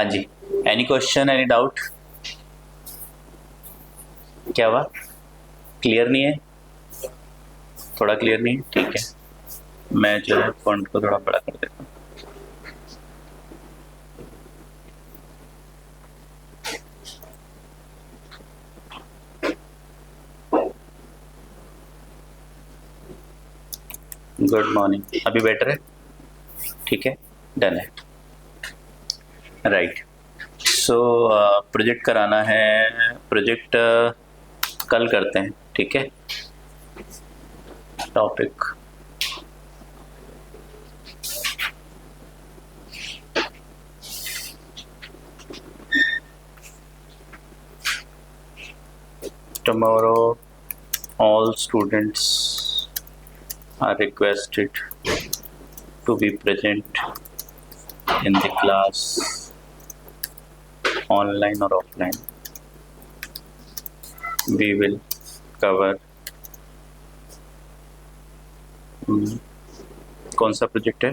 हाँ जी, any question, any doubt? क्या हुआ? क्लियर नहीं है? थोड़ा क्लियर नहीं है, ठीक है। मैं जो है फॉन्ट को थोड़ा बड़ा कर देता हूँ। गुड मॉर्निंग, अभी बेटर है? ठीक है, डन है। राइट, सो प्रोजेक्ट कराना है। प्रोजेक्ट कल करते हैं, ठीक है। Topic tomorrow all students are requested to be present in the class, online or offline. We will cover कौन सा प्रोजेक्ट है?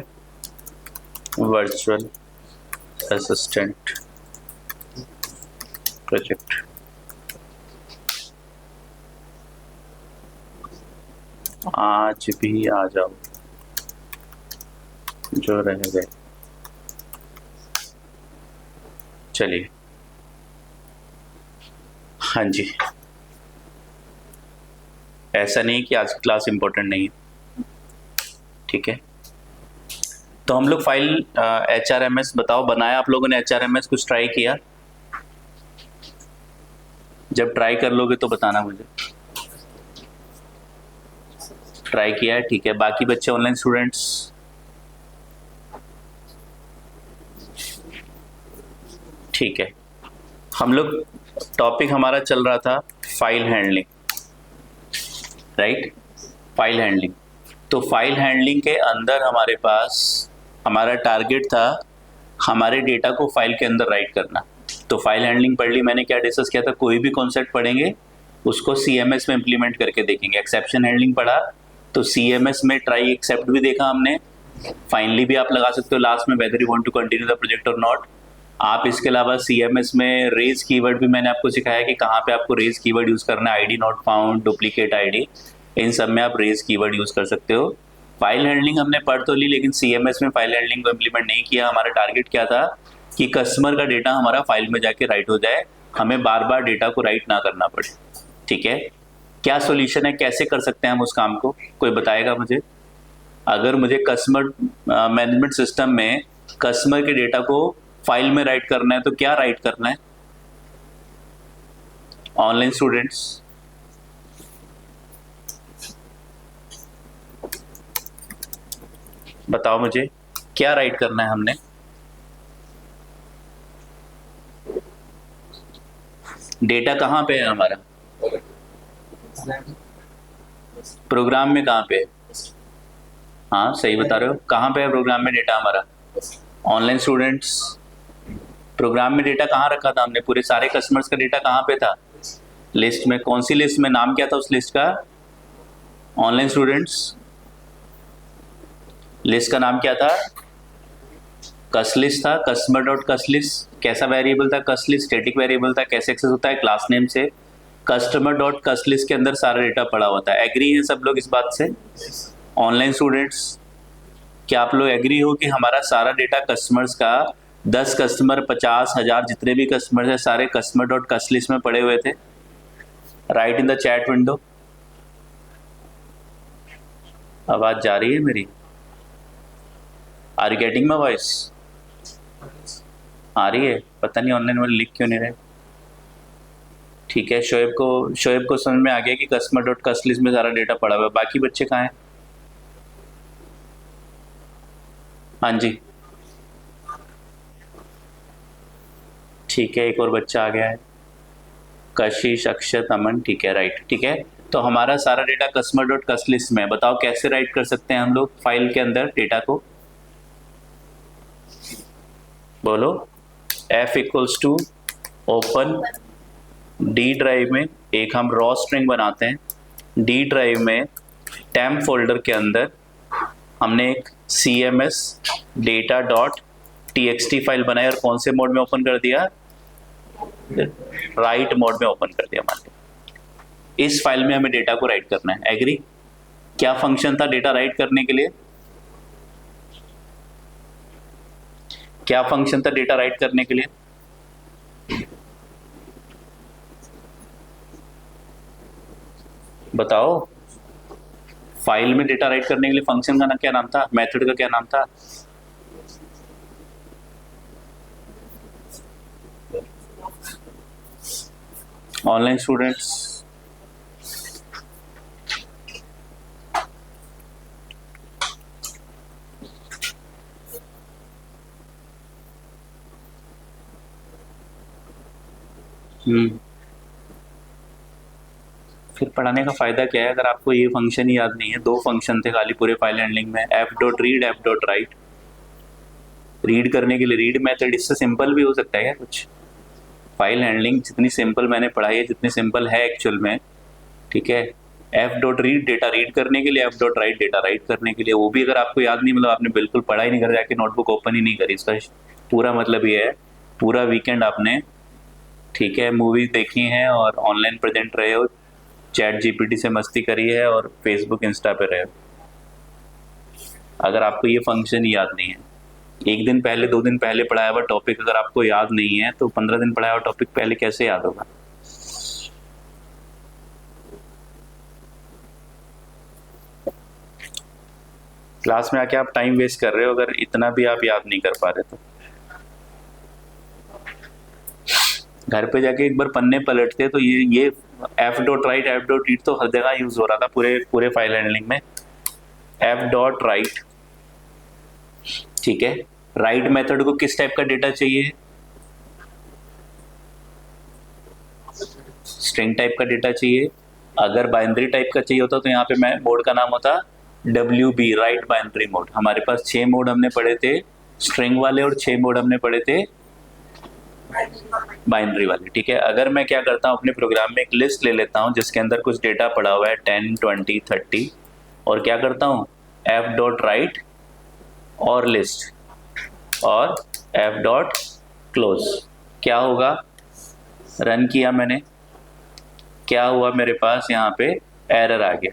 Virtual assistant project. आज भी आ जाओ जो रह गए। चलिए, हाँ जी, ऐसा नहीं कि आज की क्लास इम्पोर्टेंट नहीं है, ठीक है। तो हम लोग फाइल HRMS, बताओ बनाया आप लोगों ने HRMS? कुछ ट्राई किया? जब ट्राई कर लोगे तो बताना मुझे। ट्राई किया है, ठीक है। बाकी बच्चे ऑनलाइन स्टूडेंट्स? ठीक है। हम लोग टॉपिक हमारा चल रहा था file handling, right? File handling. तो फाइल हैंडलिंग के अंदर हमारे पास हमारा टारगेट था हमारे डेटा को फाइल के अंदर राइट करना। तो फाइल हैंडलिंग पढ़ ली मैंने, क्या डिस्कस किया था? कोई भी कॉन्सेप्ट पढ़ेंगे उसको CMS में इम्प्लीमेंट करके देखेंगे। एक्सेप्शन हैंडलिंग पढ़ा तो CMS में ट्राई एक्सेप्ट भी देखा हमने। फाइनली भी आप लगा सकते हो लास्ट में, whether you want to continue the project और नॉट। आप इसके अलावा CMS में रेज कीवर्ड भी मैंने आपको सिखाया कि कहाँ पे आपको रेज कीवर्ड यूज करना है। ID not found, duplicate ID, इन सब में आप रेज कीवर्ड यूज कर सकते हो। फाइल हैंडलिंग हमने पढ़ तो ली, लेकिन CMS में फाइल हैंडलिंग को इम्प्लीमेंट नहीं किया। हमारा टारगेट क्या था कि कस्टमर का डेटा हमारा फाइल में जाके राइट हो जाए, हमें बार बार डेटा को राइट ना करना पड़े, ठीक है। क्या सॉल्यूशन है, कैसे कर सकते हैं हम उस काम को? कोई बताएगा मुझे? अगर मुझे कस्टमर मैनेजमेंट सिस्टम में कस्टमर के डेटा को फाइल में राइट करना है तो क्या राइट करना है? ऑनलाइन स्टूडेंट्स बताओ मुझे, क्या राइट करना है हमने? डेटा कहाँ पे है हमारा? प्रोग्राम में कहाँ पे है? हाँ सही बता रहे हो, कहाँ पे है प्रोग्राम में डेटा हमारा? ऑनलाइन स्टूडेंट्स, प्रोग्राम में डेटा कहाँ रखा था हमने? पूरे सारे कस्टमर्स का डेटा कहाँ पे था? लिस्ट में। कौन सी लिस्ट में? नाम क्या था उस लिस्ट का? ऑनलाइन स्टूडेंट्स, लिस्ट का नाम क्या था? कस्ट लिस्ट था। कस्टमर डॉट कस्ट लिस्ट कैसा वेरिएबल था? कस्ट लिस्ट स्टैटिक वेरिएबल था। कैसे एक्सेस होता है? क्लास नेम से। कस्टमर डॉट कस्ट लिस्ट के अंदर सारा डेटा पड़ा हुआ था। एग्री हैं सब लोग इस बात से? ऑनलाइन स्टूडेंट्स, क्या आप लोग एग्री हो कि हमारा सारा डेटा कस्टमर्स का 10 कस्टमर, 50, 1000 जितने भी कस्टमर्स हैं सारे कस्टमर डॉट कस्ट लिस्ट में पड़े हुए थे? Right in the chat window. आवाज जा रही है मेरी? Are you getting my voice? आ रही है? पता नहीं ऑनलाइन वाले लिख क्यों नहीं रहे। ठीक है, शोएब को समझ में आ गया कि कस्टमर डॉट कस्ट लिस्ट में सारा डेटा पड़ा हुआ है। बाकी बच्चे कहाँ हैं? हाँ जी, ठीक है, एक और बच्चा आ गया है, कशिश, अक्षत, अमन, ठीक है, राइट, ठीक है। तो हमारा सारा data customer dot cust list में है। बताओ कैसे राइट कर सकते हैं हम लोग फाइल के अंदर डेटा को? बोलो। F equals to open D drive में, एक हम रॉ स्ट्रिंग बनाते हैं। डी ड्राइव में टेम्प फोल्डर के अंदर हमने एक CMS data.txt txt फाइल बनाई और कौन से मोड में ओपन कर दिया, राइट मोड में ओपन कर दिया। मान लिया इस फाइल में हमें डेटा को राइट करना है, एग्री। क्या फंक्शन था डेटा राइट करने के लिए, क्या फंक्शन था डेटा राइट करने के लिए, बताओ। फाइल में डेटा राइट करने के लिए फंक्शन का क्या नाम था, मेथड का क्या नाम था, ऑनलाइन स्टूडेंट्स। फिर पढ़ाने का फायदा क्या है अगर आपको ये फंक्शन ही याद नहीं है। दो फंक्शन थे खाली पूरे फाइल हैंडलिंग में, F dot read, F dot right. Read करने के लिए रीड मेथड, इससे सिंपल भी हो सकता है क्या कुछ। फाइल हैंडलिंग जितनी सिंपल मैंने पढ़ाई है, जितनी सिंपल है एक्चुअल में, ठीक है। F dot read data read करने के लिए, F dot right data right करने के लिए। वो भी अगर आपको याद नहीं, मतलब आपने बिल्कुल पढ़ाई नहीं कर, जाके नोटबुक ओपन ही नहीं करी, इसका पूरा मतलब ये है पूरा वीकेंड आपने, ठीक है, मूवी देखी है और ऑनलाइन प्रेजेंट रहे हो, चैट जीपीटी से मस्ती करी है और फेसबुक इंस्टा पे रहे हो। अगर आपको ये फंक्शन याद नहीं है, एक दिन पहले 2 दिन पहले पढ़ाया हुआ टॉपिक अगर आपको याद नहीं है, तो 15 दिन पढ़ाया हुआ टॉपिक पहले कैसे याद होगा। क्लास में आके आप टाइम वेस्ट कर रहे हो अगर इतना भी आप याद नहीं कर पा रहे तो। घर पे जाके एक बार पन्ने पलटते तो ये F dot right, F dot read तो हर जगह यूज हो रहा था पूरे फाइल हैंडलिंग में। एफ डॉट राइट, ठीक है। राइट मेथड को किस टाइप का डेटा चाहिए, स्ट्रिंग टाइप का डेटा चाहिए। अगर बाइनरी टाइप का चाहिए होता तो यहाँ पे मैं मोड का नाम होता WB, राइट बाइनरी मोड। हमारे पास 6 मोड हमने पढ़े थे स्ट्रिंग वाले और 6 मोड हमने पढ़े थे बाइनरी वाले, ठीक है। अगर मैं क्या करता हूँ अपने प्रोग्राम में एक लिस्ट ले लेता हूँ जिसके अंदर कुछ डेटा पड़ा हुआ है 10, 20, 30, और क्या करता हूँ एफ डॉट राइट और लिस्ट और एफ डॉट क्लोज। क्या होगा, रन किया मैंने, क्या हुआ मेरे पास यहाँ पे एरर आ गया।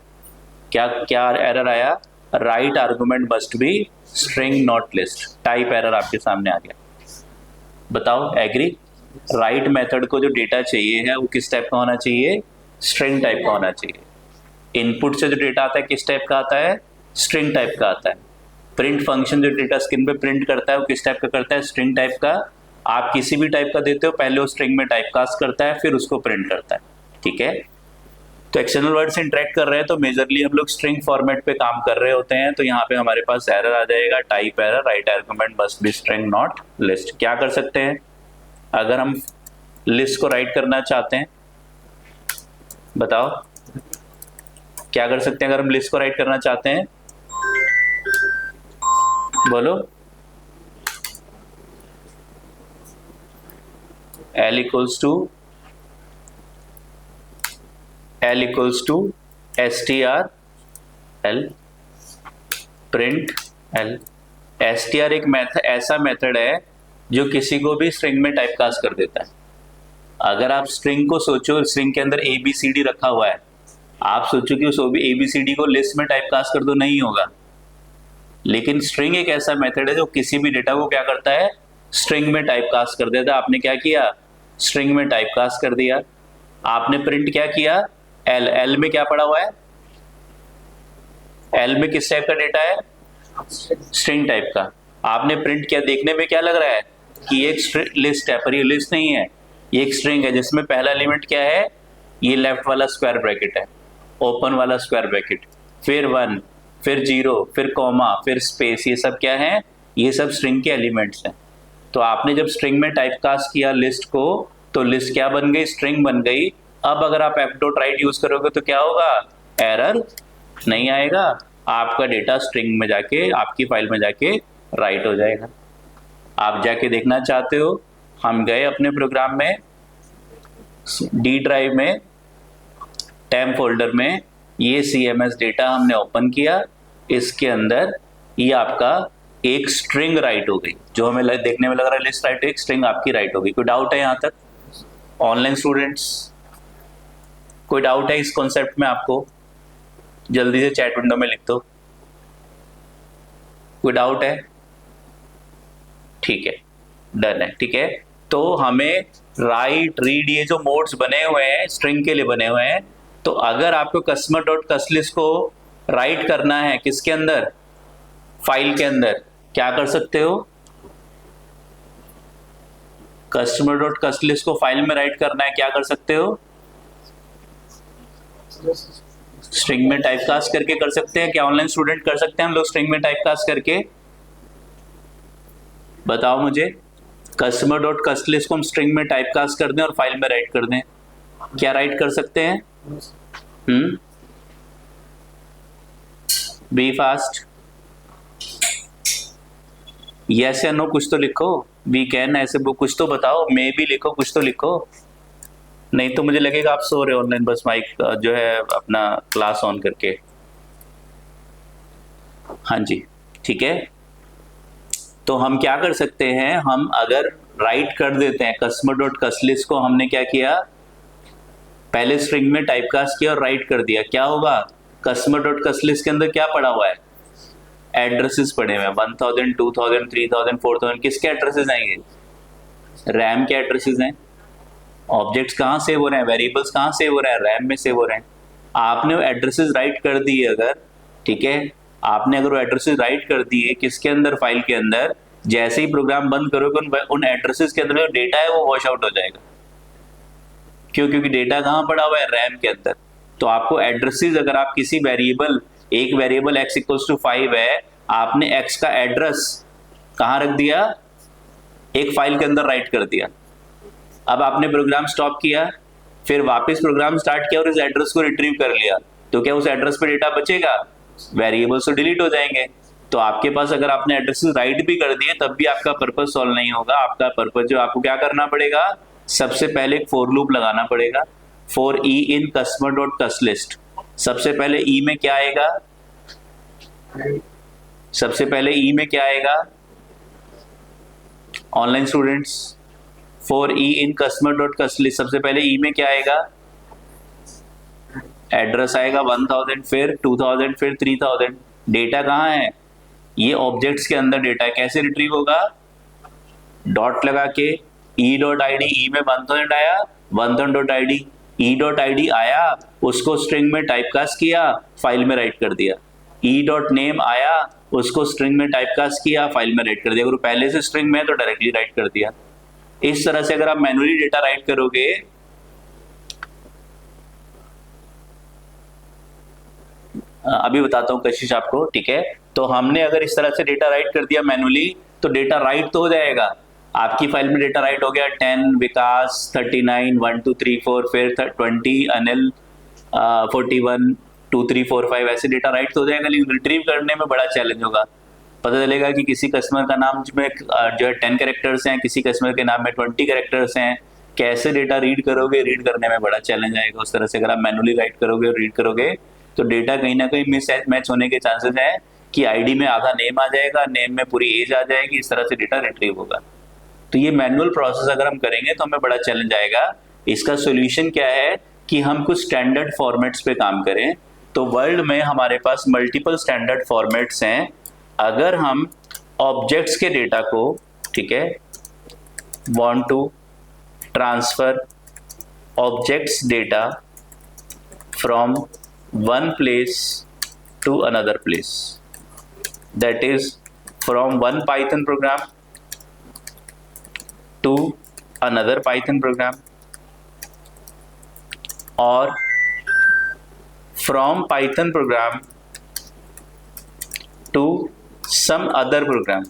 क्या क्या एरर आया, right argument must be string not list, type error आपके सामने आ गया। बताओ एग्री। राइट मेथड को जो डेटा चाहिए है वो किस टाइप का होना चाहिए, स्ट्रिंग टाइप का होना चाहिए। इनपुट से जो डेटा आता है किस टाइप का आता है, स्ट्रिंग टाइप का आता है। प्रिंट फंक्शन जो डेटा स्क्रीन पे प्रिंट करता है वो किस टाइप का करता है, स्ट्रिंग टाइप का। आप किसी भी टाइप का देते हो पहले वो स्ट्रिंग में टाइप कास्ट करता है फिर उसको प्रिंट करता है, ठीक है। तो एक्सटर्नल वर्ड से इंटरेक्ट कर रहे हैं तो मेजरली हम लोग स्ट्रिंग फॉर्मेट पे काम कर रहे होते हैं। तो यहाँ पे हमारे पास एरर आ जाएगा, type error, right argument must be string not list. क्या कर सकते हैं अगर हम लिस्ट को राइट करना चाहते हैं, बताओ क्या कर सकते हैं अगर हम लिस्ट को राइट करना चाहते हैं, बोलो। L equals to str l print l। str एक मेथड, ऐसा मेथड है जो किसी को भी स्ट्रिंग में टाइप कास्ट कर देता है। अगर आप स्ट्रिंग को सोचो, स्ट्रिंग के अंदर ABCD रखा हुआ है, आप सोचो कि उस ABCD को लिस्ट में टाइप कास्ट कर दो, नहीं होगा। लेकिन स्ट्रिंग एक ऐसा मेथड है जो किसी भी डेटा को क्या करता है, स्ट्रिंग में टाइप कास्ट कर देता है। आपने क्या किया, स्ट्रिंग में टाइप कास्ट कर दिया। आपने प्रिंट क्या किया, एल में क्या पड़ा हुआ है, एल में किस टाइप का डेटा है, स्ट्रिंग टाइप का। आपने प्रिंट किया, देखने में क्या लग रहा है कि ये एक लिस्ट है, पर ये लिस्ट नहीं है, ये एक स्ट्रिंग है जिसमें पहला एलिमेंट क्या है, ये लेफ्ट वाला स्क्वायर ब्रैकेट है, ओपन वाला स्क्वायर ब्रैकेट, फिर 1, फिर 0, फिर कॉमा, फिर स्पेस, ये सब क्या है, ये सब स्ट्रिंग के एलिमेंट्स हैं। तो आपने जब स्ट्रिंग में टाइप कास्ट किया लिस्ट को, तो लिस्ट क्या बन गई, स्ट्रिंग बन गई। अब अगर आप एफ डॉट राइट यूज करोगे तो क्या होगा, एरर नहीं आएगा, आपका डेटा स्ट्रिंग में जाके आपकी फाइल में जाके राइट हो जाएगा। आप जाके देखना चाहते हो, हम गए अपने प्रोग्राम में, डी ड्राइव में, टेम्प फोल्डर में, ये CMS डेटा हमने ओपन किया, इसके अंदर ये आपका एक स्ट्रिंग राइट हो गई, जो हमें देखने में लग रहा है लिस्ट राइट, एक स्ट्रिंग आपकी राइट हो गई। कोई डाउट है यहाँ तक ऑनलाइन स्टूडेंट्स? कोई डाउट है इस कॉन्सेप्ट में आपको? जल्दी से चैट विंडो में लिख दो, कोई डाउट है? ठीक है, डन है, ठीक है। तो हमें राइट रीड ये जो मोड्स बने हुए हैं स्ट्रिंग के लिए बने हुए हैं, तो अगर आपको कस्टमर डॉट कस्टलिस्ट को राइट करना है किसके अंदर, फाइल के अंदर, क्या कर सकते हो? कस्टमर डॉट कस्टलिस्ट को फाइल में राइट करना है, क्या कर सकते हो? स्ट्रिंग में टाइपकास्ट करके कर सकते हैं। क्या ऑनलाइन स्टूडेंट कर सकते हैं हम लोग स्ट्रिंग में टाइपकास्ट करके? बताओ मुझे। कस्टमर डॉट कस्टलिस्ट को हम स्ट्रिंग में टाइपकास्ट कर दें और फाइल में राइट कर दें, क्या राइट कर सकते हैं? बी फास्ट, यस या नो कुछ तो लिखो। वी कैन ऐसे कुछ तो बताओ, मे भी लिखो, कुछ तो लिखो, नहीं तो मुझे लगेगा आप सो रहे हो ऑनलाइन, बस माइक जो है अपना क्लास ऑन करके। हाँ जी, ठीक है। तो हम क्या कर सकते हैं, हम अगर राइट कर देते हैं कस्टमर डॉट कस्टलिस्ट को, हमने क्या किया, पहले स्ट्रिंग में टाइपकास्ट किया और राइट कर दिया, क्या होगा? कस्टमर डॉट कस्टलिस्ट के अंदर क्या पड़ा हुआ है? एड्रेसेस पड़े हुए हैं, 1000, 2000, 3000, 4000, किसके एड्रेसेस आएंगे? रैम के एड्रेसेस हैं। ऑब्जेक्ट्स कहाँ सेव हो रहे हैं, वेरिएबल्स कहाँ सेव हो रहे हैं? रैम में सेव हो रहे हैं। आपने वो एड्रेसेस राइट कर दिए अगर, ठीक है, आपने अगर वो एड्रेसेस राइट कर दिए किसके अंदर, फाइल के अंदर, जैसे ही प्रोग्राम बंद करोगे उन एड्रेसेस के अंदर जो डेटा है वो वॉश आउट हो जाएगा। क्यों? क्योंकि डेटा कहाँ पड़ा हुआ है? रैम के अंदर। तो आपको एड्रेसेस, अगर आप किसी वेरिएबल, एक वेरिएबल x इक्वल्स टू 5 है, आपने x का एड्रेस कहाँ रख दिया? एक फाइल के अंदर राइट कर दिया। अब आपने प्रोग्राम स्टॉप किया, फिर वापस प्रोग्राम स्टार्ट किया और इस एड्रेस को रिट्रीव कर लिया, तो क्या उस एड्रेस पे डेटा बचेगा? वेरिएबल्स तो डिलीट हो जाएंगे। तो आपके पास अगर आपने एड्रेसेस राइट भी कर दिए तब भी आपका पर्पस सॉल्व नहीं होगा। आपका पर्पस जो, आपको क्या करना पड़ेगा, सबसे पहले एक फॉर लूप लगाना पड़ेगा। For e in customer dot cust list, सबसे पहले ई में क्या आएगा? सबसे पहले ई में क्या आएगा online students? For e in customer dot cust list, सबसे पहले ई में क्या आएगा? एड्रेस आएगा 1000, फिर 2000, फिर 3000। डेटा कहाँ है? ये ऑब्जेक्ट्स के अंदर डेटा है। कैसे रिट्रीव होगा? डॉट लगा के ई डॉट आई डी, ई में 1000 आया, 1000 dot I D, E dot I D आया, उसको स्ट्रिंग में टाइपकास्ट किया, फाइल में राइट कर दिया। ई डॉट नेम आया, उसको स्ट्रिंग में टाइपकास्ट किया, फाइल में राइट कर दिया। अगर पहले से स्ट्रिंग में है तो डायरेक्टली राइट कर दिया। इस तरह से अगर आप मैन्युअली डेटा राइट करोगे, अभी बताता हूँ कशिश आपको, ठीक है। तो हमने अगर इस तरह से डेटा राइट कर दिया मैन्युअली, तो डेटा राइट तो हो जाएगा। आपकी फाइल में डेटा राइट हो गया 10 विकास, 39 1 2 3 4, फिर 20 अनिल, 41 2 3 4 5, ऐसे डेटा राइट तो हो जाएगा। लेकिन रिट्रीव करने में बड़ा चैलेंज होगा। पता चलेगा कि किसी कस्टमर का नाम में जो है 10 कैरेक्टर्स हैं, किसी कस्टमर के नाम में 20 कैरेक्टर्स हैं। कैसे डेटा रीड करोगे? रीड करने में बड़ा चैलेंज आएगा। उस तरह से अगर आप मैनुअली राइट करोगे और रीड करोगे तो डेटा कहीं ना कहीं मिस मैच होने के चांसेस हैं कि आईडी में आधा नेम आ जाएगा, नेम में पूरी एज आ जाएगी, इस तरह से डेटा रिट्रीव होगा। तो ये मैनुअल प्रोसेस अगर हम करेंगे तो हमें बड़ा चैलेंज आएगा। इसका सोल्यूशन क्या है कि हम कुछ स्टैंडर्ड फॉर्मेट्स पे काम करें। तो वर्ल्ड में हमारे पास मल्टीपल स्टैंडर्ड फॉर्मेट्स हैं। अगर हम ऑब्जेक्ट्स के डेटा को, ठीक है, want to transfer objects data from one place to another place, that is from one Python program to another Python program, or from Python program to some other program,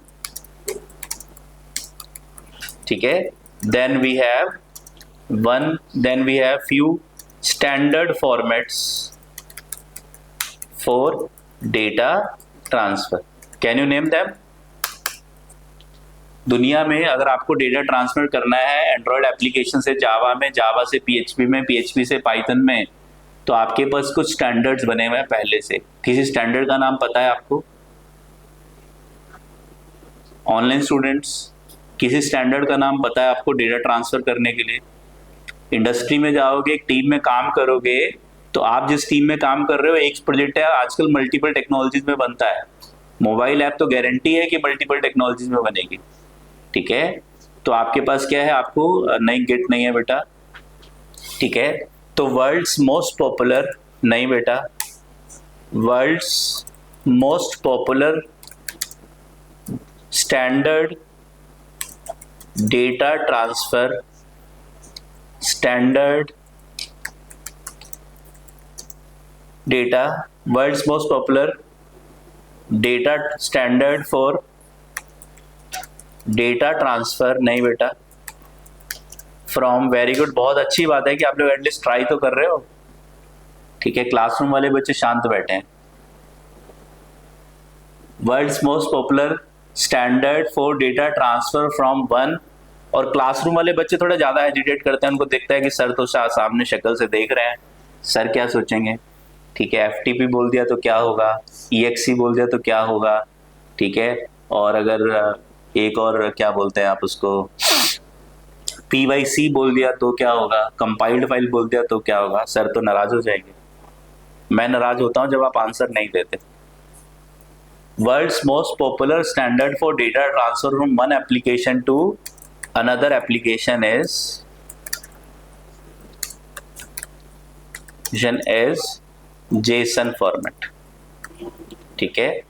ठीक है। then we have few standard formats for data transfer. Can you name them? दुनिया में अगर आपको data transfer करना है Android application से जावा में, जावा से पीएचपी में, पीएचपी से पाइथन में, तो आपके पास कुछ स्टैंडर्ड्स बने हुए हैं पहले से। किसी स्टैंडर्ड का नाम पता है आपको? ऑनलाइन स्टूडेंट्स, किसी स्टैंडर्ड का नाम पता है आपको डेटा ट्रांसफर करने के लिए? इंडस्ट्री में जाओगे, एक टीम में काम करोगे, तो आप जिस टीम में काम कर रहे हो एक प्रोजेक्ट है, आजकल मल्टीपल टेक्नोलॉजीज में बनता है। मोबाइल ऐप तो गारंटी है कि मल्टीपल टेक्नोलॉजीज में बनेगी, ठीक है। तो आपके पास क्या है, आपको नहीं गिट नहीं है बेटा, ठीक है। तो वर्ल्ड्स मोस्ट पॉपुलर, नहीं बेटा, world's most popular standard data transfer, standard data, world's most popular data standard for data transfer, नहीं बेटा, फ्रॉम, वेरी गुड, बहुत अच्छी बात है कि आप लोग एटलीस्ट ट्राई तो कर रहे हो, ठीक है। क्लासरूम वाले बच्चे शांत बैठे हैं। World's most popular standard for data transfer from one, और क्लासरूम वाले बच्चे थोड़ा ज्यादा हेजिटेट करते हैं, उनको दिखता है कि सर तो सामने शक्ल से देख रहे हैं, सर क्या सोचेंगे, ठीक है। एफटीपी बोल दिया तो क्या होगा, ईएक्सी बोल दिया तो क्या होगा, ठीक है। और अगर एक और क्या बोलते हैं आप उसको, पीवाईसी बोल दिया तो क्या होगा, कंपाइल्ड फाइल बोल दिया तो क्या होगा, सर तो नाराज हो जाएंगे। मैं नाराज होता हूं जब आप आंसर नहीं देते। World's most popular standard for data transfer from one application to another application is JSON format, ठीक है।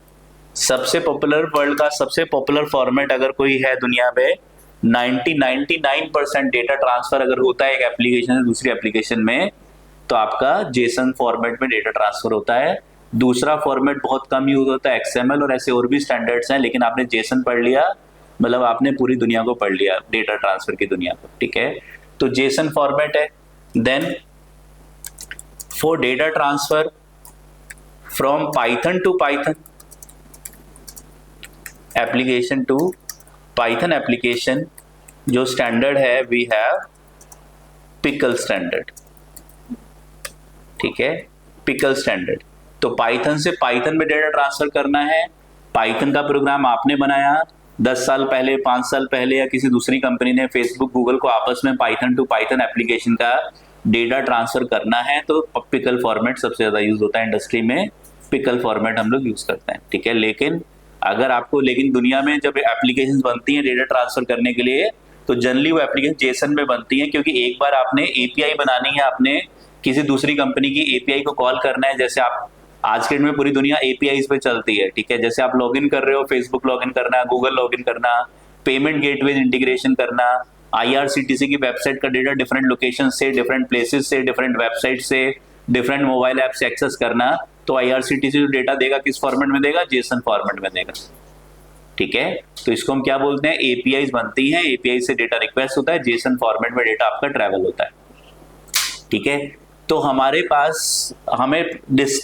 सबसे पॉपुलर, वर्ल्ड का सबसे पॉपुलर फॉर्मेट अगर कोई है दुनिया में, 99% डेटा ट्रांसफर अगर होता है एक एप्लीकेशन से दूसरी एप्लीकेशन में, तो आपका जेसन फॉर्मेट में डेटा ट्रांसफर होता है। दूसरा फॉर्मेट बहुत कम यूज होता है, एक्सएमएल, और ऐसे और भी स्टैंडर्ड्स हैं, लेकिन आपने जेसन पढ़ लिया मतलब आपने पूरी दुनिया को पढ़ लिया, डेटा ट्रांसफर की दुनिया को, ठीक है। तो जेसन फॉर्मेट है। Then for data transfer from Python to Python application to Python application, जो स्टैंडर्ड है वी हैव पिकल स्टैंडर्ड, ठीक है, पिकल स्टैंडर्ड। तो पाइथन से पाइथन में डेटा ट्रांसफर करना है, पाइथन का प्रोग्राम आपने बनाया 10 साल पहले, 5 साल पहले, या किसी दूसरी कंपनी ने, फेसबुक, गूगल को आपस में पाइथन टू पाइथन एप्लीकेशन का डेटा ट्रांसफर करना है, तो पिकल फॉर्मेट सबसे ज्यादा यूज होता है इंडस्ट्री में, पिकल फॉर्मेट हम लोग यूज करते हैं, ठीक है। लेकिन अगर आपको, लेकिन दुनिया में जब एप्लीकेशंस बनती हैं डेटा ट्रांसफर करने के लिए, तो जनरली वो एप्लीकेशन जेसन में बनती हैं, क्योंकि एक बार आपने एपीआई बनानी है, आपने किसी दूसरी कंपनी की एपीआई को कॉल करना है। जैसे आप आज के दिन में पूरी दुनिया एपीआई पे चलती है, ठीक है। जैसे आप लॉगिन कर रहे हो, फेसबुक लॉगिन करना, गूगल लॉगिन करना, पेमेंट गेटवे इंटीग्रेशन करना, आईआरसीटीसी की वेबसाइट का डेटा डिफरेंट लोकेशन से, डिफरेंट प्लेसेस से, डिफरेंट वेबसाइट से, डिफरेंट मोबाइल ऐप से एक्सेस करना, तो आईआरसीटीसी जो डेटा देगा किस फॉर्मेट में देगा, जेसन फॉर्मेट में देगा, ठीक है। तो इसको हम क्या बोलते हैं, एपीआई बनती हैं, एपीआई से डेटा रिक्वेस्ट होता है, जेसन फॉर्मेट में डेटा आपका ट्रैवल होता है, ठीक है। तो हमारे पास, हमें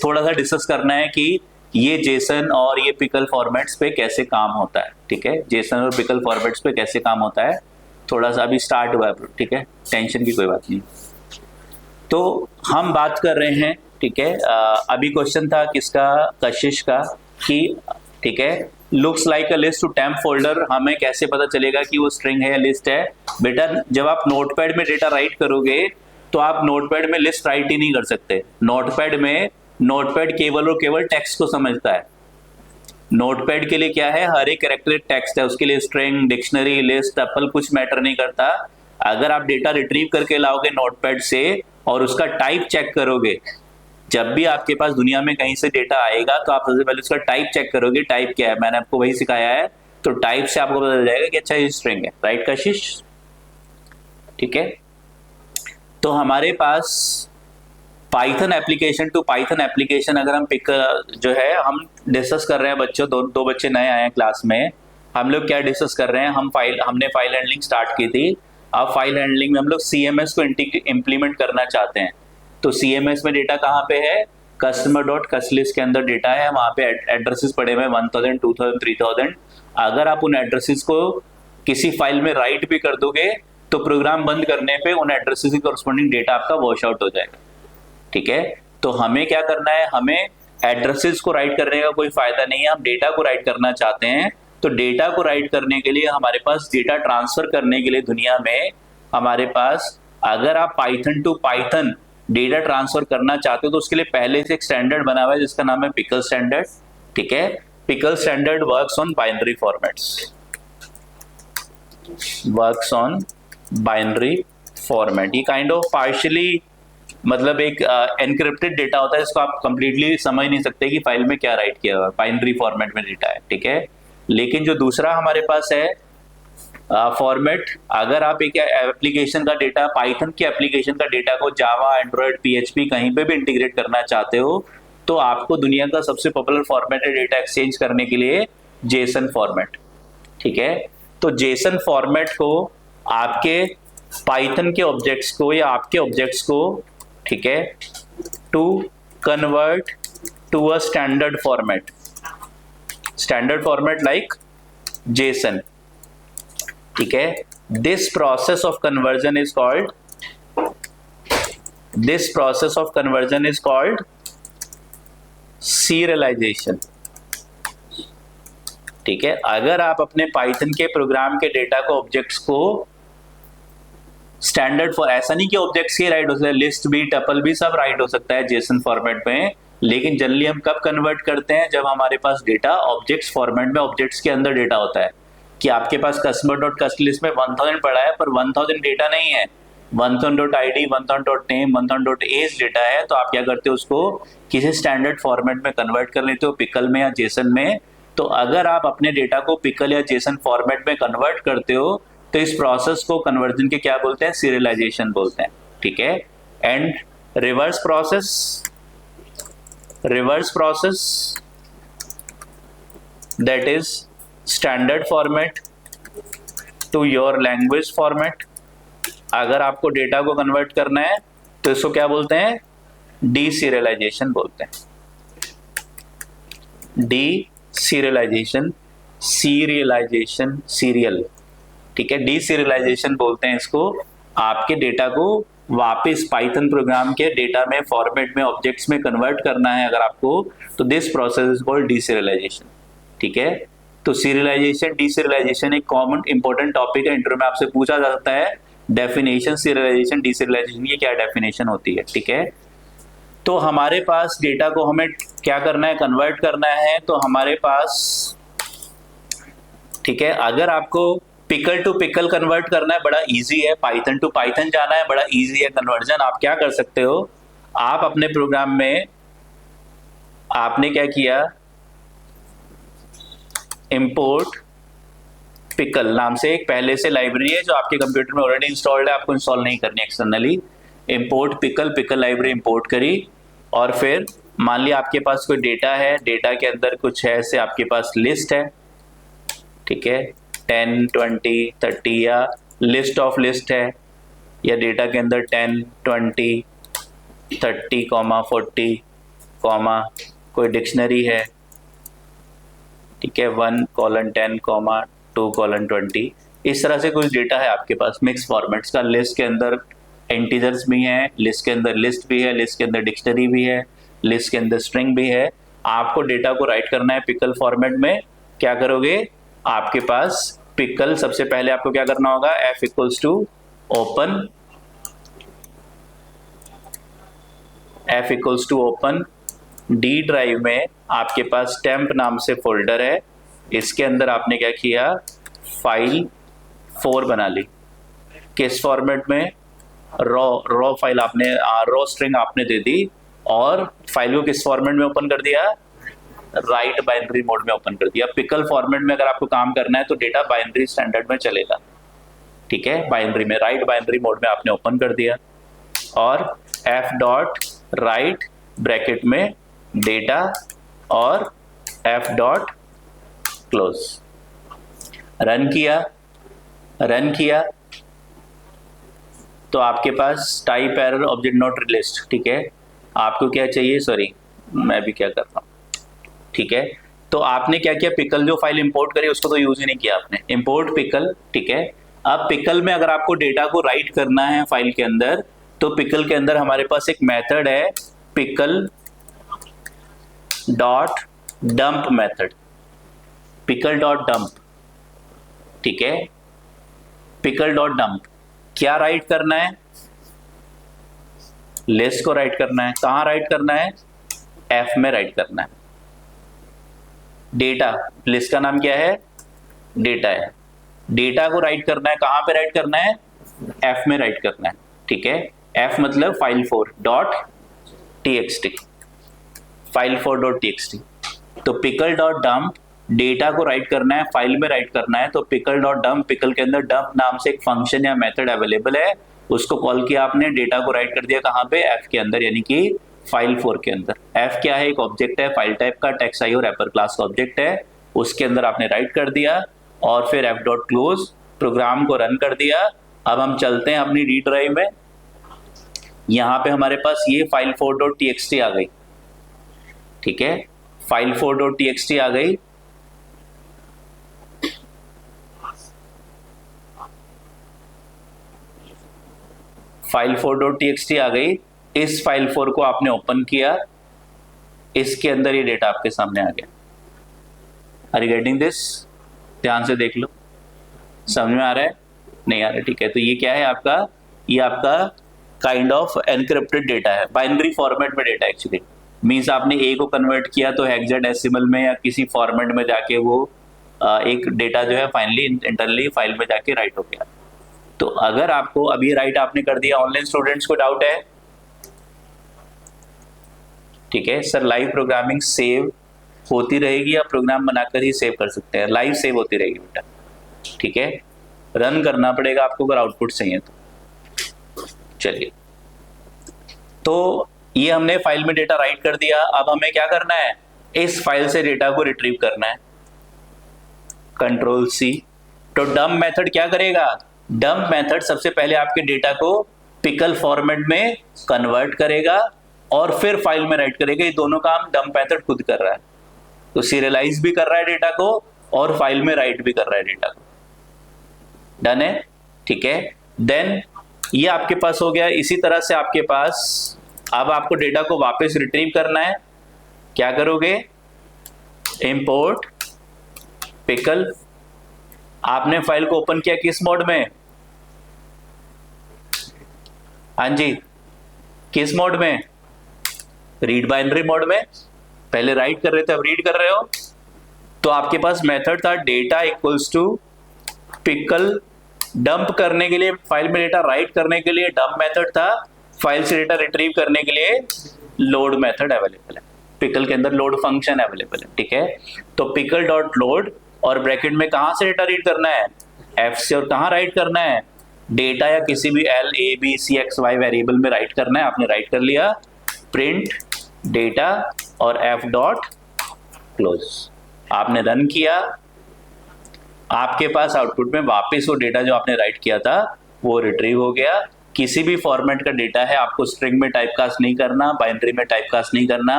थोड़ा सा डिस्कस करना है कि ये जेसन और ये पिकल फॉर्मेट्स पे कैसे काम होता है, ठीक है। जेसन और पिकल फॉर्मेट्स पे कैसे काम होता है, थोड़ा सा अभी स्टार्ट हुआ है, ठीक है, टेंशन की कोई बात नहीं। तो हम बात कर रहे हैं, ठीक है, अभी क्वेश्चन था किसका, कशिश का, कि ठीक है, looks like a list to temp folder, हमें कैसे पता चलेगा कि वो स्ट्रिंग है या लिस्ट है। बेटा जब आप नोटपैड में डेटा राइट करोगे तो आप नोटपैड में लिस्ट राइट ही नहीं कर सकते। नोटपैड केवल और केवल टेक्स्ट को समझता है। नोटपैड के लिए क्या है, हर एक कैरेक्टर टेक्स्ट है, उसके लिए स्ट्रिंग, डिक्शनरी, लिस्ट, टपल कुछ मैटर नहीं करता। अगर आप डेटा रिट्रीव करके लाओगे नोटपैड से और उसका टाइप चेक करोगे, जब भी आपके पास दुनिया में कहीं से डेटा आएगा तो आप सबसे पहले उसका टाइप चेक करोगे, टाइप क्या है, मैंने आपको वही सिखाया है। तो टाइप से आपको पता चल जाएगा कि अच्छा ये स्ट्रिंग है, राइट कशिश, ठीक है। तो हमारे पास Python application to Python application, अगर हम पिक जो है हम डिस्कस कर रहे हैं बच्चों, दो बच्चे नए आए हैं क्लास में, हम लोग क्या डिस्कस कर रहे हैं, हमने फाइल हैंडलिंग स्टार्ट की थी। अब फाइल हैंडलिंग में हम लोग सीएमएस को इम्प्लीमेंट करना चाहते हैं। तो सीएमएस में डेटा कहाँ पे है, कस्टमर डॉट कस्ट लिस्ट के अंदर डेटा है, वहाँ पे एड्रेसेस पड़े हुए 1000, 2000, 3000। अगर आप उन एड्रेसेस को किसी फाइल में राइट भी कर दोगे तो प्रोग्राम बंद करने पे उन एड्रेसेस की कॉरस्पॉन्डिंग डेटा आपका वॉश आउट हो जाएगा, ठीक है। तो हमें क्या करना है, हमें एड्रेसेस को राइट करने का कोई फायदा नहीं है, हम डेटा को राइट करना चाहते हैं। तो डेटा को राइट करने के लिए हमारे पास, डेटा ट्रांसफर करने के लिए दुनिया में हमारे पास, अगर आप Python to Python data transfer करना चाहते हो तो उसके लिए पहले से एक स्टैंडर्ड बना हुआ है जिसका नाम है पिकल स्टैंडर्ड। ठीक है, pickle standard works on binary formats, works on binary format. ये काइंड ऑफ पार्शियली मतलब एक एनक्रिप्टेड डेटा होता है, इसको आप कंप्लीटली समझ नहीं सकते कि फाइल में क्या राइट किया हुआ है, बाइनरी फॉर्मेट में डेटा है। ठीक है, लेकिन जो दूसरा हमारे पास है फॉर्मेट, अगर आप एक एप्लीकेशन का डेटा, पाइथन की एप्लीकेशन का डेटा को जावा, एंड्रॉयड, पीएचपी कहीं पे भी इंटीग्रेट करना चाहते हो तो आपको दुनिया का सबसे पॉपुलर फॉर्मेट है डेटा एक्सचेंज करने के लिए जेसन फॉर्मेट। ठीक है, तो जेसन फॉर्मेट को आपके पाइथन के ऑब्जेक्ट्स को या आपके ऑब्जेक्ट्स को, ठीक है, to convert to a standard format, standard format like JSON. ठीक है, this process of conversion is called, this process of conversion is called serialisation. ठीक है, अगर आप अपने पाइथन के प्रोग्राम के डेटा को, ऑब्जेक्ट्स को स्टैंडर्ड फॉर, ऐसा नहीं कि ऑब्जेक्ट्स ही राइट हो सकता है, लिस्ट भी, टपल भी सब राइट हो सकता है जेसन फॉर्मेट में, लेकिन जनरली हम कब कन्वर्ट करते हैं, जब हमारे पास डेटा ऑब्जेक्ट्स फॉर्मेट में, ऑब्जेक्ट्स के अंदर डेटा होता है। कि आपके पास कस्टमर डॉट कस्ट लिस्ट में 1000 पड़ा है पर 1000 डेटा नहीं है, 1000 dot ID, 1000 dot name, 1000 dot age data है, तो आप क्या करते हो, उसको किसी स्टैंडर्ड फॉर्मेट में कन्वर्ट कर लेते हो, पिकल में या जेसन में। तो अगर आप अपने डेटा को पिकल या जेसन फॉर्मेट में कन्वर्ट करते हो तो इस प्रोसेस को कन्वर्जन के क्या बोलते हैं, सीरियलाइजेशन बोलते हैं। ठीक है, and reverse process, reverse process that is standard format to your language format. अगर आपको डेटा को कन्वर्ट करना है तो इसको क्या बोलते हैं, डीसीरियलाइजेशन बोलते हैं, डीसीरियलाइजेशन, सीरियलाइजेशन, सीरियल। ठीक है, डीसीरियलाइजेशन बोलते हैं इसको। आपके डेटा को वापस पाइथन प्रोग्राम के डेटा में, फॉर्मेट में, ऑब्जेक्ट्स में कन्वर्ट करना है अगर आपको, तो दिस प्रोसेस इज कॉल्ड डीसीरियलाइजेशन। ठीक है, तो सीरियलाइजेशन, डीसीरियलाइजेशन एक कॉमन इंपॉर्टेंट टॉपिक है, इंटरव्यू में आपसे पूछा जा सकता है डेफिनेशन, सीरियलाइजेशन, डीसीरियलाइजेशन की क्या डेफिनेशन होती है। ठीक है, तो हमारे पास डेटा को हमें क्या करना है, कन्वर्ट करना है, तो हमारे पास, ठीक है, अगर आपको पिकल टू पिकल कन्वर्ट करना है बड़ा इजी है, पाइथन टू पाइथन जाना है बड़ा इजी है कन्वर्जन। आप क्या कर सकते हो, आप अपने प्रोग्राम में आपने क्या किया, इंपोर्ट पिकल नाम से एक पहले से लाइब्रेरी है जो आपके कंप्यूटर में ऑलरेडी इंस्टॉल्ड है, आपको इंस्टॉल नहीं करनी externally. Import pickle, pickle library import करी, और फिर मान लिया आपके पास कोई डेटा है, डेटा के अंदर कुछ है, ऐसे आपके पास लिस्ट है, ठीक है, 10, 20, 30 या लिस्ट ऑफ लिस्ट है, या डेटा के अंदर 10, 20, 30, 40, कोई डिक्शनरी है, ठीक है, 1:10, 2:20, इस तरह से कुछ डेटा है आपके पास मिक्स फॉर्मेट्स का। लिस्ट के अंदर इंटीजर्स भी हैं, लिस्ट के अंदर लिस्ट भी है, लिस्ट के अंदर डिक्शनरी भी है, लिस्ट के अंदर स्ट्रिंग भी है। आपको डेटा को राइट करना है पिकल फॉर्मेट में, क्या करोगे, आपके पास पिकल, सबसे पहले आपको क्या करना होगा, F equals to open, F equals to open, D drive में आपके पास टेम्प नाम से फोल्डर है, इसके अंदर आपने क्या किया, फाइल 4 बना ली। किस फॉर्मेट में, रॉ फाइल आपने, रॉ स्ट्रिंग आपने दे दी, और फाइल को किस फॉर्मेट में ओपन कर दिया, राइट बाइनरी मोड में ओपन कर दिया। पिकल फॉर्मेट में अगर आपको काम करना है तो डेटा बाइनरी स्टैंडर्ड में चलेगा। ठीक है, बाइनरी में, राइट बाइनरी मोड में आपने ओपन कर दिया, और F डॉट राइट ब्रैकेट में डेटा और F डॉट क्लोज, रन किया तो आपके पास type error object not list. ठीक है, आपको क्या चाहिए, सॉरी मैं भी क्या कर रहा हूँ, ठीक है, तो आपने क्या किया, पिकल जो फाइल इंपोर्ट करी उसको तो यूज ही नहीं किया आपने, इंपोर्ट पिकल। ठीक है, अब पिकल में अगर आपको डेटा को राइट करना है फाइल के अंदर, तो पिकल के अंदर हमारे पास एक मेथड है, pickle dot dump method. Pickle dot dump, ठीक है, पिकल डॉट डंप क्या राइट करना है, लिस्ट को राइट करना है, कहां राइट करना है, एफ में राइट करना है। डेटा, लिस्ट का नाम क्या है, डेटा है, डेटा को राइट करना है, कहां पे राइट करना है, एफ में राइट करना है, ठीक है। एफ मतलब file4 dot txt, file4 dot txt। तो पिकल डॉट डंप डेटा को राइट करना है, फाइल में राइट करना है, तो पिकल डॉट डंप, पिकल के अंदर डंप नाम से एक फंक्शन या मेथड अवेलेबल है, उसको कॉल किया आपने, डेटा को राइट कर दिया कहां पे, एफ के अंदर, यानी कि file4 के अंदर। एफ क्या है, एक ऑब्जेक्ट है फाइल टाइप का, टेक्स्ट आई और रैपर क्लास का ऑब्जेक्ट है, उसके अंदर आपने राइट कर दिया और फिर एफ डॉट क्लोज, प्रोग्राम को रन कर दिया। अब हम चलते हैं अपनी डी ड्राइव में, यहां पे हमारे पास ये file4 डॉट txt आ गई, ठीक है, file4 डॉट txt आ गई। file4 डॉट txt आ गई, इस file4 को आपने ओपन किया, इसके अंदर ये डेटा आपके सामने आ गया। Are you getting this? ध्यान से देख लो, समझ में आ रहा है, नहीं आ रहा है, ठीक है। तो ये क्या है आपका, ये आपका काइंड ऑफ एनक्रिप्टेड डेटा है, बाइनरी फॉर्मेट में डेटा एक्चुअली, मींस आपने ए को कन्वर्ट किया तो हेक्साडेसिमल में या किसी फॉर्मेट में जाके वो एक डेटा जो है फाइनली इंटरनली फाइल में जाके राइट हो गया। तो अगर आपको अब ये राइट आपने कर दिया, ऑनलाइन स्टूडेंट्स को डाउट है, ठीक है सर, लाइव प्रोग्रामिंग सेव होती रहेगी या प्रोग्राम बनाकर ही सेव कर सकते हैं? लाइव सेव होती रहेगी बेटा, ठीक है, रन करना पड़ेगा आपको अगर आउटपुट चाहिए तो। चलिए, तो ये हमने फाइल में डेटा राइट कर दिया, अब हमें क्या करना है, इस फाइल से डेटा को रिट्रीव करना है, कंट्रोल सी। तो डंप मेथड क्या करेगा, डंप मेथड सबसे पहले आपके डेटा को पिकल फॉर्मेट में कन्वर्ट करेगा और फिर फाइल में राइट करेगा। ये दोनों काम डंप मेथड खुद कर रहा है, तो सीरियलाइज भी कर रहा है डेटा को और फाइल में राइट भी कर रहा है डेटा को। डन है, ठीक है। देन ये आपके पास हो गया। इसी तरह से आपके पास अब आपको डेटा को वापस रिट्रीव करना है, क्या करोगे, इंपोर्ट पिकल। आपने फाइल को ओपन किया किस मोड में, हाँ जी, किस मोड में, रीड बाइनरी मोड में। पहले राइट कर रहे थे, अब रीड कर रहे हो। तो आपके पास मेथड था data equals to pickle, dump करने के लिए, फाइल में डेटा राइट करने के लिए डंप मेथड था, फाइल से डेटा रिट्रीव करने के लिए लोड मेथड अवेलेबल है, पिकल के अंदर लोड फंक्शन अवेलेबल है, ठीक है। तो पिकल डॉट लोड और ब्रैकेट में कहां से डेटा रीड करना है, एफ से, और कहां राइट करना है, डेटा या किसी भी L A B C X Y variable में राइट करना है। आपने राइट कर लिया, प्रिंट डेटा और एफ डॉट क्लोज, आपने रन किया, आपके पास आउटपुट में वापस वो डेटा जो आपने राइट किया था वो रिट्रीव हो गया। किसी भी फॉर्मेट का डेटा है, आपको स्ट्रिंग में टाइपकास्ट नहीं करना, बाइनरी में टाइपकास्ट नहीं करना,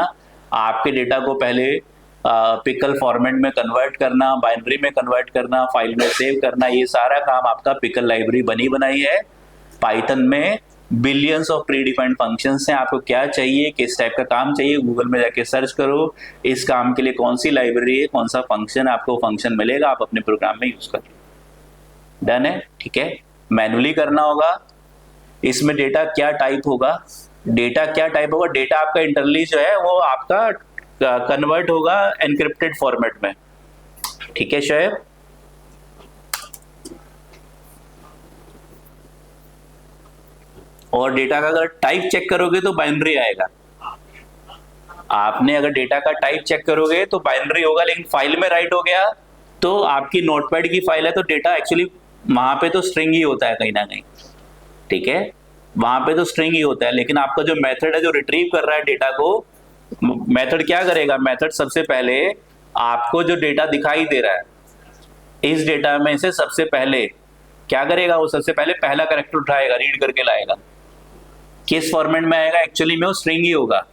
आपके डेटा को पहले पिकल फॉर्मेट में कन्वर्ट करना, बाइनरी में कन्वर्ट करना, फाइल में सेव करना, ये सारा काम आपका पिकल लाइब्रेरी बनी बनाई है। पाइथन में billions of pre defined functions हैं, आपको क्या चाहिए, किस टाइप का काम चाहिए, गूगल में जाके सर्च करो, इस काम के लिए कौन सी लाइब्रेरी है, कौन सा फंक्शन, आपको फंक्शन मिलेगा, आप अपने प्रोग्राम में यूज करो। डन है, ठीक है। मैनुअली करना होगा। इसमें डेटा क्या टाइप होगा, डेटा क्या टाइप होगा, डेटा आपका इंटरनली जो है वो आपका कन्वर्ट होगा एनक्रिप्टेड फॉर्मेट में, ठीक है शोएब। और डेटा का अगर टाइप चेक करोगे तो बाइनरी आएगा। आपने अगर डेटा का टाइप चेक करोगे तो बाइनरी होगा, लेकिन फाइल में राइट हो गया तो आपकी नोटपैड की फाइल है तो डेटा एक्चुअली वहां पे तो स्ट्रिंग ही होता है कहीं ना कहीं, ठीक है, वहां पे तो स्ट्रिंग ही होता है। लेकिन आपका जो मेथड है जो रिट्रीव कर रहा है डेटा को, मेथड क्या करेगा, मेथड सबसे पहले आपको जो डेटा दिखाई दे रहा है इस डेटा में से सबसे पहले क्या करेगा, वो सबसे पहले पहला कैरेक्टर उठाएगा, रीड करके लाएगा। किस फॉर्मेट में आएगा, एक्चुअली में वो स्ट्रिंग ही होगा,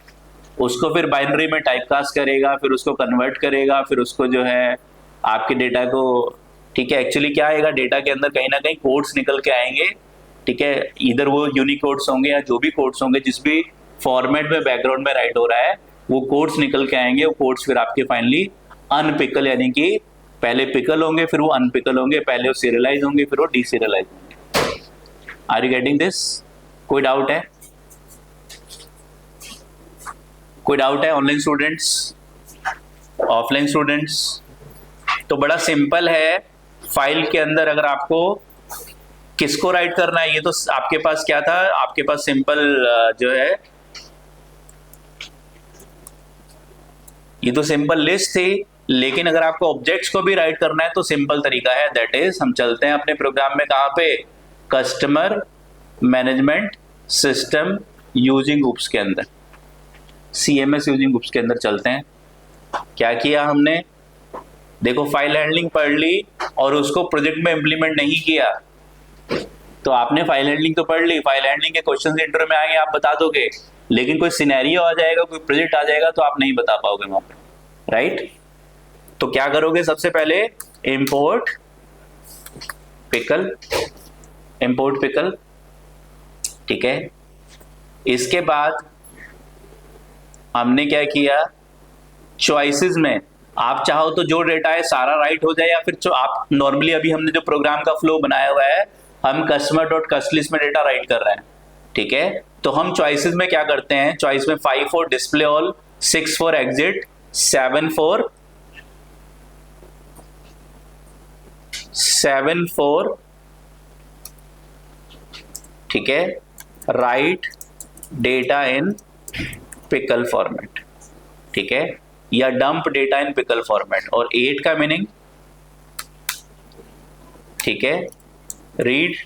उसको फिर बाइनरी में टाइपकास्ट करेगा, फिर उसको कन्वर्ट करेगा, फिर उसको जो है आपके डेटा को, ठीक है, एक्चुअली क्या आएगा, डेटा के अंदर कहीं ना कहीं कोड्स निकल के आएंगे, ठीक है, इधर वो यूनिकोड्स होंगे या जो भी कोड्स होंगे, जिस भी फॉर्मेट में बैकग्राउंड में राइट हो रहा है वो कोड्स निकल के आएंगे, वो कोड्स फिर आपके फाइनली अनपिकल यानी कि पहले पिकल होंगे फिर वो अनपिकल होंगे, पहले वो सीरियलाइज होंगे फिर वो डीसीरियलाइज होंगे। Are you getting this? कोई डाउट है? कोई डाउट है ऑनलाइन स्टूडेंट्स, ऑफलाइन स्टूडेंट्स? तो बड़ा सिंपल है, फाइल के अंदर अगर आपको किसको राइट करना है, ये तो आपके पास क्या था, आपके पास सिंपल जो है ये तो सिंपल लिस्ट थी, लेकिन अगर आपको ऑब्जेक्ट्स को भी राइट करना है तो सिंपल तरीका है, दैट इज हम चलते हैं अपने प्रोग्राम में कहां पे, customer management system using groups के अंदर, CMS यूजिंग ग्रुप्स के अंदर चलते हैं। क्या किया हमने, देखो फाइल हैंडलिंग पढ़ ली और उसको प्रोजेक्ट में इंप्लीमेंट नहीं किया, तो आपने फाइल हैंडलिंग तो पढ़ ली, फाइल हैंडलिंग के क्वेश्चन इंटरव्यू में आएंगे आप बता दोगे, लेकिन कोई सिनेरियो आ जाएगा, कोई प्रोजेक्ट आ जाएगा तो आप नहीं बता पाओगे वहां पे, राइट? तो क्या करोगे, सबसे पहले इंपोर्ट पिकल, इंपोर्ट पिकल, ठीक है। इसके बाद हमने क्या किया, चॉइसेस में आप चाहो तो जो डेटा है सारा राइट हो जाए, या फिर जो आप नॉर्मली अभी हमने जो प्रोग्राम का फ्लो बनाया हुआ है, हम कस्टमर डॉट कस्ट लिस्ट में डेटा राइट कर रहे हैं, ठीक है। तो हम चॉइसेस में क्या करते हैं, चॉइस में 5 for display all, 6 for exit, 7 for ठीक है राइट डेटा इन पिकल फॉर्मेट, ठीक है, या डंप डेटा इन पिकल फॉर्मेट, और 8 का मीनिंग, ठीक है, रीड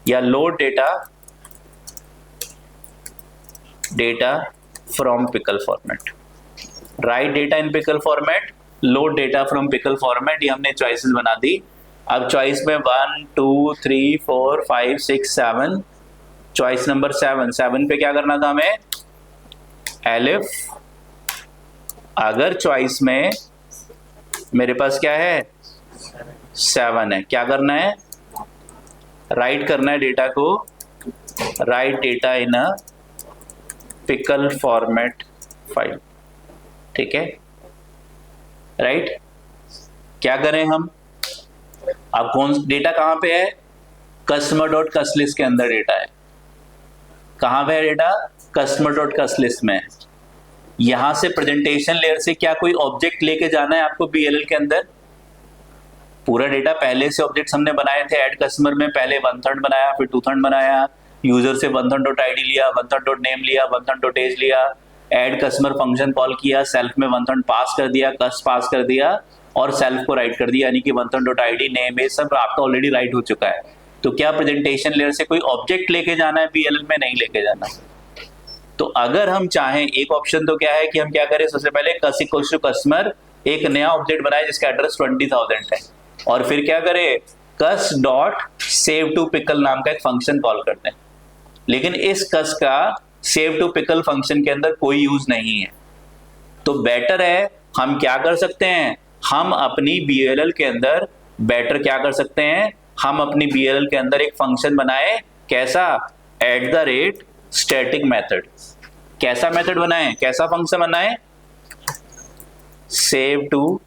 या load data from pickle format, right data in pickle format, load data from pickle format, ये हमने चॉइसेस बना दी। अब चॉइस में 1 2 3 4 5 6 7, चॉइस नंबर 7 पे क्या करना था हमें, एलिफ, अगर चॉइस में मेरे पास क्या है 7 है, क्या करना है, राइट करना है डेटा को, राइट डेटा इन अ पिकल फॉर्मेट फाइल, ठीक है, राइट। क्या करें हम, अब कौन डेटा कहां पे है, कस्टमर डॉट कस्ट लिस्ट के अंदर डेटा है, कहां पे है data, customer dot cust list में। यहां से प्रेजेंटेशन लेयर से क्या कोई ऑब्जेक्ट लेके जाना है आपको BLL के अंदर, पूरा डेटा पहले से ऑब्जेक्ट्स हमने बनाए थे, ऐड कस्टमर में पहले 1/3 बनाया, फिर 2/3 बनाया, यूजर से 1/3.id लिया, 1/3.name लिया, 1/3.age लिया, ऐड कस्टमर फंक्शन कॉल किया, सेल्फ में 1/3 पास कर दिया, कस्ट पास कर दिया और सेल्फ को राइट कर दिया, यानी कि 1/3.id नेम ये सब आपका ऑलरेडी राइट हो चुका है। तो क्या प्रेजेंटेशन लेयर से कोई ऑब्जेक्ट लेके जाना है BLL में, नहीं लेके जाना। तो अगर हम चाहें, एक ऑप्शन तो क्या है कि हम क्या करें, सबसे पहले कस इक्वल्स टू कस्टमर एक नया ऑब्जेक्ट बनाए जिसका एड्रेस 20,000 है, और फिर क्या करें, cus dot save to pickle नाम का एक फंक्शन कॉल करते हैं, लेकिन इस कस का सेव टू पिकल फंक्शन के अंदर कोई यूज नहीं है। तो बेटर है हम क्या कर सकते हैं, हम अपनी BLL के अंदर बेटर क्या कर सकते हैं, हम अपनी BLL के अंदर एक फंक्शन बनाए, कैसा, @ स्टैटिक मेथड, कैसा मेथड बनाए, कैसा फंक्शन बनाए, सेव टू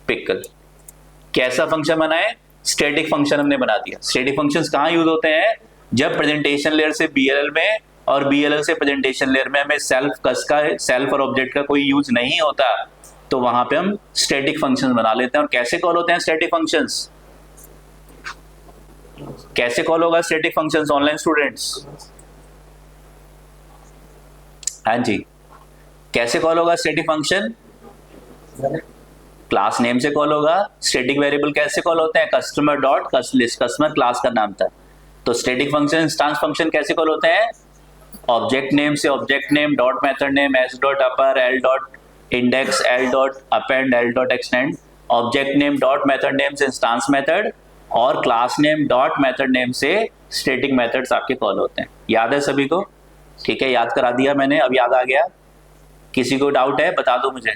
पिकल, कैसा फंक्शन बनाए, स्टैटिक फंक्शन हमने बना दिया। स्टैटिक फंक्शंस कहाँ यूज होते हैं, जब प्रेजेंटेशन लेयर से BLL में और BLL से प्रेजेंटेशन लेयर में हमें सेल्फ कस का, सेल्फ और ऑब्जेक्ट का कोई यूज नहीं होता, तो वहां पे हम स्टैटिक फंक्शंस बना लेते हैं। और कैसे कॉल होते हैं स्टैटिक फंक्शंस, कैसे कॉल होगा स्टैटिक फंक्शंस ऑनलाइन स्टूडेंट्स, हाँ जी, कैसे कॉल होगा स्टैटिक फंक्शन, क्लास नेम से कॉल होगा। स्टैटिक वेरिएबल कैसे कॉल होते हैं, customer dot cust list, customer class का नाम था। तो स्टैटिक फंक्शन, इंस्टेंस फंक्शन कैसे कॉल होते हैं, ऑब्जेक्ट नेम से object name, dot method name, s dot upper, l dot index, l dot append, l dot extend, object name dot method name से instance method, और class name dot method name से static methods आपके call होते हैं। याद है सभी को, ठीक है, याद करा दिया मैंने, अब याद आ गया। किसी को डाउट है बता दो मुझे,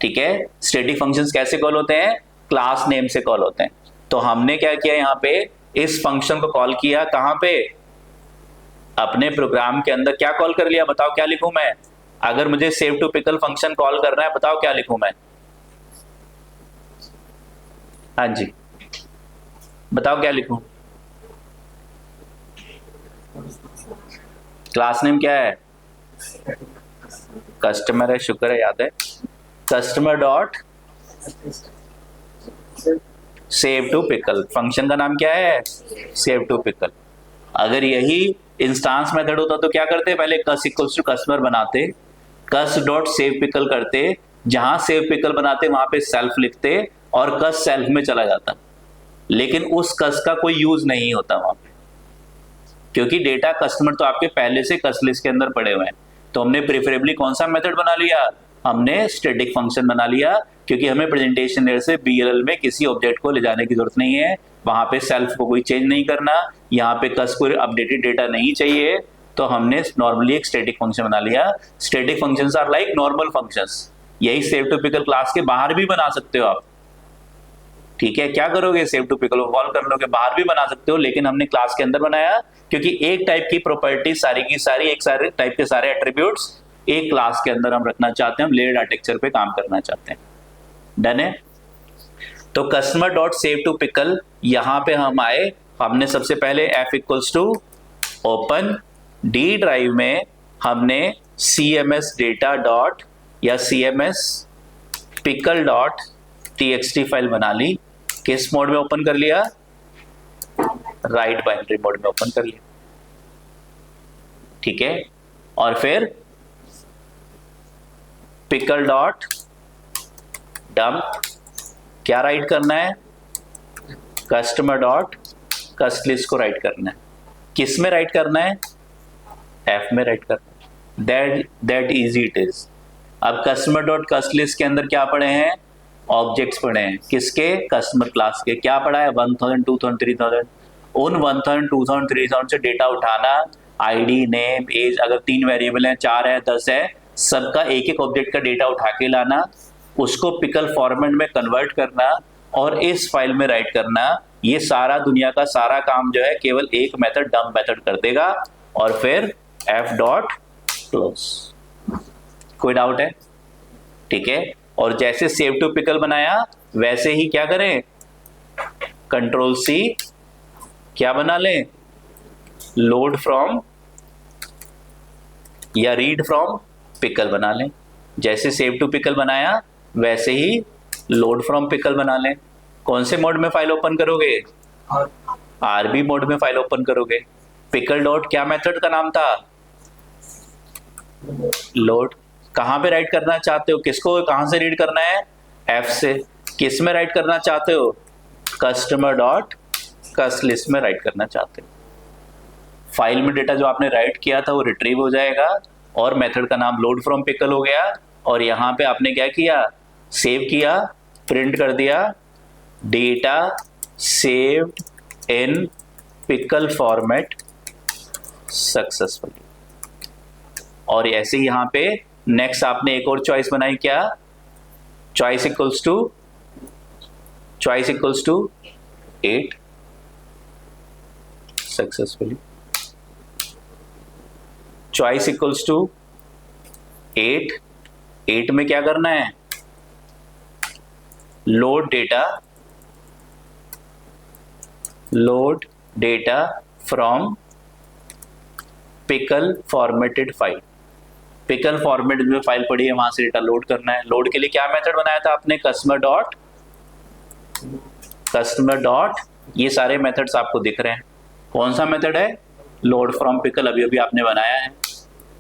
ठीक है। स्टैटिक फंक्शंस कैसे कॉल होते हैं, क्लास नेम से कॉल होते हैं। तो हमने क्या किया, यहाँ पे इस फंक्शन को कॉल किया, कहां पे, अपने प्रोग्राम के अंदर। क्या कॉल कर लिया, बताओ क्या लिखूं मैं, अगर मुझे save to pickle function call करना है बताओ क्या लिखूं मैं, हाँ जी, बताओ क्या लिखूं? क्लास नेम क्या है? कस्टमर है, शुक्र है, याद है। Customer dot save to pickle, function का नाम क्या है? Save to pickle. अगर यही इंस्टांस मेथड होता तो क्या करते? पहले कस इक्वल्स टू कस्टमर बनाते, कस डॉट सेव पिकल करते, जहां सेव पिकल बनाते वहां पे सेल्फ लिखते और कस सेल्फ में चला जाता। लेकिन उस कस का कोई यूज नहीं होता वहां पे, क्योंकि डेटा कस्टमर तो आपके पहले से कस लिस्ट के अंदर पड़े हुए हैं। तो हमने प्रेफरेबली कौन सा मेथड बना लिया? हमने स्टैटिक फंक्शन बना लिया, क्योंकि हमें प्रेजेंटेशन लेयर से बीएलएल में किसी ऑब्जेक्ट को ले जाने की जरूरत नहीं है, वहां पे सेल्फ को कोई चेंज नहीं करना, यहाँ पे कस को अपडेटेड डेटा नहीं चाहिए, तो हमने नॉर्मली एक स्टैटिक फंक्शन बना लिया। Static functions are like normal functions, यही सेव टू पिकल क्लास के बाहर भी बना सकते हो आप। ठीक है, क्या करोगे? सेव टू पिकल को कॉल कर लोगे, बाहर भी बना सकते हो, लेकिन हमने क्लास के अंदर बनाया, क्योंकि एक टाइप की प्रॉपर्टी सारी की सारी, एक सारे टाइप के सारे एट्रीब्यूट्स एक क्लास के अंदर हम रखना चाहते हैं, हम लेयर्ड आर्किटेक्चर पे काम करना चाहते हैं। डन है? तो customer dot save to pickle, यहां पे हम आए, हमने सबसे पहले F equals to open D drive में हमने cms डेटा डॉट या cms pickle dot txt file बना ली। किस मोड में ओपन कर लिया? राइट बाइनरी मोड में ओपन कर लिया। ठीक है, और फिर पिकल डॉट डंप, क्या राइट करना है? कस्टमर डॉट कस्ट लिस्ट को राइट करना है। किस में राइट करना है? एफ में राइट करना है। That easy it is. अब कस्टमर डॉट कस्ट लिस्ट के अंदर क्या पड़े हैं? ऑब्जेक्ट्स पड़े हैं। किसके? कस्टमर क्लास के। क्या पड़ा है? 1000, 2000, 3000। उन 1000, 2000, 3000 से डेटा उठाना, आईडी, नेम, एज, अगर 3 वेरिएबल हैं, 4 है, 10 है, सबका एक एक ऑब्जेक्ट का डेटा उठा के लाना, उसको पिकल फॉर्मेट में कन्वर्ट करना और इस फाइल में राइट करना। ये सारा दुनिया का सारा काम जो है केवल एक मेथड डंप मेथड कर देगा, और फिर एफ डॉट क्लोज। कोई डाउट है? ठीक है, और जैसे सेव टू पिकल बनाया वैसे ही क्या करें? कंट्रोल सी, क्या बना लें? लोड फ्रॉम या रीड फ्रॉम पिकल बना लें। जैसे सेव टू पिकल बनाया वैसे ही लोड फ्रॉम पिकल बना लें। कौन से मोड में फाइल ओपन करोगे? आरबी मोड में फाइल ओपन करोगे। पिकल डॉट क्या मेथड का नाम था? लोड। कहां पे राइट करना चाहते हो? किसको कहां से रीड करना है? एफ से। किस में राइट करना चाहते हो? कस्टमर डॉट कस्ट लिस्ट में राइट करना चाहते हो। फाइल में डेटा जो आपने राइट किया था वो रिट्रीव हो जाएगा, और मेथड का नाम लोड फ्रॉम पिकल हो गया। और यहां पे आपने क्या किया? सेव किया, प्रिंट कर दिया, data saved in pickle format successfully. और ऐसे ही यहां पे नेक्स्ट आपने एक और चॉइस बनाई, क्या? Choice equals to 8 successfully. Choice equals to 8 में क्या करना है? Load data from pickle formatted file. Pickle format में फाइल पड़ी है, वहां से डेटा लोड करना है। लोड के लिए क्या मेथड बनाया था आपने? कस्टमर डॉट, ये सारे मेथड्स आपको दिख रहे हैं। कौन सा मेथड है? लोड फ्रॉम पिकल, अभी अभी आपने बनाया है।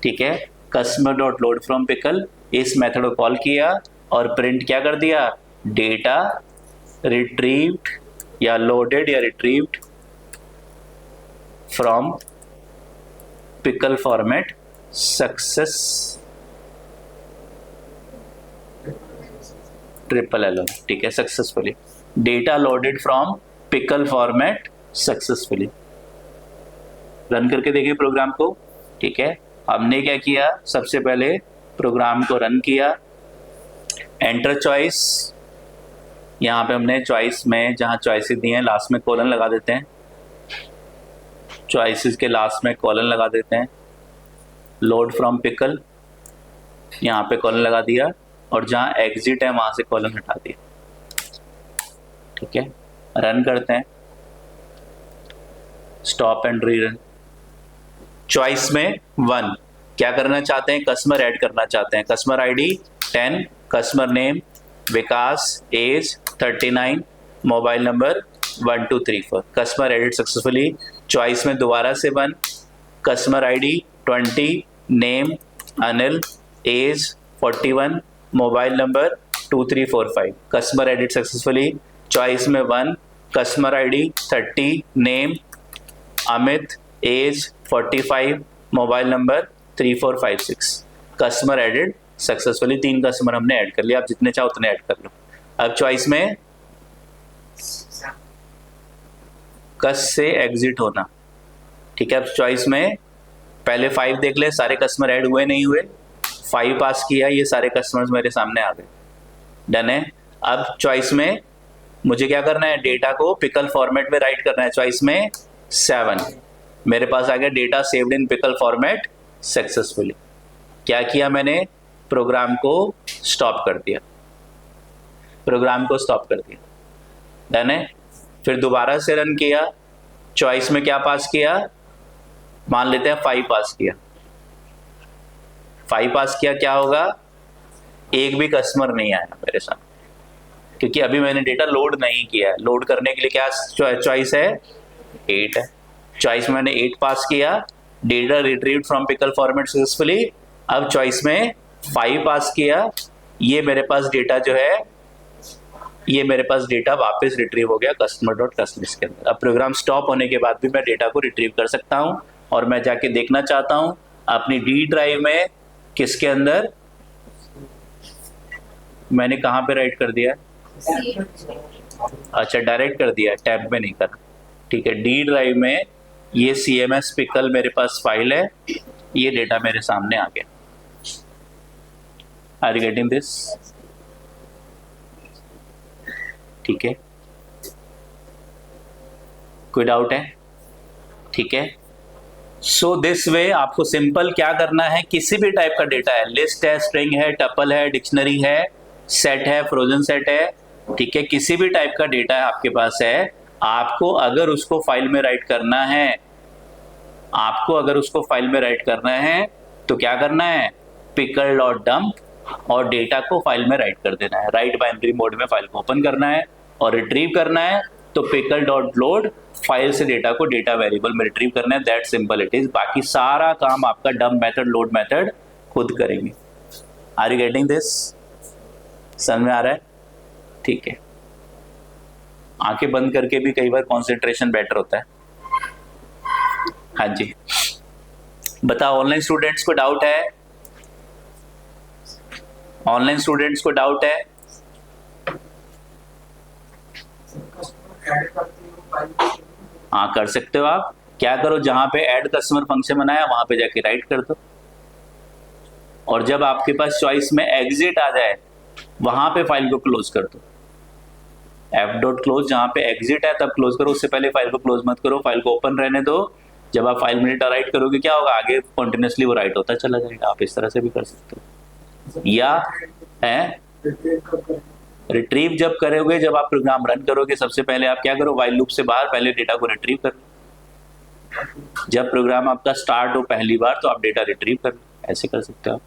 ठीक है, customer dot load from pickle, इस मेथड को कॉल किया और प्रिंट क्या कर दिया? डेटा रिट्रीव्ड या लोडेड या retrieved from pickle format success triple L. ठीक है, successfully data loaded from pickle format successfully. Run करके देखिए प्रोग्राम को। ठीक है, हमने क्या किया? सबसे पहले प्रोग्राम को रन किया, एंटर चॉइस, यहाँ पे हमने चॉइस में जहाँ चॉइसेस दी हैं लास्ट में कॉलन लगा देते हैं, चॉइसेस के लास्ट में कॉलन लगा देते हैं। लोड फ्रॉम पिकल, यहाँ पे कॉलन लगा दिया, और जहाँ एग्जिट है वहां से कॉलन हटा दिया। ठीक है, रन करते हैं, स्टॉप एंड रीरन। चॉइस में 1 क्या करना चाहते हैं, कस्टमर ऐड करना चाहते हैं, customer ID 10, customer name Vikas, age 39, mobile number 1234, customer added successfully. Choice में दोबारा से 1, customer ID 20, name Anil, age 41, mobile number 2345, customer added successfully. Choice में 1, customer ID 30, name Amit, age 45, mobile number 3456, customer added successfully. 3 customer हमने add कर लिया, आप जितने चाहो उतने ऐड कर लो। अब चॉइस में कस से एग्जिट होना, ठीक है। अब चॉइस में पहले 5 देख ले, सारे कस्टमर ऐड हुए नहीं हुए, 5 पास किया, ये सारे कस्टमर्स मेरे सामने आ गए, डन है। अब चॉइस में मुझे क्या करना है, डेटा को पिकल फॉर्मेट में राइट करना है। चॉइस में 7 मेरे पास आ गया, data saved in pickle format successfully. क्या किया मैंने, प्रोग्राम को स्टॉप कर दिया, प्रोग्राम को स्टॉप कर दिया, डन है। फिर दोबारा से रन किया, चॉइस में क्या पास किया, मान लेते हैं 5 पास किया, 5 पास किया, क्या होगा, एक भी कस्टमर नहीं आया मेरे साथ, क्योंकि अभी मैंने डेटा लोड नहीं किया है। लोड करने के लिए क्या चॉइस है, 8 है। चॉइस में मैंने 8 पास किया, data retrieved from pickle format successfully. अब चॉइस में 5 पास किया, ये मेरे पास डेटा जो है, ये मेरे पास डेटा वापस रिट्रीव हो गया कस्टमर डॉट कस्ट लिस्ट के अंदर। अब प्रोग्राम स्टॉप होने के बाद भी मैं डेटा को रिट्रीव कर सकता हूं, और मैं जाके देखना चाहता हूं अपनी डी ड्राइव में किसके अंदर मैंने कहां पे राइट कर दिया, अच्छा डायरेक्ट कर दिया, टैब में नहीं करा, ठीक है। डी ड्राइव में ये CMS पिकल मेरे पास फाइल है, ये डेटा मेरे सामने आ गया। आर यू गेटिंग दिस, ठीक है, कोई डाउट है, ठीक है। सो दिस वे आपको सिंपल क्या करना है, किसी भी टाइप का डेटा है, लिस्ट है, स्ट्रिंग है, टपल है, डिक्शनरी है, सेट है, फ्रोजन सेट है, ठीक है, किसी भी टाइप का डेटा आपके पास है, आपको अगर उसको फाइल में राइट करना है, आपको अगर उसको फाइल में राइट करना है तो क्या करना है, पिकल डॉट डंप और डेटा को फाइल में राइट कर देना है। राइट बाइनरी मोड में फाइल को ओपन करना है और रिट्रीव करना है, तो पिकल डॉट लोड फाइल से डेटा को डेटा वेरिएबल में रिट्रीव करना है, दैट सिंपल इट इज। बाकी सारा काम आपका डंप मेथड, लोड मेथड खुद करेंगे। आर यू गेटिंग दिस, समझ में आ रहा है, ठीक है। आंखें बंद करके भी कई बार कंसंट्रेशन बेटर होता है। हाँ जी, बताओ, ऑनलाइन स्टूडेंट्स को डाउट है, ऑनलाइन स्टूडेंट्स को डाउट है, हाँ कर सकते हो आप। क्या करो, जहां पे ऐड कस्टमर फंक्शन बनाया वहां पे जाके राइट कर दो, और जब आपके पास चॉइस में एग्जिट आ जाए वहां पे फाइल को क्लोज कर दो। एफ डॉट क्लोज, जहां पे एग्जिट है तब क्लोज करो, उससे पहले फाइल को क्लोज मत करो, फाइल को ओपन रहने दो। जब आप फाइल में डेटा राइट करोगे क्या होगा, आगे कंटिन्यूसली वो राइट होता चला जाएगा। आप इस तरह से भी कर सकते हो, या है रिट्रीव जब करोगे, जब आप प्रोग्राम रन करोगे, सबसे पहले आप क्या करो, व्हाइल लूप से बाहर पहले डेटा को रिट्रीव करो। जब प्रोग्राम आपका स्टार्ट हो पहली बार तो आप डेटा रिट्रीव करो, ऐसे कर सकते हो आप।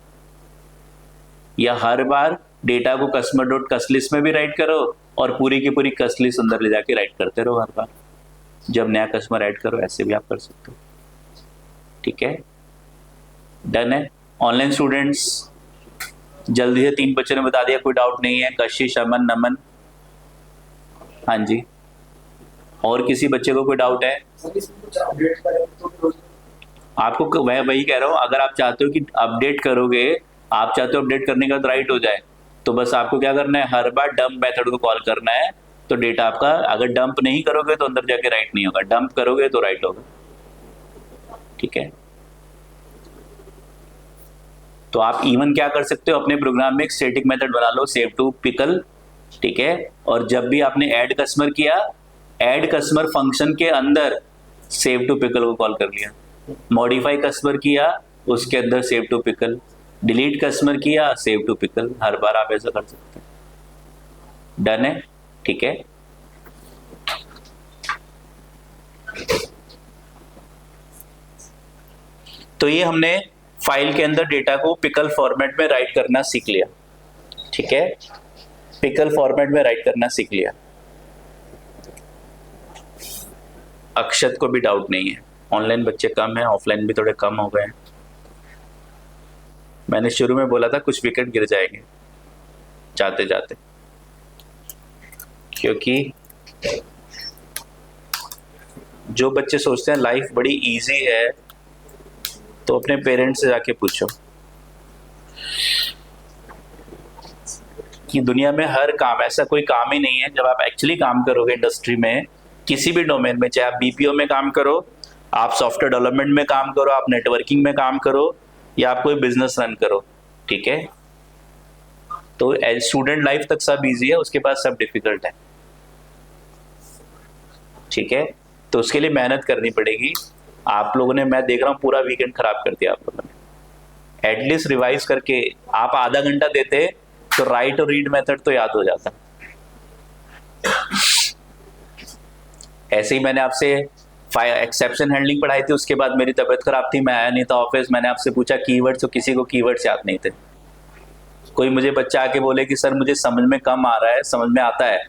या हर बार डेटा को कस्टमर डॉट कस्ट लिस्ट में भी राइट करो और पूरी की पूरी कस्ट लिस्ट अंदर ले जाके राइट करते रहो हर बार जब नया कस्टमर ऐड करो, ऐसे भी आप कर सकते हो, ठीक है। डन है। ऑनलाइन स्टूडेंट्स जल्दी से 3 बच्चों ने बता दिया, कोई डाउट नहीं है। कशिश, अमन, नमन, हाँ जी, और किसी बच्चे को कोई डाउट है? आपको मैं वही कह रहा हूँ, अगर आप चाहते हो कि अपडेट करोगे, आप चाहते हो अपडेट करने के बाद राइट हो जाए, तो बस आपको क्या करना है, हर बार डंप मेथड को कॉल करना है, तो डेटा आपका, अगर डंप नहीं करोगे तो अंदर जाके राइट नहीं होगा, डंप करोगे तो राइट होगा, ठीक है। तो आप इवन क्या कर सकते हो, अपने प्रोग्राम में एक स्टैटिक मेथड बना लो, सेव टू पिकल, ठीक है। और जब भी आपने ऐड कस्टमर किया, ऐड कस्टमर फंक्शन के अंदर सेव टू पिकल को कॉल कर लिया, मॉडिफाई कस्टमर किया उसके अंदर save to pickle, delete customer किया सेव टू पिकल, हर बार आप ऐसा कर सकते हैं। डन है, ठीक है। तो ये हमने फाइल के अंदर डेटा को पिकल फॉर्मेट में राइट करना सीख लिया, ठीक है, पिकल फॉर्मेट में राइट करना सीख लिया। अक्षत को भी डाउट नहीं है, ऑनलाइन बच्चे कम हैं, ऑफलाइन भी थोड़े कम हो गए हैं। मैंने शुरू में बोला था कुछ विकेट गिर जाएंगे जाते जाते, क्योंकि जो बच्चे सोचते हैं लाइफ बड़ी इजी है, तो अपने पेरेंट्स से जाके पूछो कि दुनिया में हर काम, ऐसा कोई काम ही नहीं है जब आप एक्चुअली काम करोगे इंडस्ट्री में, किसी भी डोमेन में, चाहे आप बीपीओ में काम करो, आप सॉफ्टवेयर डेवलपमेंट में काम करो, आप नेटवर्किंग में काम करो, या आप कोई बिजनेस रन करो, ठीक है, तो स्टूडेंट लाइफ तक सब इजी है, उसके बाद सब डिफिकल्ट है, ठीक है। तो उसके लिए मेहनत करनी पड़ेगी। आप लोगों ने, मैं देख रहा हूँ पूरा वीकेंड खराब कर दिया आप लोगों ने। एटलीस्ट रिवाइज करके आप आधा घंटा देते तो राइट और रीड मेथड तो याद हो जाता। ऐसे ही मैंने आपसे एक्सेप्शन हैंडलिंग पढ़ाई थी, उसके बाद मेरी तबीयत खराब थी, मैं आया नहीं था ऑफिस, मैंने आपसे पूछा कीवर्ड्स, तो किसी को कीवर्ड्स याद नहीं थे। कोई मुझे बच्चा आके बोले कि सर मुझे समझ में कम आ रहा है, समझ में आता है,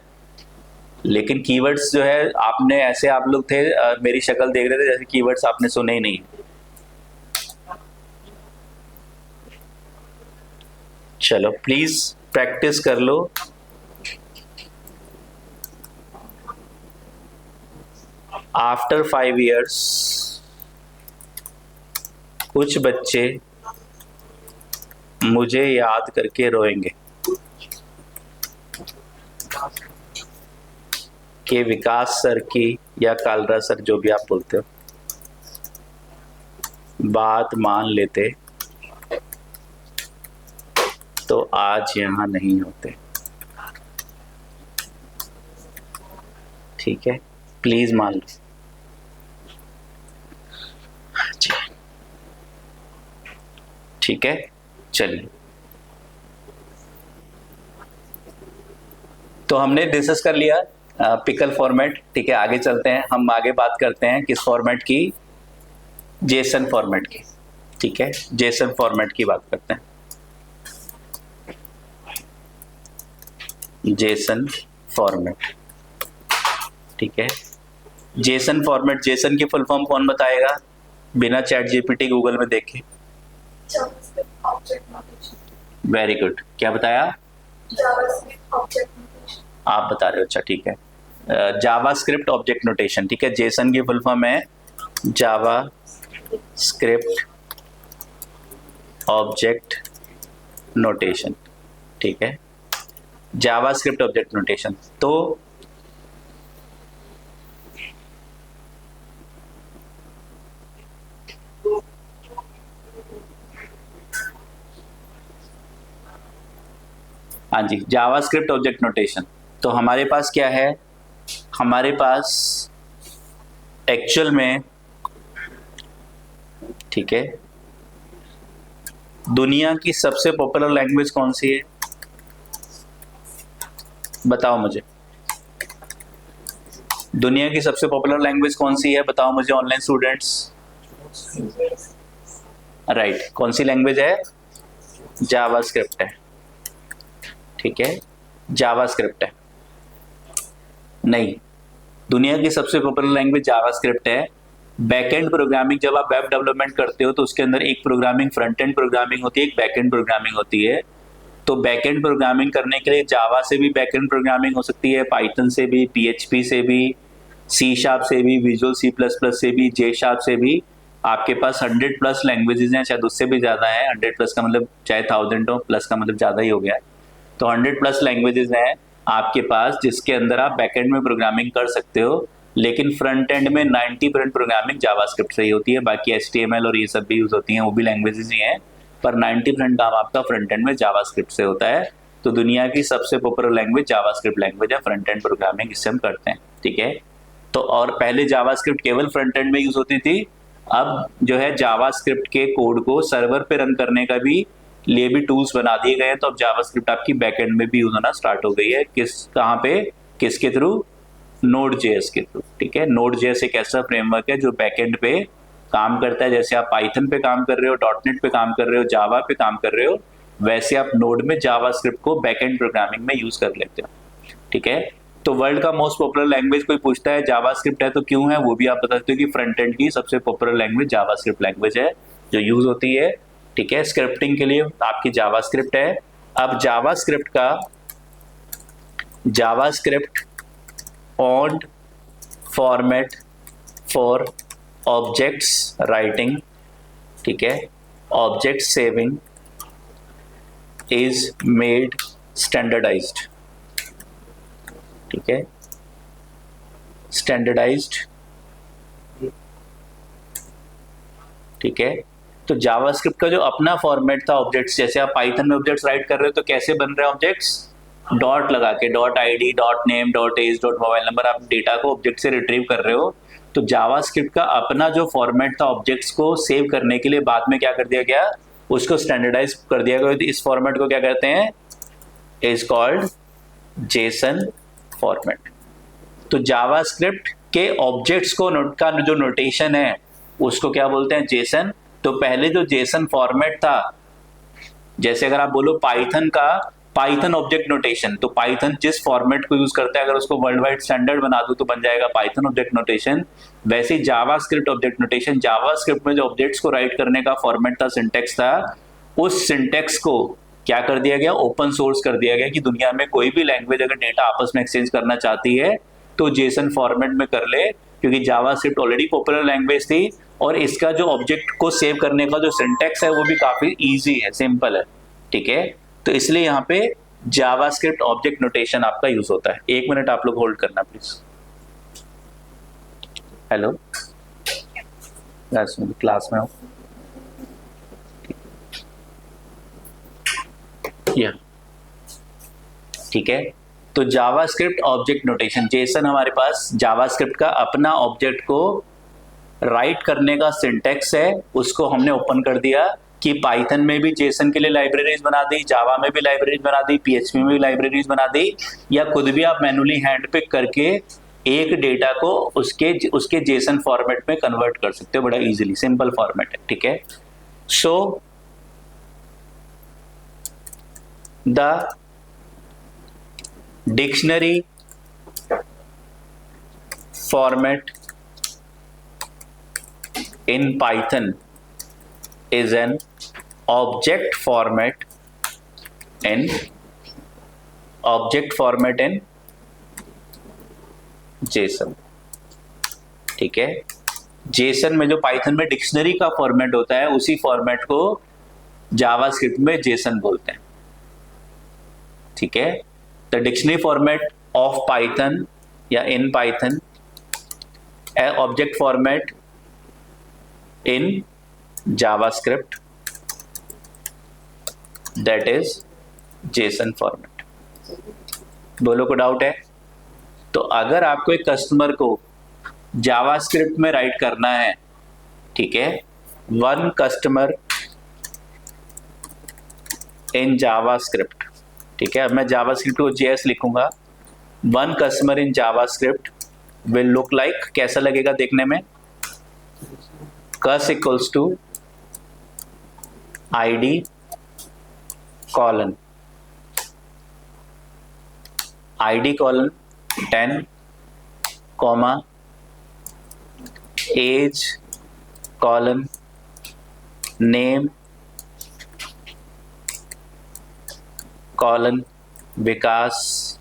लेकिन कीवर्ड्स जो है आपने, ऐसे आप लोग थे, मेरी शक्ल देख रहे थे जैसे कीवर्ड्स आपने सुने ही नहीं। चलो प्लीज प्रैक्टिस कर लो। आफ्टर 5 years कुछ बच्चे मुझे याद करके रोएंगे कि विकास सर की, या कालरा सर, जो भी आप बोलते हो, बात मान लेते तो आज यहां नहीं होते, ठीक है, प्लीज मान लो। ठीक है, चलिए, तो हमने डिस्कस कर लिया पिकल फॉर्मेट, ठीक है। आगे चलते हैं, हम आगे बात करते हैं किस फॉर्मेट की, जेसन फॉर्मेट की, ठीक है, जेसन फॉर्मेट की बात करते हैं। जेसन फॉर्मेट, ठीक है, जेसन फॉर्मेट, जेसन की फुल फॉर्म कौन बताएगा बिना चैट जीपीटी गूगल में देखे? वेरी गुड, क्या बताया? आप बता रहे हो, अच्छा ठीक है, जावा स्क्रिप्ट ऑब्जेक्ट नोटेशन, ठीक है। जेसन की फुल फॉर्म है जावा स्क्रिप्ट ऑब्जेक्ट नोटेशन, ठीक है, जावा स्क्रिप्ट ऑब्जेक्ट नोटेशन। तो हाँ जी, जावास्क्रिप्ट ऑब्जेक्ट नोटेशन। तो हमारे पास क्या है, हमारे पास एक्चुअल में, ठीक है, दुनिया की सबसे पॉपुलर लैंग्वेज कौन सी है, बताओ मुझे। दुनिया की सबसे पॉपुलर लैंग्वेज कौन सी है, बताओ मुझे ऑनलाइन स्टूडेंट्स। राइट, कौन सी लैंग्वेज है? जावास्क्रिप्ट है, ठीक है, जावास्क्रिप्ट है। नहीं, दुनिया की सबसे पॉपुलर लैंग्वेज जावास्क्रिप्ट है। बैकएंड प्रोग्रामिंग, जब आप वेब डेवलपमेंट करते हो तो उसके अंदर एक प्रोग्रामिंग फ्रंट एंड प्रोग्रामिंग होती है, एक बैकएंड प्रोग्रामिंग होती है। तो बैकएंड प्रोग्रामिंग करने के लिए जावा से भी बैकएंड प्रोग्रामिंग हो सकती है, पाइथन से भी, पीएचपी से भी, सी शार्प से भी, विजुअल सी प्लस प्लस से भी, जे शार्प से भी। आपके पास 100+ लैंग्वेजेस हैं, शायद उससे भी ज़्यादा है। 100+ का मतलब चाहे 1000 हो, प्लस का मतलब ज़्यादा ही हो गया है। तो 100+ लैंग्वेजेस हैं आपके पास जिसके अंदर आप बैकएंड में प्रोग्रामिंग कर सकते हो, लेकिन फ्रंट एंड में 90% प्रोग्रामिंग जावास्क्रिप्ट से ही होती है। बाकी HTML और ये सब भी यूज होती हैं, वो भी लैंग्वेजेस ही हैं, पर 90% काम आपका फ्रंट एंड में जावास्क्रिप्ट से होता है। तो दुनिया की सबसे पॉपुलर लैंग्वेज जावास्क्रिप्ट लैंग्वेज है, फ्रंट एंड प्रोग्रामिंग इससे हम करते हैं, ठीक है। तो और पहले जावास्क्रिप्ट केवल फ्रंट एंड में यूज होती थी, अब जो है जावास्क्रिप्ट के कोड को सर्वर पे रन करने का भी लिए भी टूल्स बना दिए गए हैं। तो अब जावास्क्रिप्ट आपकी बैकएंड में भी यूज होना स्टार्ट हो गई है। कहाँ पे, किसके थ्रू? नोड.js के थ्रू, ठीक है। नोड.js एक ऐसा फ्रेमवर्क है जो बैकएंड पे काम करता है जैसे आप पाइथन पे काम कर रहे हो, डॉटनेट पे काम कर रहे हो, जावा पे काम कर रहे हो, वैसे आप नोड में जावास्क्रिप्ट को बैकएंड प्रोग्रामिंग में यूज कर लेते हो। ठीक है, तो वर्ल्ड का मोस्ट पॉपुलर लैंग्वेज कोई पूछता है जावास्क्रिप्ट है तो क्यों है, वो भी आप बता सकते हो कि फ्रंट एंड की सबसे पॉपुलर लैंग्वेज जावास्क्रिप्ट लैंग्वेज है जो यूज होती है। ठीक है, स्क्रिप्टिंग के लिए आपकी जावास्क्रिप्ट है। अब JavaScript on format for objects writing, ठीक है, object saving is made standardised. ठीक है, स्टैंडर्डाइज्ड। ठीक है, तो जावास्क्रिप्ट का जो अपना फॉर्मेट था ऑब्जेक्ट्स, जैसे आप पाइथन में ऑब्जेक्ट्स राइट कर रहे हो तो कैसे बन रहे हैं ऑब्जेक्ट्स, डॉट लगा के, dot ID, dot name, dot age, dot mobile number, आप डेटा को ऑब्जेक्ट से रिट्रीव कर रहे हो। तो जावास्क्रिप्ट का अपना जो फॉर्मेट था ऑब्जेक्ट्स को सेव करने के लिए बाद में क्या कर दिया गया, उसको स्टैंडर्डाइज कर दिया गया। इस फॉर्मेट को क्या कहते हैं, इज कॉल्ड जेसन फॉर्मेट। तो जावास्क्रिप्ट के ऑब्जेक्ट्स को का जो नोटेशन है उसको क्या बोलते हैं, जेसन। तो पहले जो जेसन फॉर्मेट था, जैसे अगर आप बोलो पाइथन का पाइथन ऑब्जेक्ट नोटेशन, तो पाइथन जिस फॉर्मेट को यूज करता है अगर उसको वर्ल्ड वाइड स्टैंडर्ड बना दो तो बन जाएगा पाइथन ऑब्जेक्ट नोटेशन। वैसे ही जावास्क्रिप्ट ऑब्जेक्ट नोटेशन, जावास्क्रिप्ट में जो ऑब्जेक्ट्स को राइट करने का फॉर्मेट था, सिंटेक्स था, उस सिंटेक्स को क्या कर दिया गया, ओपन सोर्स कर दिया गया कि दुनिया में कोई भी लैंग्वेज अगर डेटा आपस में एक्सचेंज करना चाहती है तो जेसन फॉर्मेट में कर ले, क्योंकि जावास्क्रिप्ट ऑलरेडी पॉपुलर लैंग्वेज थी और इसका जो ऑब्जेक्ट को सेव करने का जो सिंटेक्स है वो भी काफी इजी है, सिंपल है। ठीक है, तो इसलिए यहाँ पे जावास्क्रिप्ट ऑब्जेक्ट नोटेशन आपका यूज होता है। 1 मिनट आप लोग होल्ड करना प्लीज। हेलो, क्लास में हो या, ठीक है। तो जावास्क्रिप्ट ऑब्जेक्ट नोटेशन, जेसन हमारे पास जावास्क्रिप्ट का अपना ऑब्जेक्ट को राइट करने का सिंटेक्स है, उसको हमने ओपन कर दिया कि पाइथन में भी जेसन के लिए लाइब्रेरीज बना दी, जावा में भी लाइब्रेरीज बना दी, पीएचपी में भी लाइब्रेरीज बना दी, या खुद भी आप मैनुअली हैंड पिक करके एक डेटा को उसके जेसन फॉर्मेट में कन्वर्ट कर सकते हो, बड़ा इजीली, सिंपल फॉर्मेट है। ठीक है, so the dictionary format in Python is an object format in JSON। ठीक है, JSON में जो पाइथन में डिक्शनरी का फॉर्मेट होता है उसी फॉर्मेट को जावास्क्रिप्ट में JSON बोलते हैं। ठीक है, the dictionary format of Python या in Python object format in JavaScript that is JSON format। बोलो को डाउट है? तो अगर आपको एक कस्टमर को जावास्क्रिप्ट में राइट करना है, ठीक है, वन कस्टमर इन जावास्क्रिप्ट, ठीक है, अब मैं जावास्क्रिप्ट को JS लिखूंगा, one customer in JavaScript will look like, कैसा लगेगा देखने में, cus equals to id colon 10 comma age colon name colon Vikas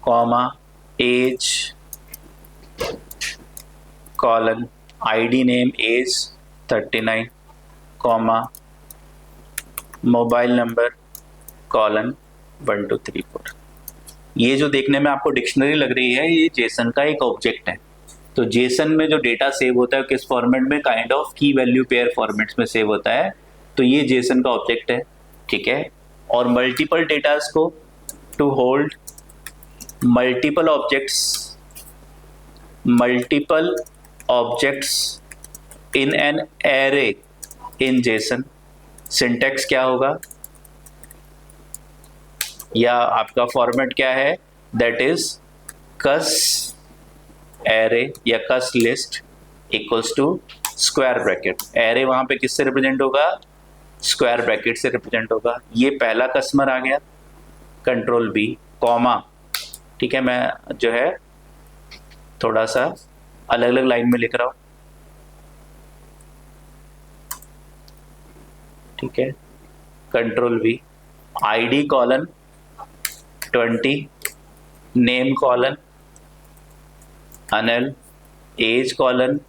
comma age colon ID name age 39 comma mobile number colon 1234। ये जो देखने में आपको डिक्शनरी लग रही है ये जेसन का एक ऑब्जेक्ट है। तो जेसन में जो डेटा सेव होता है किस फॉर्मेट में, काइंड ऑफ की वैल्यू पेयर फॉर्मेट्स में सेव होता है। तो ये जेसन का ऑब्जेक्ट है। ठीक है, और मल्टीपल डेटास को to hold multiple objects in an array in JSON, syntax क्या होगा या आपका फॉर्मेट क्या है, दैट इज कस एरे या cus list equals to square bracket. Array वहां पे किससे रिप्रेजेंट होगा, स्क्वायर ब्रैकेट से रिप्रेजेंट होगा। ये पहला कस्टमर आ गया, कंट्रोल बी कॉमा, ठीक है, मैं जो है थोड़ा सा अलग अलग लाइन में लिख रहा हूं, ठीक है, control B, ID colon 20, name colon Anil, age colon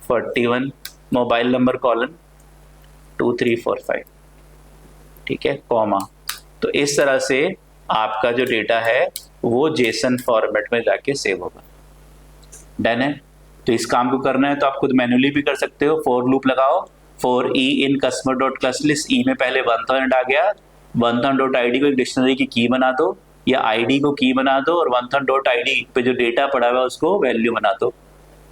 41, mobile number colon 2345, ठीक है, कॉमा। तो इस तरह से आपका जो डेटा है वो जेसन फॉर्मेट में जाके सेव होगा। डन है। तो इस काम को करना है तो आप खुद मैन्युअली भी कर सकते हो। फॉर लूप लगाओ, for e in customer dot class list, e में पहले 1000 आ गया, 1000 डॉट आईडी को एक डिक्शनरी की की बना दो या आईडी को की बना दो और 1000 डॉट आईडी पे जो डेटा पड़ा हुआ है उसको वैल्यू बना दो,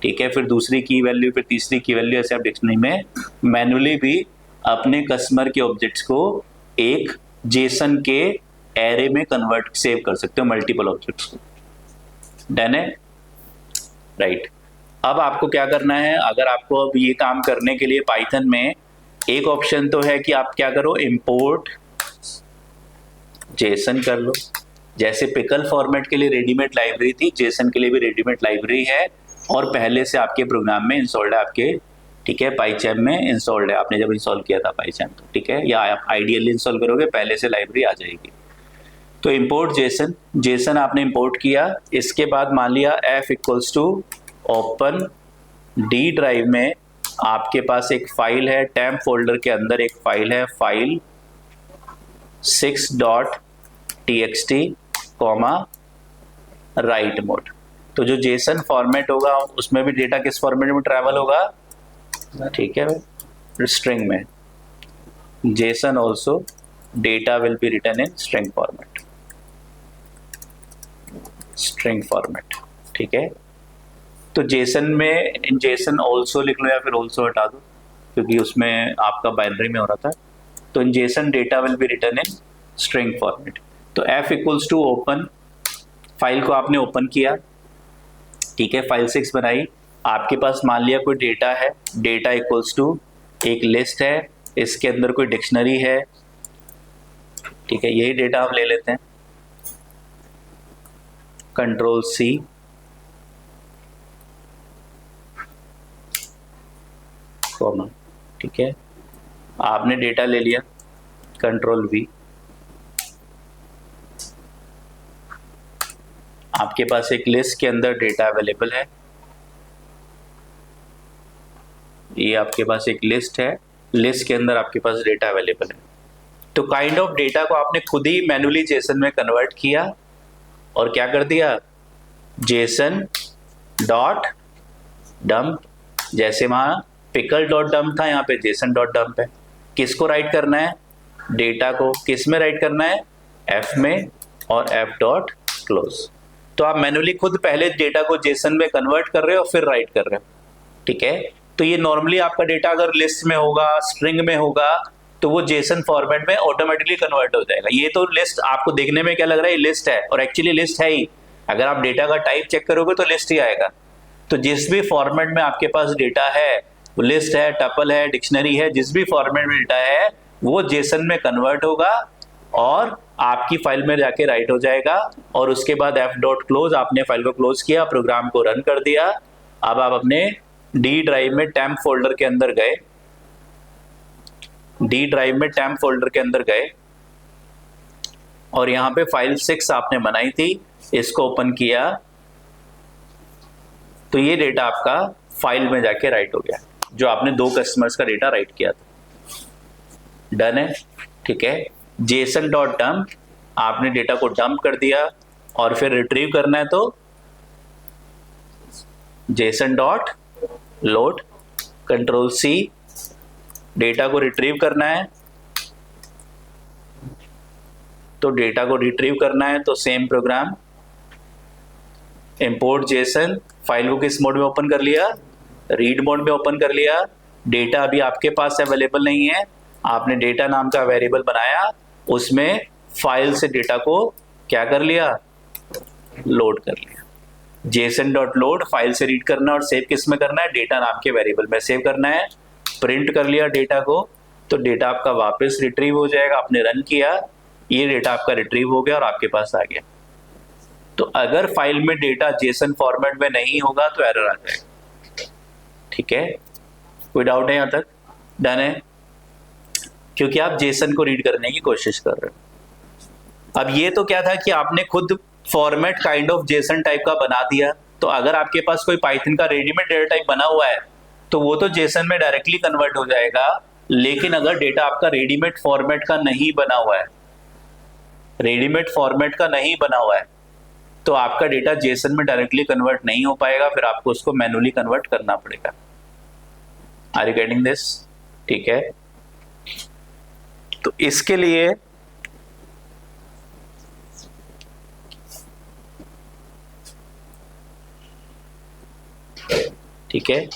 ठीक है। फिर दूसरी की वैल्यू, फिर तीसरी की वैल्यू, ऐसे आप डिक्शनरी में मैन्युअली भी अपने कस्टमर के ऑब्जेक्ट्स को एक जेसन के एरे में कन्वर्ट सेव कर सकते हो, मल्टीपल ऑब्जेक्ट्स को। डन है, राइट। अब आपको क्या करना है, अगर आपको अब ये काम करने के लिए पाइथन में एक ऑप्शन तो है कि आप क्या करो, इंपोर्ट जेसन कर लो। जैसे पिकल फॉर्मेट के लिए रेडीमेड लाइब्रेरी थी, जेसन के लिए भी रेडीमेड लाइब्रेरी है और पहले से आपके प्रोग्राम में इंस्टॉल्ड है आपके, ठीक है, पाइचैम में इंस्टॉल्ड है, आपने जब इंस्टॉल किया था पाइचैम, तो ठीक है, या आप आइडियली इंस्टॉल करोगे पहले से लाइब्रेरी आ जाएगी। तो इंपोर्ट जेसन, जेसन आपने इंपोर्ट किया, इसके बाद मान लिया f equals to open D drive में आपके पास एक फाइल है, टेम्प फोल्डर के अंदर एक फाइल है, file 6.txt comma right mode. तो जो जेसन फॉर्मेट होगा उसमें भी डेटा किस फॉर्मेट में ट्रैवल होगा, ठीक है, स्ट्रिंग में। JSON also data will be written in string format, string format, ठीक है। तो जेसन में इन जेसन ऑल्सो लिख लो या फिर ऑल्सो हटा दो क्योंकि उसमें आपका बाइनरी में हो रहा था। तो इन JSON data will be written in string format. तो f equals to open, file को आपने ओपन किया, ठीक है, फाइल 6 बनाई, आपके पास मान लिया कोई डेटा है, डेटा इक्वल्स टू एक लिस्ट है, इसके अंदर कोई डिक्शनरी है, ठीक है, यही डेटा हम ले लेते हैं, कंट्रोल सी, कॉमा, ठीक है, आपने डेटा ले लिया, कंट्रोल वी, आपके पास एक लिस्ट के अंदर डेटा अवेलेबल है, ये आपके पास एक लिस्ट है, लिस्ट के अंदर आपके पास डेटा अवेलेबल है। तो काइंड ऑफ डेटा को आपने खुद ही मैन्युअली जेसन में कन्वर्ट किया और क्या कर दिया, जेसन डॉट डंप, जैसे वहां पिकल डॉट डंप था, यहाँ पे जेसन डॉट डंप है। किसको राइट करना है, डेटा को किस में राइट करना है, एफ में, और एफ डॉट क्लोज। तो आप मैन्युअली खुद पहले डेटा को जेसन में कन्वर्ट कर रहे हो फिर राइट कर रहे हो, ठीक है। तो ये नॉर्मली आपका डेटा अगर लिस्ट में होगा, स्ट्रिंग में होगा, तो वो जेसन फॉर्मेट में ऑटोमेटिकली कन्वर्ट हो जाएगा। ये तो लिस्ट आपको देखने में क्या लग रहा है, लिस्ट है, और एक्चुअली लिस्ट है ही। अगर आप डेटा का टाइप चेक करोगे तो लिस्ट ही आएगा। तो जिस भी फॉर्मेट में आपके पास डेटा है, लिस्ट है, टपल है, डिक्शनरी है, जिस भी फॉर्मेट में डेटा है वो जेसन में कन्वर्ट होगा और आपकी फाइल में जाके राइट हो जाएगा। और उसके बाद एफ डॉट क्लोज, आपने फाइल को क्लोज किया, प्रोग्राम को रन कर दिया। अब आप अपने डी ड्राइव में टेम्प फोल्डर के अंदर गए, डी ड्राइव में टेम्प फोल्डर के अंदर गए और यहाँ पे फाइल 6 आपने बनाई थी, इसको ओपन किया, तो ये डेटा आपका फाइल में जाके राइट हो गया, जो आपने 2 कस्टमर्स का डेटा राइट किया था। डन है, ठीक है। जेसन डॉट डंप, आपने डेटा को डंप कर दिया और फिर रिट्रीव करना है तो JSON dot load, control C, data को रिट्रीव करना है, तो डेटा को रिट्रीव करना है तो same program, import JSON, file को किस मोड में ओपन कर लिया, रीड मोड में ओपन कर लिया। डेटा अभी आपके पास अवेलेबल नहीं है, आपने डेटा नाम का वेरिएबल बनाया, उसमें फाइल से डेटा को क्या कर लिया, लोड कर लिया। जेसन डॉट लोड फाइल से रीड करना और सेव किस में करना है, डेटा नाम के वेरिएबल में सेव करना है। प्रिंट कर लिया डेटा को, तो डेटा आपका वापस रिट्रीव हो जाएगा। आपने रन किया, ये डेटा आपका रिट्रीव हो गया और आपके पास आ गया। तो अगर फाइल में डेटा जेसन फॉर्मेट में नहीं होगा तो एरर आ जाएगा। ठीक है, कोई डाउट है यहाँ तक? डन है, क्योंकि आप जेसन को रीड करने की कोशिश कर रहे हो। अब ये तो क्या था कि आपने खुद format kind of Jason type का बना दिया, तो अगर आपके पास कोई पाइथन का रेडीमेड डेटा टाइप बना हुआ है तो वो तो जेसन में डायरेक्टली कन्वर्ट हो जाएगा। लेकिन अगर डेटा आपका रेडीमेड फॉर्मेट का नहीं बना हुआ है, रेडीमेड फॉर्मेट का नहीं बना हुआ है, तो आपका डेटा जेसन में डायरेक्टली कन्वर्ट नहीं हो पाएगा, फिर आपको उसको मैनुअली कन्वर्ट करना पड़ेगा। Are you getting this? ठीक है, तो इसके लिए ठीक है,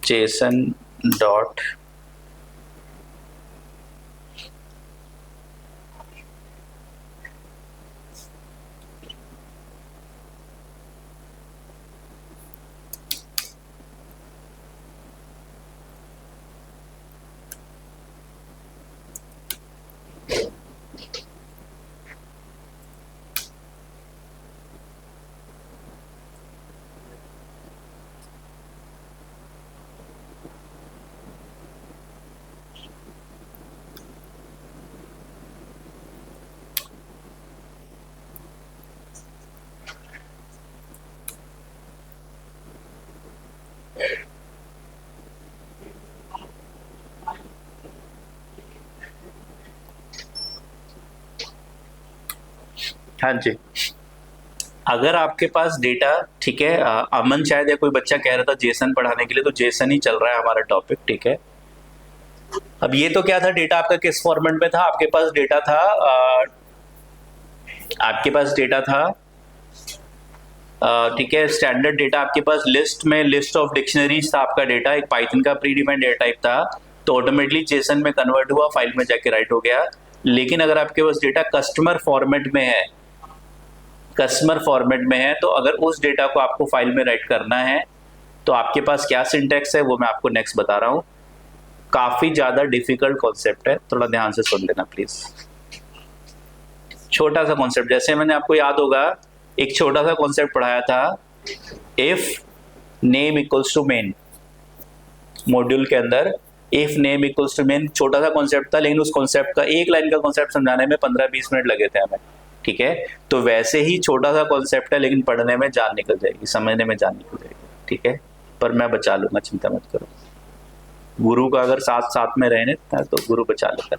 जेसन डॉट हाँ जी, अगर आपके पास डेटा, ठीक है, अमन शायद या कोई बच्चा कह रहा था जेसन पढ़ाने के लिए, तो जेसन ही चल रहा है हमारा टॉपिक। ठीक है, अब ये तो क्या था, डेटा आपका किस फॉर्मेट में था? आपके पास डेटा था ठीक है, स्टैंडर्ड डेटा आपके पास लिस्ट में, लिस्ट ऑफ डिक्शनरीज था आपका डेटा, एक पाइथन का प्री डिफाइंड डेटा टाइप था, तो ऑटोमेटिकली जेसन में कन्वर्ट हुआ, फाइल में जाके राइट हो गया। लेकिन अगर आपके पास डेटा कस्टमर फॉर्मेट में है, तो अगर उस डेटा को आपको फाइल में राइट करना है तो आपके पास क्या सिंटेक्स है वो मैं आपको नेक्स्ट बता रहा हूँ। काफी ज्यादा डिफिकल्ट कॉन्सेप्ट है, थोड़ा ध्यान से सुन लेना प्लीज। छोटा सा कॉन्सेप्ट, जैसे मैंने आपको याद होगा एक छोटा सा कॉन्सेप्ट पढ़ाया था, if name equals to main, module के अंदर if name equals to main, छोटा सा कॉन्सेप्ट था, लेकिन उस कॉन्सेप्ट का, एक लाइन का कॉन्सेप्ट समझाने में 15-20 मिनट लगे थे हमें। ठीक है, तो वैसे ही छोटा सा कॉन्सेप्ट है, लेकिन पढ़ने में जान निकल जाएगी, समझने में जान निकल जाएगी। ठीक है, पर मैं बचा लूंगा, चिंता मत करो। गुरु का अगर साथ साथ में रहने तो गुरु बचा लेता।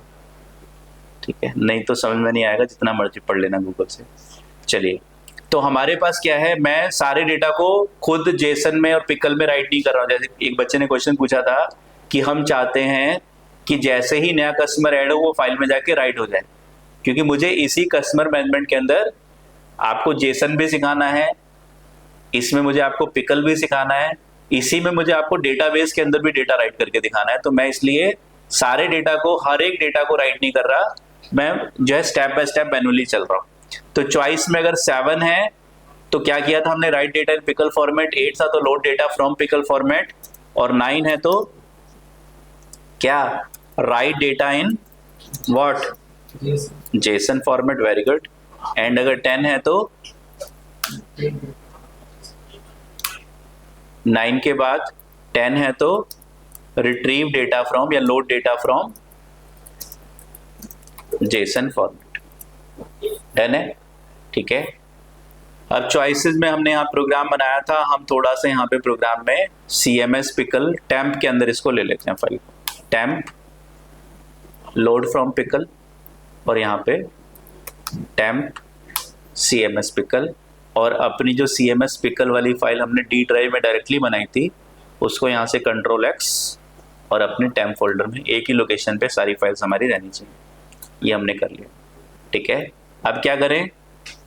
ठीक है, नहीं तो समझ में नहीं आएगा, जितना मर्जी पढ़ लेना गूगल से। चलिए, तो हमारे पास क्या है, मैं सारे डेटा को खुद जेसन में और पिकल में राइट नहीं कर रहा हूँ। जैसे एक बच्चे ने क्वेश्चन पूछा था कि हम चाहते हैं कि जैसे ही नया कस्टमर ऐड हो वो फाइल में जाके राइट हो जाए, क्योंकि मुझे इसी कस्टमर मैनेजमेंट के अंदर आपको जेसन भी सिखाना है, इसमें मुझे आपको पिकल भी सिखाना है, इसी में मुझे आपको डेटाबेस के अंदर भी डेटा राइट करके दिखाना है। तो मैं इसलिए सारे डेटा को, हर एक डेटा को राइट नहीं कर रहा, मैं जो है स्टेप बाय स्टेप मैनुअली चल रहा हूँ। तो चॉइस में अगर 7 है तो क्या किया था हमने, राइट डेटा इन पिकल फॉर्मेट। 8 था तो load data from pickle format, और 9 है तो क्या, right data in what, JSON format. Very good. And अगर 10 है तो 9 के बाद 10 है तो रिट्रीव डेटा फ्रॉम या load data from JSON format. Done है? ठीक है, अब चॉइसेस में हमने यहाँ प्रोग्राम बनाया था, हम थोड़ा सा यहाँ पे प्रोग्राम में CMS पिकल टेम्प के अंदर इसको ले लेते हैं, file temp load from pickle, और यहाँ पे टेम्प CMS पिकल, और अपनी जो CMS पिकल वाली फाइल हमने D ड्राइव में डायरेक्टली बनाई थी उसको यहाँ से Ctrl+X और अपने टेम्प फोल्डर में एक ही लोकेशन पे सारी फाइल्स हमारी रहनी चाहिए। ये हमने कर लिया। ठीक है, अब क्या करें,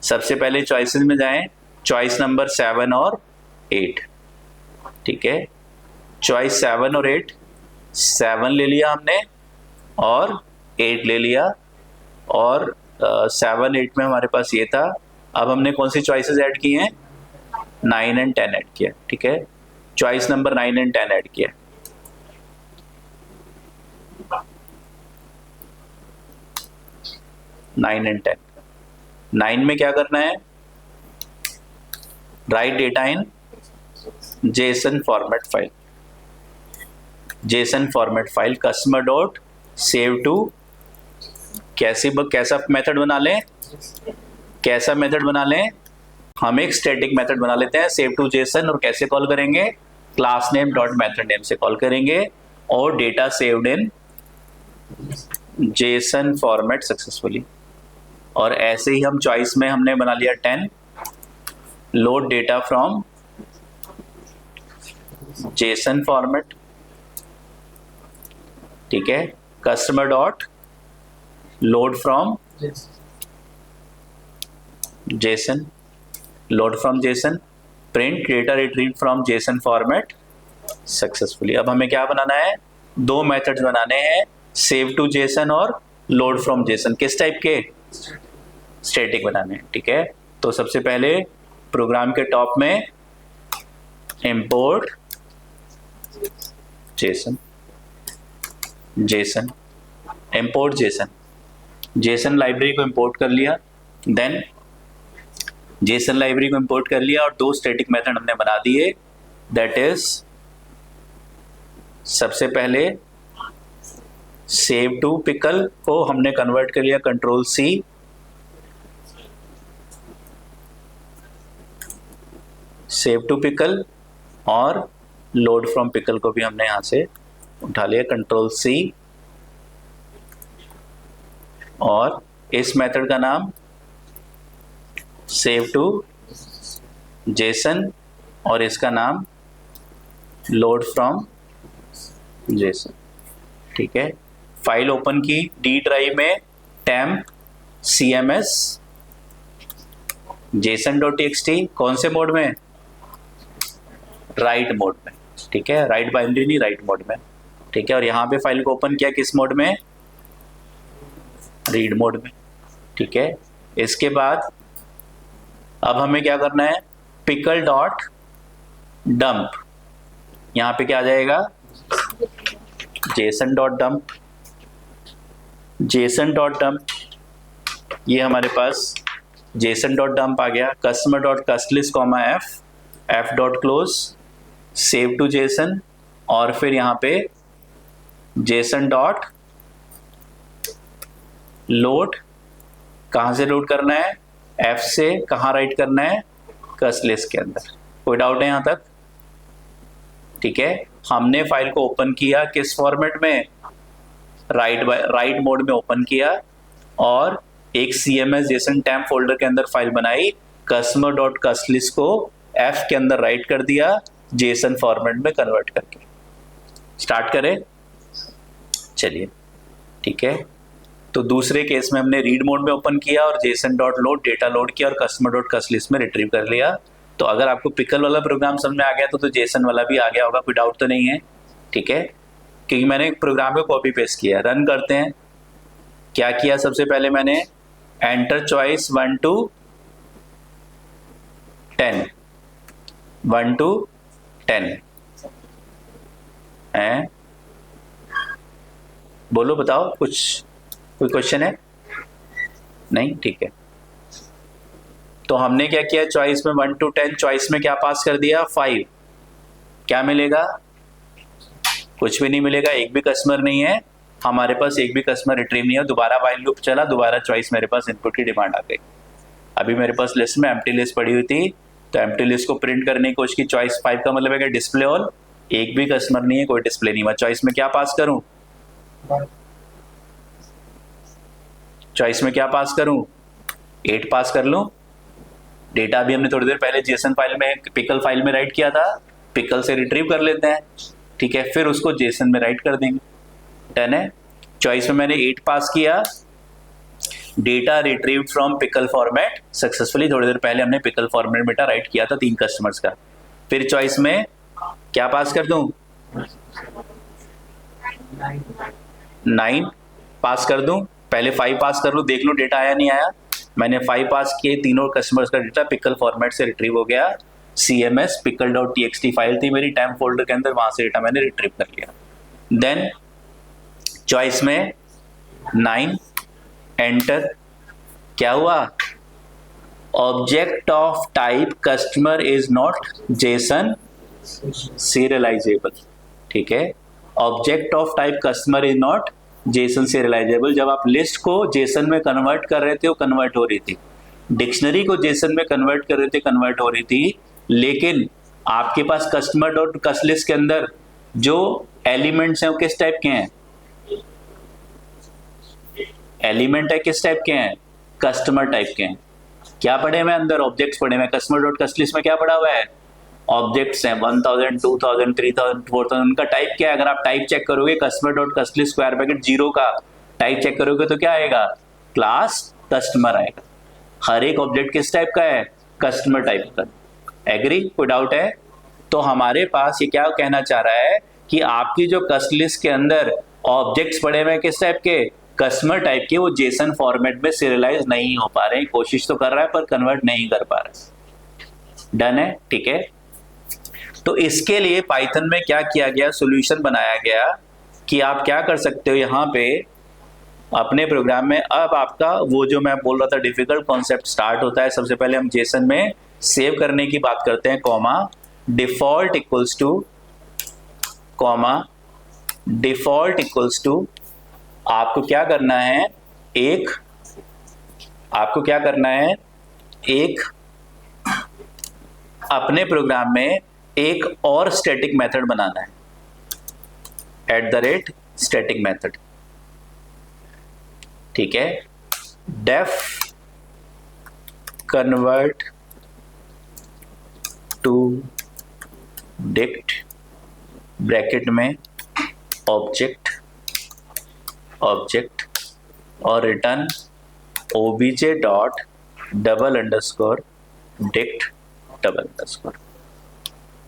सबसे पहले चॉइसेस में जाएं, चॉइस नंबर 7 और 8। ठीक है, चॉइस 7 और 8, 7 ले लिया हमने और 8 ले लिया, और 7 8 में हमारे पास ये था। अब हमने कौन सी चॉइसेस ऐड की हैं, 9 एंड 10 ऐड किया, ठीक है। चॉइस नंबर 9 एंड 10 ऐड किया, 9 एंड 10। 9 में क्या करना है, write data in JSON format file, JSON format file customer dot save to, कैसा मेथड बना लें, कैसा मेथड बना लें, हम एक स्टैटिक मेथड बना लेते हैं सेव टू जेसन, और कैसे कॉल करेंगे, class name dot method name से कॉल करेंगे, और data saved in JSON format successfully. और ऐसे ही हम चॉइस में हमने बना लिया 10, load data from Jason format, ठीक है, customer dot load from Jason, load from Jason, print data retrieve from JSON format successfully. अब हमें क्या बनाना है, दो मेथड्स बनाने हैं, सेव टू जेसन और लोड फ्रॉम जेसन। किस टाइप के, स्टैटिक बनाने हैं, ठीक है। तो सबसे पहले प्रोग्राम के टॉप में import JSON, Jason import JSON, Jason library को इंपोर्ट कर लिया, देन जेसन लाइब्रेरी को इंपोर्ट कर लिया और दो स्टैटिक मेथड हमने बना दिए, दैट इज सबसे पहले सेव टू पिकल को हमने कन्वर्ट कर लिया control C, save to pickle, और लोड फ्रॉम पिकल को भी हमने यहां से उठा लिया कंट्रोल सी, और इस मेथड का नाम सेव टू जेसन और इसका नाम लोड फ्रॉम जेसन, ठीक है। फाइल ओपन की डी ड्राइव में टेम्प cms json.txt, कौन से मोड में, राइट मोड में, ठीक है, राइट बाइनरी नहीं, राइट मोड में, ठीक है। और यहाँ पे फाइल को ओपन किया किस मोड में, रीड मोड में, ठीक है। इसके बाद अब हमें क्या करना है, पिकल डॉट डंप, यहाँ पे क्या आ जाएगा, JSON dot dump, JSON dot dump, ये हमारे पास जेसन डॉट डंप आ गया, customer dot cust list comma F dot close, save to JSON, और फिर यहाँ पे जेसन डॉट लोड, कहाँ से लोड करना है, एफ से, कहाँ राइट करना है, कस्ट लिस्ट के अंदर। कोई डाउट है यहाँ तक, ठीक है। हमने फाइल को ओपन किया किस फॉर्मेट में, राइट मोड में ओपन किया, और एक cms जेसन टेम्प फोल्डर के अंदर फाइल बनाई, कस्टमर डॉट कस्ट लिस्ट को एफ के अंदर राइट कर दिया, जेसन फॉर्मेट में कन्वर्ट करके। स्टार्ट करें, चलिए, ठीक है। तो दूसरे केस में हमने रीड मोड में ओपन किया और Jason dot load data load किया और कस्टमर डॉट कस्ट लिस्ट में रिट्रीव कर लिया। तो अगर आपको पिकल वाला प्रोग्राम समझ में आ गया तो जेसन वाला भी आ गया होगा, कोई डाउट तो नहीं है, ठीक है। क्योंकि मैंने एक प्रोग्राम को कॉपी पेस्ट किया, रन करते हैं। क्या किया, सबसे पहले मैंने एंटर चॉइस 1 to 10, 1 to 10 है, बोलो बताओ, कुछ कोई क्वेश्चन है, नहीं, ठीक है। तो हमने क्या किया, चॉइस में 1 to 10, चॉइस में क्या पास कर दिया, 5, क्या मिलेगा, कुछ भी नहीं मिलेगा, एक भी कस्टमर नहीं है हमारे पास, एक भी कस्टमर रिट्रीव नहीं है। दोबारा व्हाइल लूप चला, दोबारा चॉइस मेरे पास इनपुट की डिमांड आ गई। अभी मेरे पास लिस्ट में एम्प्टी लिस्ट पड़ी हुई थी, तो एम्प्टी लिस्ट को प्रिंट करने की कोशिश की, चॉइस 5 का मतलब है कि डिस्प्ले ऑल, एक भी कस्टमर नहीं है, कोई डिस्प्ले नहीं हुआ। चॉइस में क्या पास करूं, चॉइस में क्या पास करूं, 8 पास कर लूं। डेटा भी हमने थोड़ी देर पहले जेसन फाइल में, पिकल फाइल में राइट किया था, पिकल से रिट्रीव कर लेते हैं, ठीक है, फिर उसको जेसन में राइट कर देंगे, डन है। चॉइस में मैंने 8 पास किया, data retrieved from pickle format successfully, थोड़ी देर पहले हमने पिकल फॉर्मेट में राइट किया था 3 कस्टमर्स का। फिर चॉइस में क्या पास कर दूं, 9 पास कर दूं, पहले 5 पास कर लूं, देख लूं डेटा आया नहीं आया। मैंने 5 पास किए, तीनों कस्टमर्स का डेटा पिकल फॉर्मेट से रिट्रीव हो गया। CMS pickle.txt फाइल थी मेरी टेम्प फोल्डर के अंदर, वहां से डेटा मैंने रिट्रीव कर लिया। देन चॉइस में 9 एंटर, क्या हुआ, object of type customer is not Jason serialisable. ठीक है, object of type customer is not Jason serialisable. जब आप लिस्ट को जेसन में कन्वर्ट कर रहे थे वो कन्वर्ट हो रही थी, डिक्शनरी को जेसन में कन्वर्ट कर रहे थे कन्वर्ट हो रही थी, लेकिन आपके पास कस्टमर डॉट कस्ट लिस्ट के अंदर जो एलिमेंट्स हैं वो किस टाइप के हैं, एलिमेंट है किस टाइप के हैं, कस्टमर टाइप के हैं। क्या पढ़े हैं अंदर, ऑब्जेक्ट्स पढ़े हैं। कस्टमर डॉट कस्ट लिस्ट में क्या पढ़ा हुआ है, ऑब्जेक्ट्स हैं 1000 2000 3000 4000, उनका टाइप क्या है। अगर आप टाइप चेक करोगे customer dot cust list square bracket 0 का टाइप चेक करोगे तो क्या आएगा, क्लास कस्टमर आएगा। हर एक ऑब्जेक्ट किस टाइप का है, कस्टमर टाइप का। एग्री, कोई डाउट है? तो हमारे पास ये क्या कहना चाह रहा है कि आपकी जो कस्ट लिस्ट के अंदर ऑब्जेक्ट्स पड़े हुए किस टाइप के, कस्टमर टाइप के, वो जेसन फॉर्मेट में सीरियलाइज नहीं हो पा रहे हैं। कोशिश तो कर रहा है पर कन्वर्ट नहीं कर पा रहा। डन है, ठीक है। तो इसके लिए पाइथन में क्या किया गया, सॉल्यूशन बनाया गया कि आप क्या कर सकते हो यहाँ पे अपने प्रोग्राम में। अब आपका वो जो मैं बोल रहा था डिफिकल्ट कॉन्सेप्ट स्टार्ट होता है। सबसे पहले हम जेसन में सेव करने की बात करते हैं, comma default equals to, comma default equals to, आपको क्या करना है, आपको क्या करना है, एक अपने प्रोग्राम में एक और स्टैटिक मेथड बनाना है, @स्टैटिक मेथड। ठीक है, def convert to dict bracket में ऑब्जेक्ट और return obj dot double underscore dict double underscore,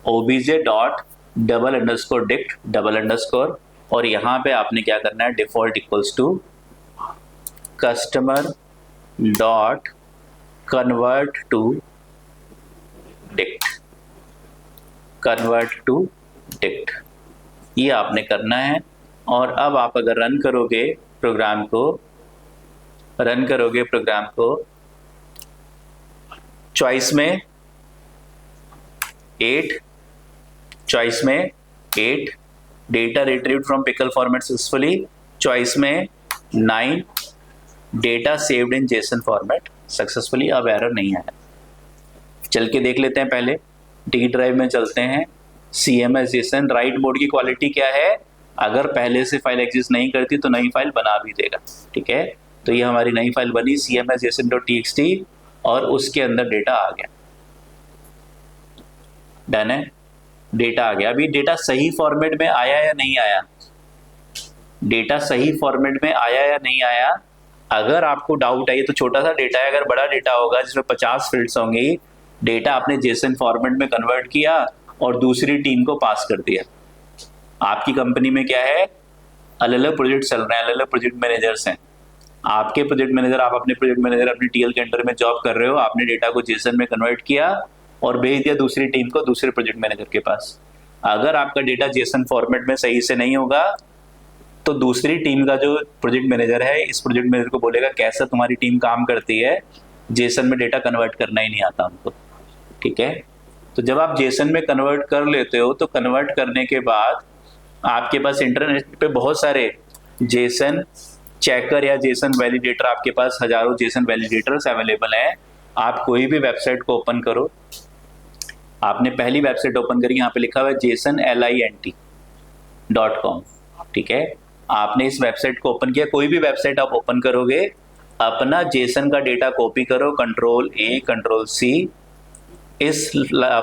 obj dot double underscore dict double underscore. और यहां पे आपने क्या करना है, default equals to customer dot convert to dict, convert to dict, ये आपने करना है। और अब आप अगर रन करोगे प्रोग्राम को, चॉइस में 8 data retrieved from pickle format successfully, choice में 9 data saved in JSON format successfully. अब एरर नहीं आया। चल के देख लेते हैं, पहले डी ड्राइव में चलते हैं, CMS जेसन। राइट मोड की क्वालिटी क्या है, अगर पहले से फाइल एग्जिस्ट नहीं करती तो नई फाइल बना भी देगा। ठीक है, तो ये हमारी नई फाइल बनी CMS json.txt और उसके अंदर डेटा आ गया। डन है, डेटा आ गया। अभी डेटा सही फॉर्मेट में आया या नहीं आया, डेटा सही फॉर्मेट में आया या नहीं आया। अगर आपको डाउट है, ये तो छोटा सा डेटा है, अगर बड़ा डेटा होगा जिसमें 50 फील्ड्स होंगी, डेटा आपने जेसन फॉर्मेट में कन्वर्ट किया और दूसरी टीम को पास कर दिया। आपकी कंपनी में क्या है, अलग अलग प्रोजेक्ट चल रहे हैं, अलग अलग प्रोजेक्ट मैनेजर्स हैं। आपके प्रोजेक्ट मैनेजर, आप अपने प्रोजेक्ट मैनेजर अपनी TL के अंडर में जॉब कर रहे हो, आपने डेटा को जेसन में कन्वर्ट किया और भेज दिया दूसरी टीम को, दूसरे प्रोजेक्ट मैनेजर के पास। अगर आपका डेटा जेसन फॉर्मेट में सही से नहीं होगा तो दूसरी टीम का जो प्रोजेक्ट मैनेजर है, इस प्रोजेक्ट मैनेजर को बोलेगा कैसा तुम्हारी टीम काम करती है, जेसन में डेटा कन्वर्ट करना ही नहीं आता उनको। ठीक है, तो जब आप जेसन में कन्वर्ट कर लेते हो तो कन्वर्ट करने के बाद आपके पास इंटरनेट पे बहुत सारे जेसन चेकर या जेसन वैलिडेटर, आपके पास हजारों जेसन वैलिडेटर्स अवेलेबल हैं। आप कोई भी वेबसाइट को ओपन करो, आपने पहली वेबसाइट ओपन करी, यहाँ पे लिखा हुआ है jasonlint.com। ठीक है, आपने इस वेबसाइट को ओपन किया, कोई भी वेबसाइट आप ओपन करोगे, अपना जेसन का डेटा कॉपी करो, Ctrl+A Ctrl+C, इस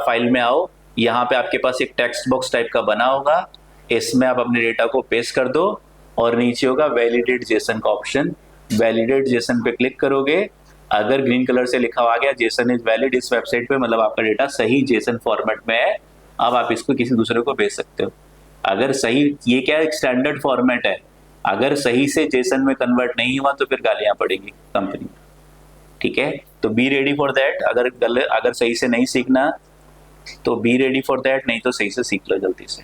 फाइल में आओ, यहाँ पे आपके पास एक टेक्स्ट बॉक्स टाइप का बना होगा, इसमें आप अपने डेटा को पेस्ट कर दो और नीचे होगा वैलिडेट जेसन का ऑप्शन। वैलिडेट जेसन पे क्लिक करोगे, अगर ग्रीन कलर से लिखा हुआ गया जेसन इज वैलिड इस वेबसाइट पे, मतलब आपका डेटा सही जेसन फॉर्मेट में है। अब आप इसको किसी दूसरे को भेज सकते हो। अगर सही, ये क्या एक स्टैंडर्ड फॉर्मेट है, अगर सही से जेसन में कन्वर्ट नहीं हुआ तो फिर गालियां पड़ेगी कंपनी। ठीक है, तो बी रेडी फॉर दैट। अगर सही से नहीं सीखना तो बी रेडी फॉर दैट, नहीं तो सही से सीख लो जल्दी से।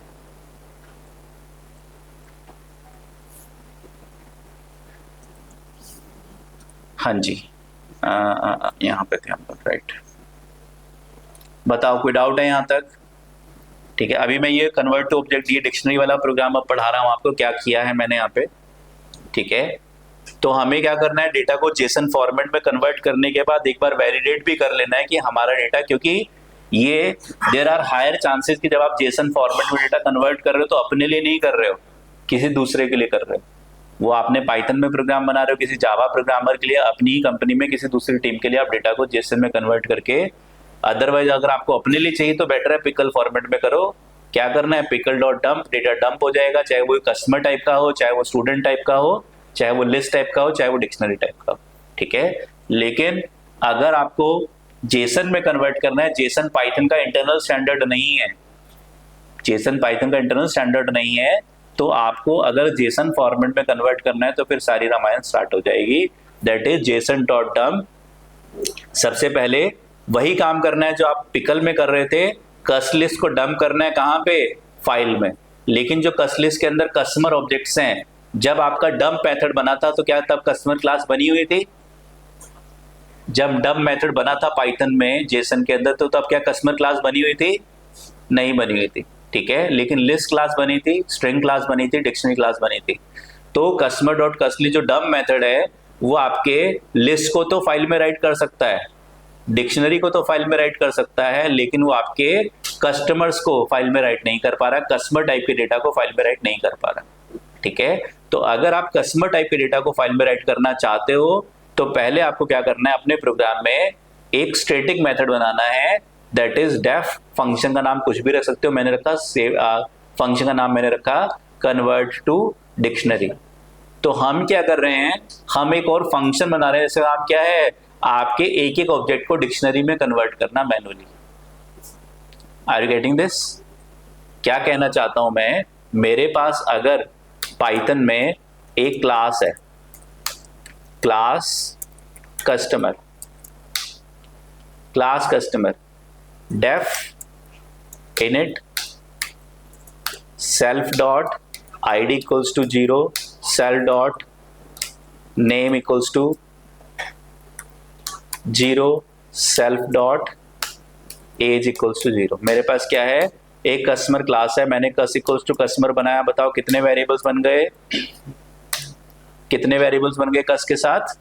हाँ जी, यहाँ पे थे हम लोग, राइट। बताओ कोई डाउट है यहाँ तक? ठीक है, अभी मैं ये कन्वर्ट टू ऑब्जेक्ट, ये डिक्शनरी वाला प्रोग्राम अब पढ़ा रहा हूँ आपको, क्या किया है मैंने यहाँ पे। ठीक है, तो हमें क्या करना है, डेटा को जेसन फॉर्मेट में कन्वर्ट करने के बाद एक बार वैलिडेट भी कर लेना है कि हमारा डेटा, क्योंकि ये देयर आर हायर चांसेस कि जब आप जेसन फॉर्मेट में डेटा कन्वर्ट कर रहे हो तो अपने लिए नहीं कर रहे हो, किसी दूसरे के लिए कर रहे हो। वो आपने पाइथन में प्रोग्राम बना रहे हो किसी जावा प्रोग्रामर के लिए, अपनी ही कंपनी में किसी दूसरी टीम के लिए आप डेटा को जेसन में कन्वर्ट करके, अदरवाइज अगर आपको अपने लिए चाहिए तो बेटर है पिकल फॉर्मेट में करो। क्या करना है, pickle dot dump, data dump हो जाएगा, चाहे वो कस्टमर टाइप का हो, चाहे वो स्टूडेंट टाइप का हो, चाहे वो लिस्ट टाइप का हो, चाहे वो डिक्शनरी टाइप का हो। ठीक है, लेकिन अगर आपको जेसन में कन्वर्ट करना है, जेसन पाइथन का इंटरनल स्टैंडर्ड नहीं है, जेसन पाइथन का इंटरनल स्टैंडर्ड नहीं है, तो आपको अगर जेसन फॉर्मेट में कन्वर्ट करना है तो फिर सारी रामायण स्टार्ट हो जाएगी। That is Jason dot dump. सबसे पहले वही काम करना है जो आप पिकल में कर रहे थे, कस्ट लिस्ट को डंप करना है कहाँ पे, फाइल में। लेकिन जो कस्ट लिस्ट के अंदर कस्टमर ऑब्जेक्ट्स हैं, जब आपका डंप मेथड बना था तो क्या तब कस्टमर क्लास बनी हुई थी? जब डंप मेथड बना था पाइथन में जेसन के अंदर तो तब क्या कस्टमर क्लास बनी हुई थी? नहीं बनी हुई थी। ठीक है, लेकिन लिस्ट क्लास बनी थी, स्ट्रिंग क्लास बनी थी, डिक्शनरी क्लास बनी थी। तो कस्टमर डॉट कस्टली जो डंप मेथड है वो आपके लिस्ट को तो फाइल में राइट कर सकता है, डिक्शनरी को तो फाइल में राइट कर सकता है, लेकिन वो आपके कस्टमर्स को फाइल में राइट नहीं कर पा रहा, कस्टमर टाइप के डेटा को फाइल में राइट नहीं कर पा रहा। ठीक है, तो अगर आप कस्टमर टाइप के डेटा को फाइल में राइट करना चाहते हो तो पहले आपको क्या करना है, अपने प्रोग्राम में एक स्टैटिक मेथड बनाना है, दैट इज डेफ। फंक्शन का नाम कुछ भी रख सकते हो, मैंने रखा सेव, फंक्शन का नाम मैंने रखा कन्वर्ट टू डिक्शनरी। तो हम क्या कर रहे हैं, हम एक और फंक्शन बना रहे हैं जिसका नाम क्या है, आपके एक एक ऑब्जेक्ट को डिक्शनरी में कन्वर्ट करना manually. Are you getting this? क्या कहना चाहता हूं मैं, मेरे पास अगर पाइथन में एक क्लास है, class customer, class customer def init self dot id equals to 0, self dot name equals to 0, self dot age equals to 0। मेरे पास क्या है, एक कस्टमर क्लास है, मैंने कस इक्वल्स टू कस्टमर बनाया। बताओ कितने वेरिएबल्स बन गए, कितने वेरिएबल्स बन गए कस के साथ?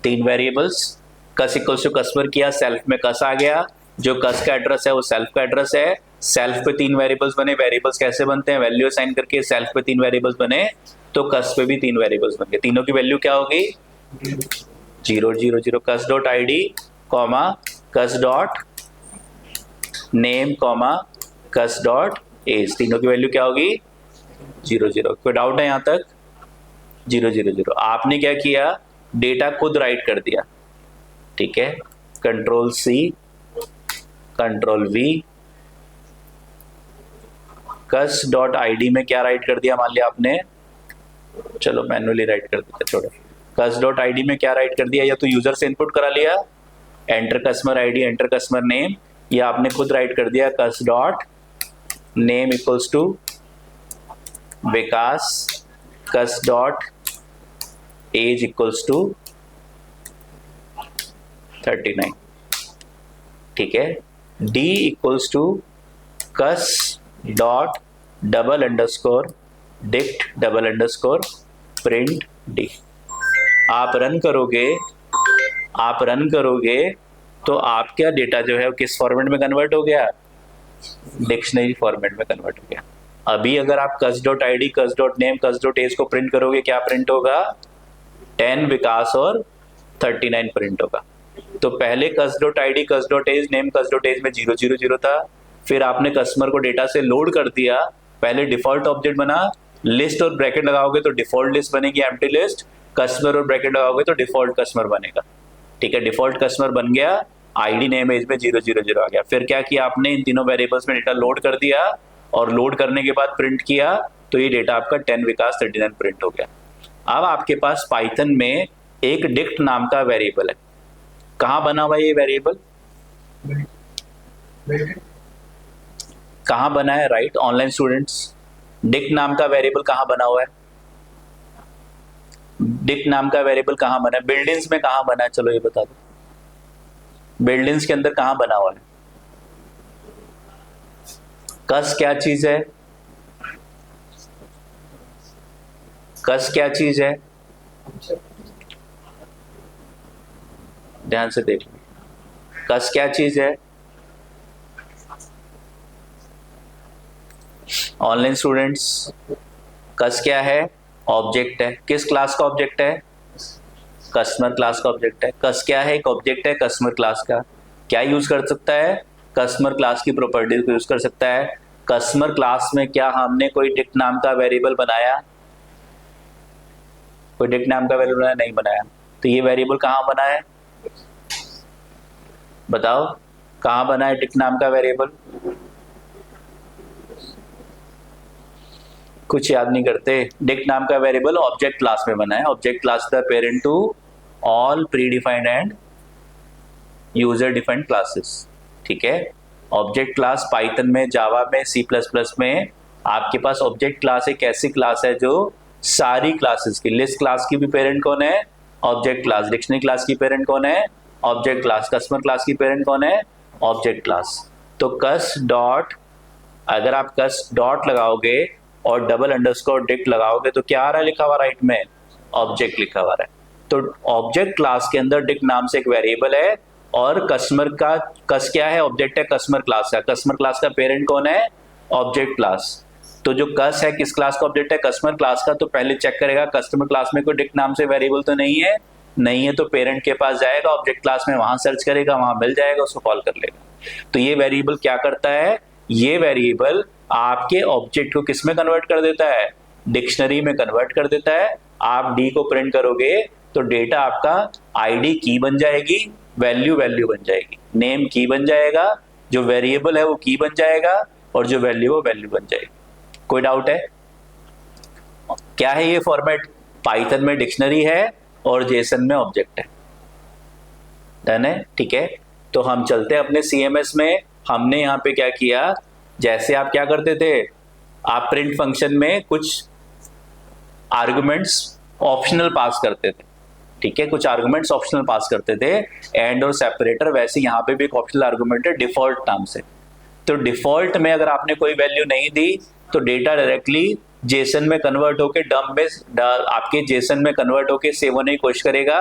3 variables. Cus equals to customer किया, सेल्फ में कस आ गया, जो कस का एड्रेस है वो सेल्फ का एड्रेस है। सेल्फ पे 3 वेरिएबल्स बने, वेरिएबल्स कैसे बनते हैं, वैल्यू असाइन करके। सेल्फ पे 3 वेरिएबल्स बने तो कस पे भी 3 वेरिएबल्स बन गए। तीनों की वैल्यू क्या होगी? 0 0 0। Cus dot id comma cus dot name comma cus dot age, तीनों की वैल्यू क्या होगी? 0 0। कोई डाउट है यहाँ तक? 0 0 0। आपने क्या किया, डेटा खुद राइट कर दिया। ठीक है, control C control V, cus dot id में क्या राइट कर दिया, मान लिया आपने, चलो मैनुअली राइट कर देते, छोड़ो। कस डॉट id में क्या राइट कर दिया, या तो यूजर से इनपुट करा लिया, enter customer ID enter customer name, या आपने खुद राइट कर दिया cus dot name equals to Vikas, cus dot age equals to 39। ठीक है, D equals to cus dot double underscore dict double underscore print D. आप रन करोगे तो आपका डेटा जो है वो किस फॉर्मेट में कन्वर्ट हो गया? डिक्शनरी फॉर्मेट में कन्वर्ट हो गया। अभी अगर आप cus dot id, cus dot name, cus dot age को प्रिंट करोगे, क्या प्रिंट होगा? 10 विकास और 39 प्रिंट होगा। तो पहले cus dot id, cus dot age, name, cus dot age में 0 0 0 था, फिर आपने कस्टमर को डेटा से लोड कर दिया, पहले डिफॉल्ट ऑब्जेक्ट बना, लिस्ट और ब्रैकेट लगाओगे तो डिफॉल्ट लिस्ट बनेगी, एम्प्टी लिस्ट, कस्टमर और ब्रैकेट लगाओगे तो डिफॉल्ट कस्टमर बनेगा। ठीक है, डिफॉल्ट कस्टमर बन गया, आईडी नेम एज में 0 0 0 आ गया। फिर क्या किया आपने, इन तीनों वेरिएबल्स में डेटा लोड कर दिया, और लोड करने के बाद प्रिंट किया तो ये डेटा आपका 10 विकास 39 प्रिंट हो गया। अब आपके पास पाइथन में एक डिक्ट नाम का वेरिएबल है। कहाँ बना हुआ ये वेरिएबल? कहाँ बना है? Right, online students. डिक नाम का वेरिएबल कहाँ बना हुआ है? डिक नाम का वेरिएबल कहाँ बना है? बिल्डिंग्स में कहाँ बना है? चलो ये बता दो, बिल्डिंग्स के अंदर कहाँ बना हुआ है? कस क्या चीज है? कस क्या चीज है? ध्यान से देख, कस क्या चीज है? ऑनलाइन स्टूडेंट्स, कस क्या है? ऑब्जेक्ट है। किस क्लास का ऑब्जेक्ट है? कस्टमर क्लास का ऑब्जेक्ट है। कस क्या है? एक ऑब्जेक्ट है कस्टमर क्लास का। क्या यूज कर सकता है? कस्टमर क्लास की प्रॉपर्टीज को यूज कर सकता है। कस्टमर क्लास में क्या हमने कोई डिक नाम का वेरिएबल बनाया? कोई डिक नाम का वेरिएबल बनाया? नहीं बनाया। तो ये वेरिएबल कहाँ बना है? बताओ, कहाँ बना है डिक नाम का वेरिएबल? कुछ याद नहीं करते। डिक नाम का वेरिएबल ऑब्जेक्ट क्लास में बना है। Object class the parent to all predefined and user defined classes. ठीक है, ऑब्जेक्ट क्लास पाइथन में, जावा में, सी प्लस प्लस में आपके पास ऑब्जेक्ट क्लास एक ऐसी क्लास है जो सारी क्लासेस की, लिस्ट क्लास की भी पेरेंट कौन है? Object class. डिक्शनरी क्लास की पेरेंट कौन है? Object class. कस्टमर क्लास की पेरेंट कौन है? Object class. तो कस डॉट, अगर आप कस डॉट लगाओगे और डबल अंडरस्कोर डिक्ट लगाओगे तो क्या आ रहा है लिखा हुआ राइट में? ऑब्जेक्ट लिखा हुआ है। तो ऑब्जेक्ट क्लास के अंदर डिक्ट नाम से एक वेरिएबल है और कस्टमर का कस क्या है? ऑब्जेक्ट है कस्टमर क्लास का। कस्टमर क्लास का पेरेंट कौन है? Object class. तो जो कस है किस क्लास का ऑब्जेक्ट है? कस्टमर क्लास का। तो पहले चेक करेगा कस्टमर क्लास में कोई डिक्ट नाम से वेरिएबल तो नहीं है। नहीं है तो पेरेंट के पास जाएगा ऑब्जेक्ट क्लास में, वहां सर्च करेगा, वहां मिल जाएगा, उसको कॉल कर लेगा। तो ये वेरिएबल क्या करता है? ये वेरिएबल आपके ऑब्जेक्ट को किस में कन्वर्ट कर देता है? डिक्शनरी में कन्वर्ट कर देता है। आप डी को प्रिंट करोगे तो डेटा आपका आईडी की बन जाएगी, वैल्यू वैल्यू बन जाएगी, नेम की बन जाएगा, जो वेरिएबल है वो की बन जाएगा और जो वैल्यू वो वैल्यू बन जाएगी। कोई डाउट है? क्या है ये फॉर्मेट? पाइथन में डिक्शनरी है और जेसन में ऑब्जेक्ट है। डन है? ठीक है, तो हम चलते हैं अपने सीएमएस में। हमने यहाँ पे क्या किया, जैसे आप क्या करते थे, आप प्रिंट फंक्शन में कुछ आर्गुमेंट्स ऑप्शनल पास करते थे। ठीक है, कुछ आर्गुमेंट्स ऑप्शनल पास करते थे, एंड और सेपरेटर। वैसे यहाँ पे भी एक ऑप्शनल आर्गुमेंट है डिफॉल्ट नाम से। तो डिफॉल्ट में अगर आपने कोई वैल्यू नहीं दी तो डेटा डायरेक्टली जेसन में कन्वर्ट होकर डम्प में, आपके जेसन में कन्वर्ट होकर सेव होने की कोशिश करेगा।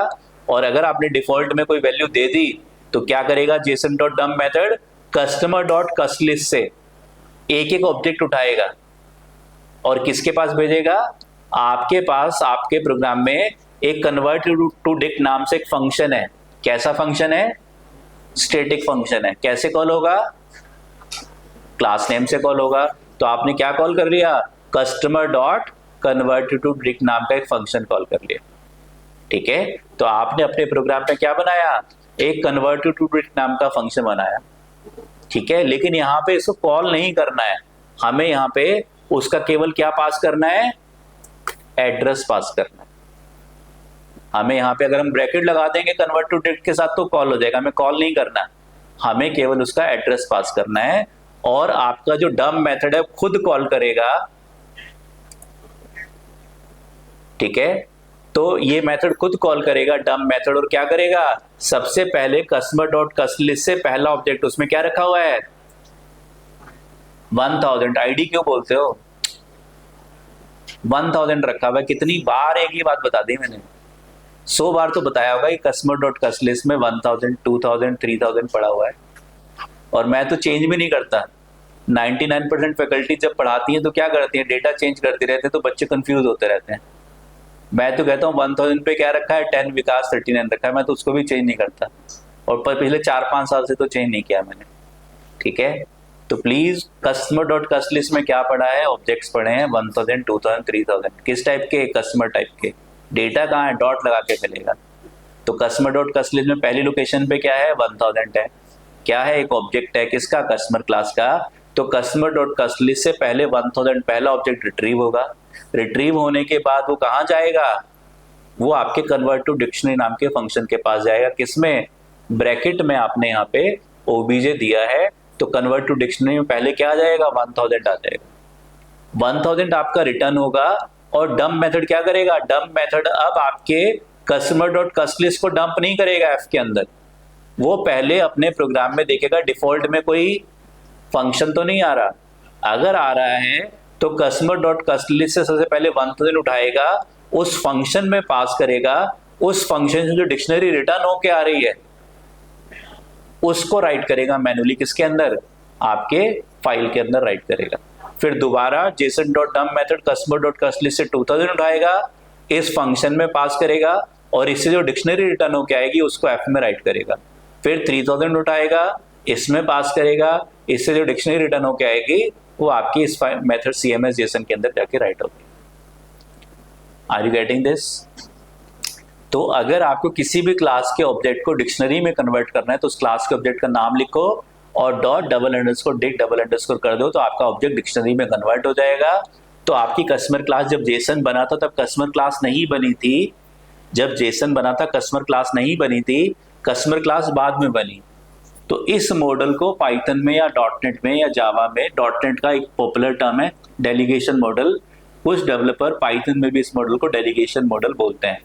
और अगर आपने डिफॉल्ट में कोई वैल्यू दे दी तो क्या करेगा JSON dot dump method customer dot cust list से एक एक ऑब्जेक्ट उठाएगा और किसके पास भेजेगा? आपके पास, आपके प्रोग्राम में एक कन्वर्ट टू डिक नाम से एक फंक्शन है। कैसा फंक्शन है? स्टैटिक फंक्शन है। कैसे कॉल होगा? क्लास नेम से कॉल होगा। तो आपने क्या कॉल कर लिया? Customer dot convert to dict नाम का एक फंक्शन कॉल कर लिया। ठीक है, तो आपने अपने प्रोग्राम में क्या बनाया? एक कन्वर्ट टू डिक नाम का फंक्शन बनाया। ठीक है, लेकिन यहाँ पे इसको कॉल नहीं करना है, हमें यहाँ पे उसका केवल क्या पास करना है? एड्रेस पास करना है। हमें यहाँ पे अगर हम ब्रैकेट लगा देंगे कन्वर्ट टू डिक्ट के साथ तो कॉल हो जाएगा, हमें कॉल नहीं करना, हमें केवल उसका एड्रेस पास करना है। और आपका जो डम्प मेथड है खुद कॉल करेगा। ठीक है, तो ये मेथड खुद कॉल करेगा डम्प मेथड, और क्या करेगा? सबसे पहले कस्टमर डॉट कस्ट लिस्ट से पहला ऑब्जेक्ट, उसमें क्या रखा हुआ है? 1000। आईडी क्यों बोलते हो? 1000 रखा हुआ है। कितनी बार एक ही बात बता दी मैंने? 100 बार तो बताया होगा कि कस्टमर डॉट कस्ट लिस्ट में 1000, 2000, 3000 पड़ा हुआ है। और मैं तो चेंज भी नहीं करता। 99% फैकल्टी जब पढ़ाती हैं तो क्या करती हैं? डेटा चेंज करते रहते हैं, तो बच्चे कंफ्यूज होते रहते हैं। मैं तो कहता हूँ 1000 पे क्या रखा है? 10 विकास 39 रखा है, मैं तो उसको भी चेंज नहीं करता। और पर पिछले 4-5 साल से तो चेंज नहीं किया मैंने। ठीक है, तो please customer dot cust list में क्या पढ़ा है? ऑब्जेक्ट्स पढ़े हैं 1000, 2000, 3000। किस टाइप के? कस्टमर टाइप के। डेटा कहाँ है? डॉट लगा के मिलेगा। तो कस्टमर डॉट कस्ट लिस्ट में पहली लोकेशन पे क्या है? 1000 है। क्या है? एक ऑब्जेक्ट है, किसका? कस्टमर क्लास का। तो कस्टमर डॉट कस्ट लिस्ट से पहले 1000 पहला ऑब्जेक्ट रिट्रीव होगा। रिट्रीव होने के बाद वो कहाँ जाएगा? वो आपके कन्वर्ट टू डिक्शनरी नाम के फंक्शन के पास जाएगा। किसमें? ब्रैकेट में आपने यहाँ पे ओबीजे दिया है तो कन्वर्ट टू डिक्शनरी में पहले क्या आ जाएगा, 1000 आ जाएगा। 1000 आपका रिटर्न होगा और डंप मेथड क्या करेगा, डंप मेथड अब आपके कस्टमर डॉट कस्ट लिस्ट को डंप नहीं करेगा एफ के अंदर, वो पहले अपने प्रोग्राम में देखेगा डिफॉल्ट में कोई फंक्शन तो नहीं आ रहा, अगर आ रहा है तो कस्टमर डॉट कस्ट लिस्ट से सबसे पहले 1000 उठाएगा, उस फंक्शन में पास करेगा, उस फंक्शन से जो डिक्शनरी रिटर्न होके आ रही है उसको राइट करेगा मैन्युअली, किसके अंदर, आपके फाइल के अंदर राइट करेगा। फिर दोबारा Jason dot dump method customer dot cust list से 2000 उठाएगा, इस फंक्शन में पास करेगा और इससे जो डिक्शनरी रिटर्न होके आएगी उसको एफ में राइट करेगा। फिर 3000 उठाएगा, इसमें पास करेगा, इससे जो डिक्शनरी रिटर्न होके आएगी वो आपकी इस मेथड CMS जेसन के अंदर जाके राइट होगी। Are you getting this? तो अगर आपको किसी भी क्लास के ऑब्जेक्ट को डिक्शनरी में कन्वर्ट करना है तो उस क्लास के ऑब्जेक्ट का नाम लिखो और dot double underscore Dick double underscore कर दो, तो आपका ऑब्जेक्ट डिक्शनरी में कन्वर्ट हो जाएगा। तो आपकी कस्टमर क्लास जब जेसन बना था तब कस्टमर क्लास नहीं बनी थी, जब जेसन बना था कस्टमर क्लास नहीं बनी थी, कस्टमर क्लास बाद में बनी। तो इस मॉडल को पाइथन में या डॉटनेट में या जावा में, डॉटनेट का एक पॉपुलर टर्म है डेलीगेशन मॉडल, कुछ डेवलपर पाइथन में भी इस मॉडल को डेलीगेशन मॉडल बोलते हैं।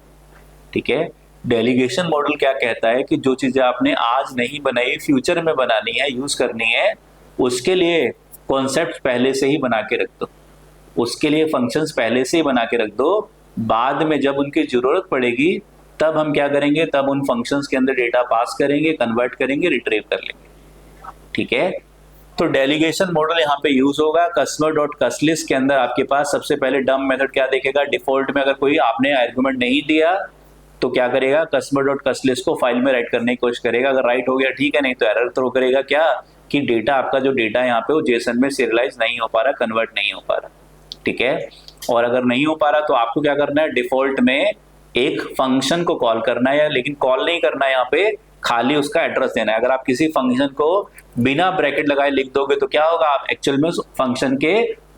ठीक है, डेलीगेशन मॉडल क्या कहता है कि जो चीजें आपने आज नहीं बनाई फ्यूचर में बनानी है, यूज करनी है, उसके लिए कॉन्सेप्ट पहले से ही बना के रख दो, उसके लिए फंक्शंस पहले से ही बना के रख दो, बाद में जब उनकी जरूरत पड़ेगी तब हम क्या करेंगे, तब उन फंक्शंस के अंदर डेटा पास करेंगे, कन्वर्ट करेंगे, रिट्रीव कर लेंगे। ठीक है, तो डेलीगेशन मॉडल यहाँ पे यूज होगा। कस्टमर डॉट कस्ट लिस्ट के अंदर आपके पास सबसे पहले डंप मेथड क्या देखेगा, डिफॉल्ट में अगर कोई आपने आर्गुमेंट नहीं दिया तो क्या करेगा, कस्टमर डॉट कस्ट लिस्ट को फाइल में राइट करने की कोशिश करेगा, अगर राइट हो गया ठीक है, नहीं तो एरर थ्रो करेगा क्या कि डेटा, आपका जो डेटा यहाँ पे वो जेसन में सीरियलाइज नहीं हो पा रहा, कन्वर्ट नहीं हो पा रहा। ठीक है, और अगर नहीं हो पा रहा तो आपको क्या करना है, डिफॉल्ट में एक फंक्शन को कॉल करना है, लेकिन कॉल नहीं करना है, यहाँ पे खाली उसका एड्रेस देना है। अगर आप किसी फंक्शन को बिना ब्रैकेट लगाए लिख दोगे तो क्या होगा, आप एक्चुअल में उस फंक्शन के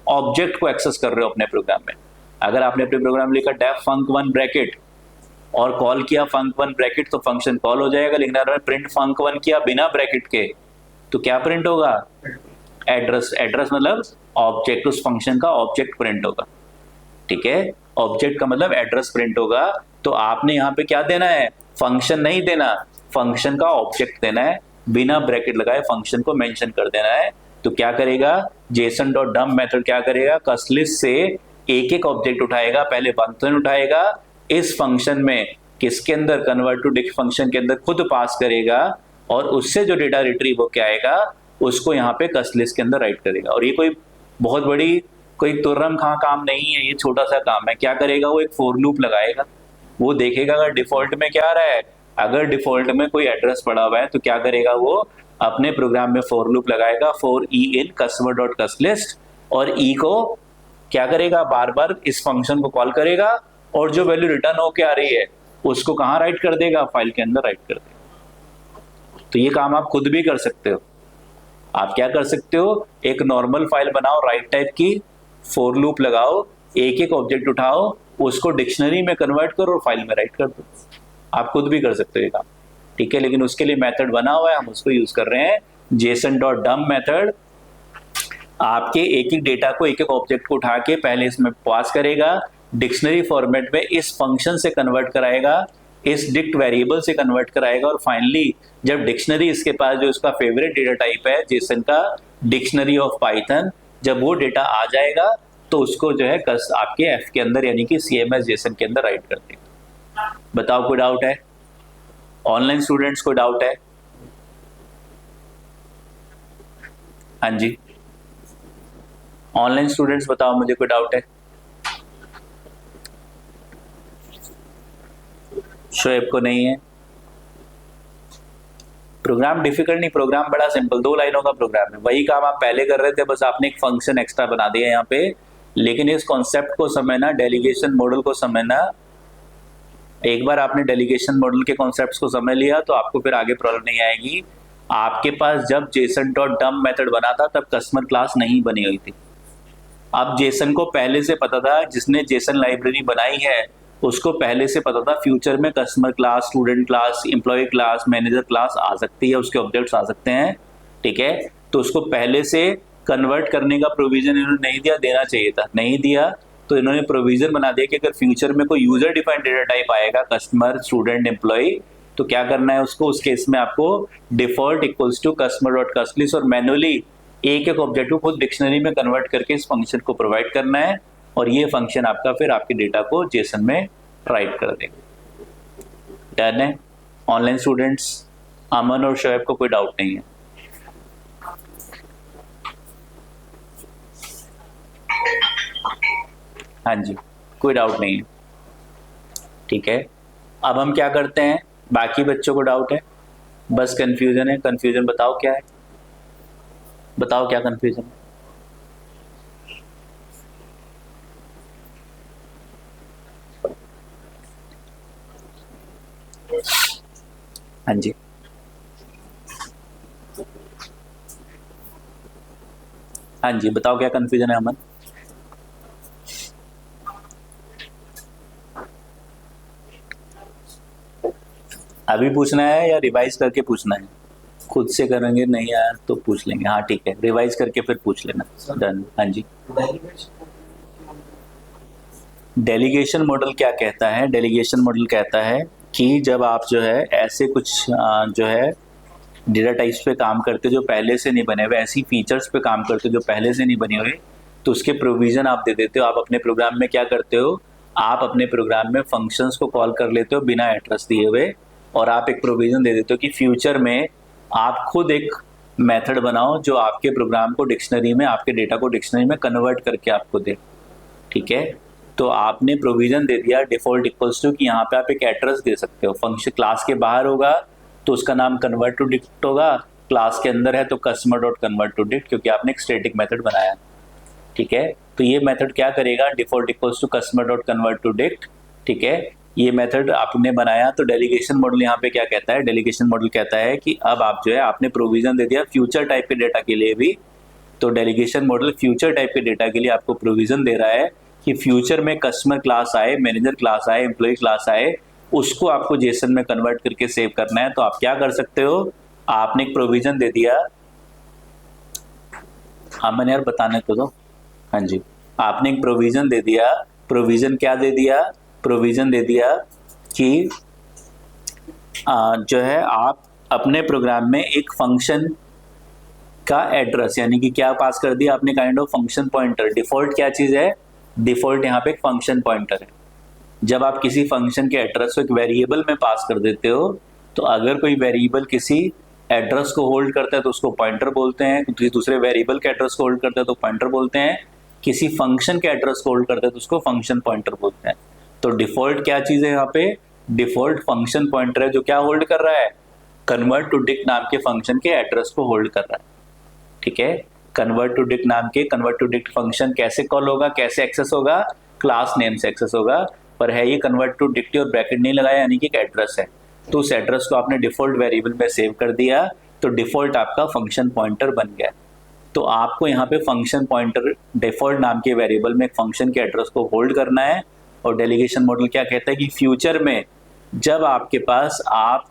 ऑब्जेक्ट को एक्सेस कर रहे हो अपने प्रोग्राम में। अगर आपने अपने प्रोग्राम लिखा डेफ फंक1 ब्रैकेट और कॉल किया फंक1 ब्रैकेट तो फंक्शन कॉल हो जाएगा, लेकिन अगर प्रिंट फंक1 किया बिना ब्रैकेट के तो क्या प्रिंट होगा, एड्रेस। एड्रेस मतलब ऑब्जेक्ट, उस फंक्शन का ऑब्जेक्ट प्रिंट होगा। ठीक है, ऑब्जेक्ट का मतलब एड्रेस प्रिंट होगा। तो आपने यहाँ पे क्या देना है, फंक्शन नहीं देना, फंक्शन का ऑब्जेक्ट देना है, बिना ब्रैकेट लगाए फंक्शन को मेंशन कर देना है। तो क्या करेगा, जेसन डॉट डंप मेथड क्या करेगा, कस्ट लिस्ट से एक एक ऑब्जेक्ट उठाएगा, पहले 1000 उठाएगा, इस फंक्शन में किसके अंदर, कन्वर्ट टू डिक्ट फंक्शन के अंदर खुद पास करेगा और उससे जो डेटा रिट्रीव होके आएगा उसको यहाँ पे कस्ट लिस्ट के अंदर राइट करेगा। और ये कोई बहुत बड़ी, कोई तुर्रम खां काम नहीं है, ये छोटा सा काम है। क्या करेगा, वो एक फॉर लूप लगाएगा, वो देखेगा अगर डिफॉल्ट में क्या आ रहा है, अगर डिफॉल्ट में कोई एड्रेस पड़ा हुआ है तो क्या करेगा, वो अपने प्रोग्राम में फॉर लूप लगाएगा, for e in customer dot cust list, और ई को क्या करेगा, बार बार इस फंक्शन को कॉल करेगा और जो वैल्यू रिटर्न होके आ रही है उसको कहाँ राइट कर देगा, फाइल के अंदर राइट कर देगा। तो ये काम आप खुद भी कर सकते हो। आप क्या कर सकते हो, एक नॉर्मल फाइल बनाओ राइट टाइप की, फॉर लूप लगाओ, एक एक ऑब्जेक्ट उठाओ, उसको डिक्शनरी में कन्वर्ट करो और फाइल में राइट कर दो। आप खुद भी कर सकते हो ये काम। ठीक है, लेकिन उसके लिए मेथड बना हुआ है, हम उसको यूज कर रहे हैं, जेसन डॉट डंप मेथड। आपके एक एक डेटा को, एक एक ऑब्जेक्ट को उठा के पहले इसमें पास करेगा, डिक्शनरी फॉर्मेट में इस फंक्शन से कन्वर्ट कराएगा, इस डिक्ट वेरिएबल से कन्वर्ट कराएगा, और फाइनली जब डिक्शनरी इसके पास जो इसका फेवरेट डेटा टाइप है जेसन का, डिक्शनरी ऑफ पाइथन, जब वो डेटा आ जाएगा तो उसको जो है आपके एफ के अंदर यानी कि CMS जेसन के अंदर राइट कर देगा। बताओ कोई डाउट है, ऑनलाइन स्टूडेंट्स को डाउट है? हाँ जी, ऑनलाइन स्टूडेंट्स बताओ मुझे, कोई डाउट है? शोएब को नहीं है। प्रोग्राम डिफिकल्ट नहीं, प्रोग्राम बड़ा सिंपल, 2 लाइनों का प्रोग्राम है, वही काम आप पहले कर रहे थे, बस आपने एक फंक्शन एक्स्ट्रा बना दिया यहाँ पे। लेकिन इस कॉन्सेप्ट को समझना, डेलीगेशन मॉडल को समझना, एक बार आपने डेलीगेशन मॉडल के कॉन्सेप्ट्स को समझ लिया तो आपको फिर आगे प्रॉब्लम नहीं आएगी। आपके पास जब जेसन डॉट डंप मेथड बना था तब कस्टमर क्लास नहीं बनी हुई थी। अब जेसन को पहले से पता था, जिसने जेसन लाइब्रेरी बनाई है उसको पहले से पता था फ्यूचर में customer class, student class, employee class, manager class आ सकती है, उसके ऑब्जेक्ट्स आ सकते हैं। ठीक है, तो उसको पहले से कन्वर्ट करने का प्रोविजन इन्होंने नहीं दिया, देना चाहिए था, नहीं दिया, तो इन्होंने प्रोविजन बना दिया कि अगर फ्यूचर में कोई यूजर डिफाइंड डेटा टाइप आएगा, कस्टमर, स्टूडेंट, एम्प्लॉय, तो क्या करना है उसको, उस केस में आपको default equals to customer dot cust list और मैनुअली एक एक ऑब्जेक्ट को खुद डिक्शनरी में कन्वर्ट करके इस फंक्शन को प्रोवाइड करना है, और ये फंक्शन आपका फिर आपके डेटा को जेसन में राइट कर देगा। डन है। ऑनलाइन स्टूडेंट्स अमन और शोएब को कोई डाउट नहीं है? हाँ जी, कोई डाउट नहीं है, ठीक है। अब हम क्या करते हैं, बाकी बच्चों को डाउट है, बस कंफ्यूजन है, कंफ्यूजन बताओ क्या है, बताओ क्या कंफ्यूजन है? हाँ जी, हाँ जी, बताओ क्या कंफ्यूजन है अमन? अभी पूछना है या रिवाइज करके पूछना है? खुद से करेंगे नहीं यार तो पूछ लेंगे, हाँ ठीक है, रिवाइज करके फिर पूछ लेना। डन। हाँ जी, डेलीगेशन मॉडल क्या कहता है? डेलीगेशन मॉडल कहता है कि जब आप जो है ऐसे कुछ जो है डेटा टाइप्स पे काम करते जो पहले से नहीं बने हुए, ऐसी फीचर्स पे काम करते जो पहले से नहीं बने हुए, तो उसके प्रोविजन आप दे देते हो। आप अपने प्रोग्राम में क्या करते हो, आप अपने प्रोग्राम में फंक्शंस को कॉल कर लेते हो बिना एड्रेस दिए हुए, और आप एक प्रोविजन दे देते हो कि फ्यूचर में आप खुद एक मेथड बनाओ जो आपके प्रोग्राम को डिक्शनरी में, आपके डेटा को डिक्शनरी में कन्वर्ट करके आपको दे, ठीक है। तो आपने प्रोविजन दे दिया डिफॉल्ट इक्वल्स टू कि यहाँ पे आप एक एड्रेस दे सकते हो। फंक्शन क्लास के बाहर होगा तो उसका नाम कन्वर्ट टू डिक्ट होगा, क्लास के अंदर है तो customer dot convert to dict, क्योंकि आपने एक स्टैटिक मेथड बनाया, ठीक है। तो ये मेथड क्या करेगा, default equals to customer dot convert to dict, ठीक है। ये मेथड आपने बनाया। तो डेलीगेशन मॉडल यहाँ पे क्या कहता है, डेलीगेशन मॉडल कहता है कि अब आप जो है आपने प्रोविजन दे दिया फ्यूचर टाइप के डेटा के लिए भी, तो डेलीगेशन मॉडल फ्यूचर टाइप के डेटा के लिए आपको प्रोविजन दे रहा है कि फ्यूचर में कस्टमर क्लास आए, मैनेजर क्लास आए, एम्प्लॉय क्लास आए, उसको आपको जेसन में कन्वर्ट करके सेव करना है। तो आप क्या कर सकते हो, आपने एक प्रोविजन दे दिया, हाँ मैंने यार बताने को दो, हाँ जी, आपने एक प्रोविजन दे दिया। प्रोविजन क्या दे दिया, प्रोविजन दे दिया कि जो है आप अपने प्रोग्राम में एक फंक्शन का एड्रेस, यानी कि क्या पास कर दिया आपने, kind of function pointer. Default क्या चीज है, डिफॉल्ट यहाँ पे एक फंक्शन पॉइंटर है। जब आप किसी फंक्शन के एड्रेस को एक वेरिएबल में पास कर देते हो, तो अगर कोई वेरिएबल किसी एड्रेस को होल्ड करता है तो उसको पॉइंटर बोलते हैं, किसी दूसरे वेरिएबल के एड्रेस को होल्ड करता है तो पॉइंटर बोलते हैं, किसी फंक्शन के एड्रेस को होल्ड करता है तो उसको फंक्शन पॉइंटर बोलते हैं। तो डिफॉल्ट क्या चीज है यहाँ पे, डिफॉल्ट फंक्शन पॉइंटर है जो क्या होल्ड कर रहा है, कन्वर्ट टू डिक्ट नाम के फंक्शन के एड्रेस को होल्ड कर रहा है, ठीक है। कन्वर्ट टू डिक्ट नाम के कन्वर्ट टू डिक्ट फंक्शन कैसे कॉल होगा, कैसे एक्सेस होगा, क्लास नेम से एक्सेस होगा, पर है ये कन्वर्ट टू डिक्ट और ब्रैकेट नहीं लगाया, यानी कि एक एड्रेस है। तो उस एड्रेस को आपने डिफॉल्ट वेरिएबल में सेव कर दिया, तो डिफॉल्ट आपका फंक्शन पॉइंटर बन गया। तो आपको यहाँ पे फंक्शन पॉइंटर डिफॉल्ट नाम के वेरिएबल में एक फंक्शन के एड्रेस को होल्ड करना है। और डेलीगेशन मॉडल क्या कहता है कि फ्यूचर में जब आपके पास आप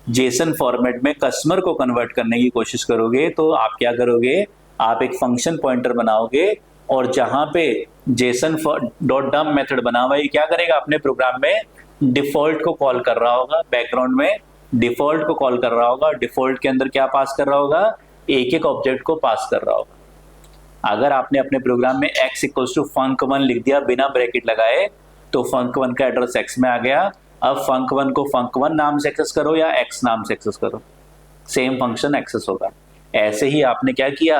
जेसन फॉर्मेट में कस्टमर को कन्वर्ट करने की कोशिश करोगे, तो आप क्या करोगे, आप एक फंक्शन पॉइंटर बनाओगे, और जहां पे जेसन डॉट डम्प मेथड बना हुआ है क्या करेगा, अपने प्रोग्राम में डिफॉल्ट को कॉल कर रहा होगा, बैकग्राउंड में डिफॉल्ट को कॉल कर रहा होगा, डिफॉल्ट के अंदर क्या पास कर रहा होगा, एक एक ऑब्जेक्ट को पास कर रहा होगा। अगर आपने अपने प्रोग्राम में x इक्वल्स टू फंक1 लिख दिया बिना ब्रैकेट लगाए, तो फंक1 का एड्रेस x में आ गया। अब फंक1 को फंक1 नाम से एक्सेस करो या x नाम से एक्सेस करो, सेम फंक्शन एक्सेस होगा। ऐसे ही आपने क्या किया,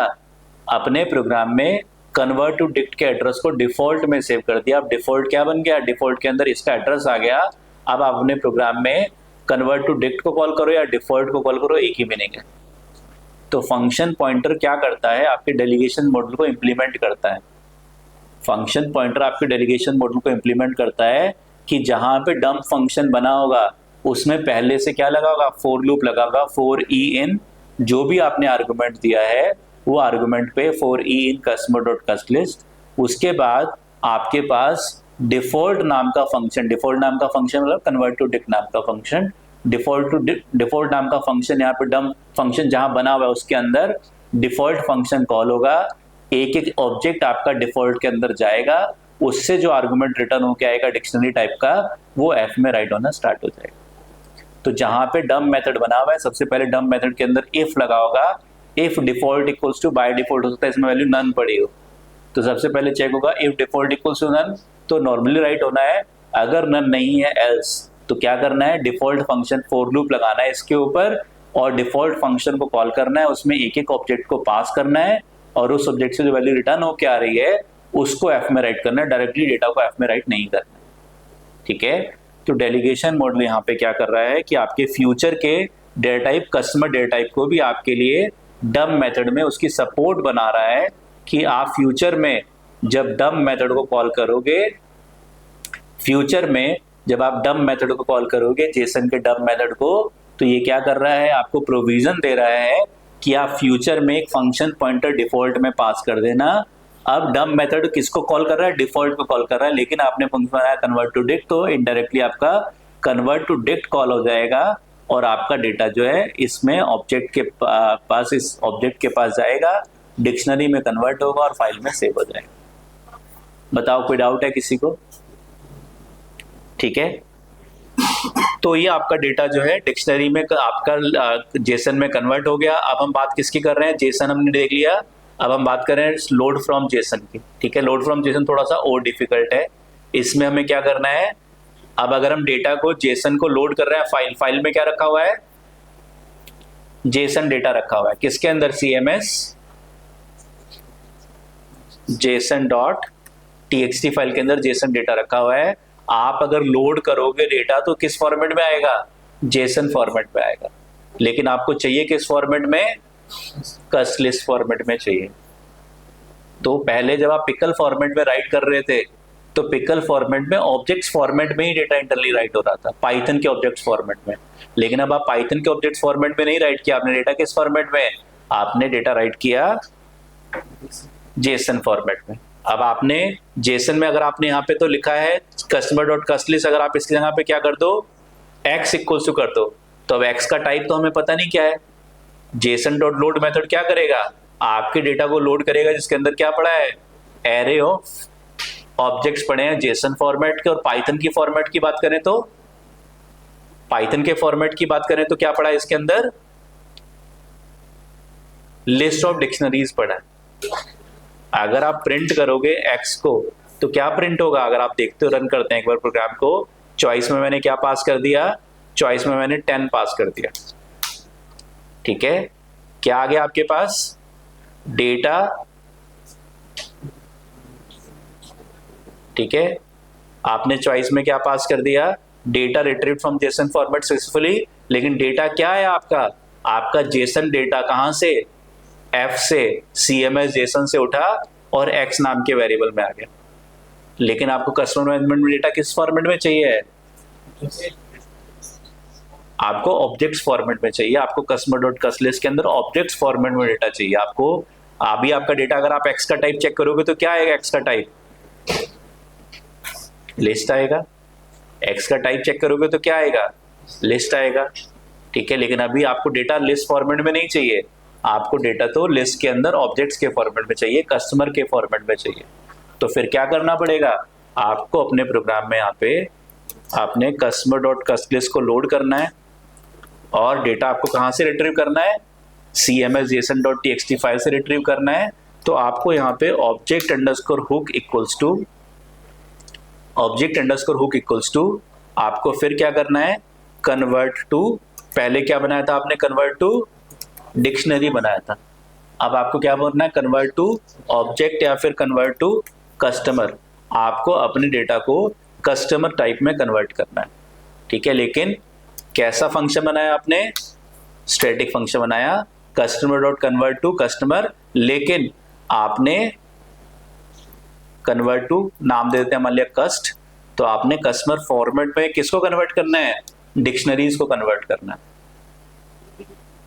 अपने प्रोग्राम में कन्वर्ट टू डिक्ट के एड्रेस को डिफॉल्ट में सेव कर दिया। अब डिफॉल्ट क्या बन गया, डिफॉल्ट के अंदर इसका एड्रेस आ गया। अब आप अपने प्रोग्राम में कन्वर्ट टू डिक्ट को कॉल करो या डिफॉल्ट को कॉल करो, एक ही मीनिंग है। तो फंक्शन पॉइंटर क्या करता है, आपके डेलीगेशन मॉडल को इंप्लीमेंट करता है। फंक्शन पॉइंटर आपके डेलीगेशन मॉडल को इंप्लीमेंट करता है कि जहां पे डंप फंक्शन बना होगा उसमें पहले से क्या लगा होगा, फॉर लूप लगा होगा, फॉर ई इन जो भी आपने आर्गुमेंट दिया है वो आर्गुमेंट पे for e in customer dot cust list. उसके बाद आपके पास डिफॉल्ट नाम का फंक्शन, डिफॉल्ट नाम का फंक्शन मतलब कन्वर्ट टू डिक्ट नाम का फंक्शन, डिफॉल्ट नाम का फंक्शन यहाँ पे डंप फंक्शन जहां बना हुआ है उसके अंदर डिफॉल्ट फंक्शन कॉल होगा, एक एक ऑब्जेक्ट आपका डिफॉल्ट के अंदर जाएगा, उससे जो आर्गुमेंट रिटर्न होकर आएगा डिक्शनरी टाइप का, वो एफ में राइट होना स्टार्ट हो जाएगा। तो जहां पे डम मेथड बना हुआ है, सबसे पहले डम मेथड के अंदर इफ लगा होगा, if default equals to by default हो सकता है इसमें वैल्यू नन पड़ी हो, तो सबसे पहले चेक होगा if default equals to none, तो नॉर्मली राइट होना है। अगर नन नहीं है एल्स, तो क्या करना है, डिफॉल्ट फंक्शन फॉर लूप लगाना है इसके ऊपर, और डिफॉल्ट फंक्शन को कॉल करना है, उसमें एक एक ऑब्जेक्ट को पास करना है, और उस ऑब्जेक्ट से जो वैल्यू रिटर्न होकर आ रही है उसको एफ में राइट करना है, डायरेक्टली डेटा को एफ में राइट नहीं करना। ठीक है, तो डेलीगेशन मॉडल यहाँ पे क्या कर रहा है कि आपके फ्यूचर के data type, customer data type को भी आपके लिए डम मेथड में उसकी सपोर्ट बना रहा है कि आप फ्यूचर में जब डम मेथड को कॉल करोगे, फ्यूचर में जब आप डम मेथड को कॉल करोगे, जेसन के डम मेथड को, तो ये क्या कर रहा है, आपको प्रोविजन दे रहा है कि आप फ्यूचर में एक फंक्शन पॉइंटर डिफॉल्ट में पास कर देना। अब डम मेथड किसको कॉल कर रहा है, डिफॉल्ट को कॉल कर रहा है, लेकिन आपने फंक्शन बनाया कन्वर्ट टू डिक्ट, तो इनडायरेक्टली आपका कन्वर्ट टू डिक्ट कॉल हो जाएगा, और आपका डेटा जो है इसमें ऑब्जेक्ट के पास, इस ऑब्जेक्ट के पास जाएगा, डिक्शनरी में कन्वर्ट होगा और फाइल में सेव हो जाएगा। बताओ कोई डाउट है किसी को? ठीक है, तो ये आपका डेटा जो है डिक्शनरी में आपका जेसन में कन्वर्ट हो गया। अब हम बात किसकी कर रहे हैं, जेसन हमने देख लिया, अब हम बात कर रहे हैं लोड फ्रॉम जेसन की। ठीक है, लोड फ्रॉम जेसन थोड़ा सा और डिफिकल्ट है, इसमें हमें क्या करना है, अब अगर हम डेटा को, जेसन को लोड कर रहे हैं, फाइल में क्या रखा हुआ है, जेसन डेटा रखा हुआ है, किसके अंदर, CMS JSON dot txt file के अंदर जेसन डेटा रखा हुआ है। आप अगर लोड करोगे डेटा तो किस फॉर्मेट में आएगा, जेसन फॉर्मेट में आएगा, लेकिन आपको चाहिए किस फॉर्मेट में, कस्ट लिस्ट फॉर्मेट में चाहिए। तो पहले जब आप पिकल फॉर्मेट में राइट कर रहे थे, तो पिकल फॉर्मेट में ऑब्जेक्ट्स फॉर्मेट में ही डेटा इंटरनली राइट हो रहा था, पाइथन के ऑब्जेक्ट्स फॉर्मेट में। लेकिन अब आप पाइथन के ऑब्जेक्ट्स फॉर्मेट में नहीं राइट किया, आपने डेटा किस फॉर्मेट में, आपने डेटा राइट किया जेसन फॉर्मेट में। अब आपने जेसन में, अगर आपने यहाँ पे तो लिखा है कस्टमर डॉट कस्ट लिस्ट, अगर आप इसकी जगह पे क्या कर दो, एक्स इक्वल्स टू कर दो, तो अब एक्स का टाइप तो हमें पता नहीं क्या है। जेसन डॉट लोड मेथड क्या करेगा, आपके डेटा को लोड करेगा जिसके अंदर क्या पड़ा है, एरे ऑफ ऑब्जेक्ट्स पड़े हैं जेसन फॉर्मेट के। और पाइथन की फॉर्मेट की बात करें तो, पाइथन के फॉर्मेट की बात करें तो क्या पड़ा है इसके अंदर, लिस्ट ऑफ डिक्शनरीज पड़ा है। अगर आप प्रिंट करोगे एक्स को तो क्या प्रिंट होगा, अगर आप देखते हो, रन करते हैं एक बार प्रोग्राम को, चॉइस में मैंने क्या पास कर दिया, चॉइस में मैंने 10 पास कर दिया। ठीक है, क्या आ गया आपके पास, डेटा। ठीक है, आपने चॉइस में क्या पास कर दिया, data retrieved from JSON format successfully. लेकिन डेटा क्या है आपका, आपका जेसन डेटा कहां से, एफ से, CMS जेसन से उठा और एक्स नाम के वेरिएबल में आ गया। लेकिन आपको कस्टमर मैनेजमेंट में डेटा किस फॉर्मेट में चाहिए है, आपको ऑब्जेक्ट्स फॉर्मेट में चाहिए, आपको कस्टमर डॉट कस्ट लिस्ट के अंदर ऑब्जेक्ट्स फॉर्मेट में डेटा चाहिए आपको। अभी आपका डेटा, अगर आप एक्स का टाइप चेक करोगे तो क्या आएगा, एक्स का टाइप लिस्ट आएगा, एक्स का टाइप चेक करोगे तो क्या आएगा, लिस्ट आएगा। ठीक है, लेकिन अभी आपको डेटा लिस्ट फॉर्मेट में नहीं चाहिए, आपको डेटा तो लिस्ट के अंदर ऑब्जेक्ट्स के फॉर्मेट में चाहिए, कस्टमर के फॉर्मेट में चाहिए। तो फिर क्या करना पड़ेगा, आपको अपने प्रोग्राम में यहाँ पे आपने कस्टमर डॉट कस्ट लिस्ट को लोड करना है, और डेटा आपको कहाँ से रिट्रीव करना है, CMS JSON dot txt file से रिट्रीव करना है। तो आपको यहाँ पे object underscore hook equals to, object underscore hook equals to, आपको फिर क्या करना है, कन्वर्ट टू, पहले क्या बनाया था आपने, कन्वर्ट टू डिक्शनरी बनाया था, अब आपको क्या बोलना है, कन्वर्ट टू ऑब्जेक्ट या फिर कन्वर्ट टू कस्टमर। आपको अपने डेटा को कस्टमर टाइप में कन्वर्ट करना है। ठीक है, लेकिन कैसा फंक्शन बनाया आपने, स्टैटिक फंक्शन बनाया, customer dot convert to customer, लेकिन आपने कन्वर्ट टू नाम दे देते हैं मान लिया कस्ट, तो आपने कस्टमर फॉर्मेट में किसको कन्वर्ट करना है, डिक्शनरीज को कन्वर्ट करना है।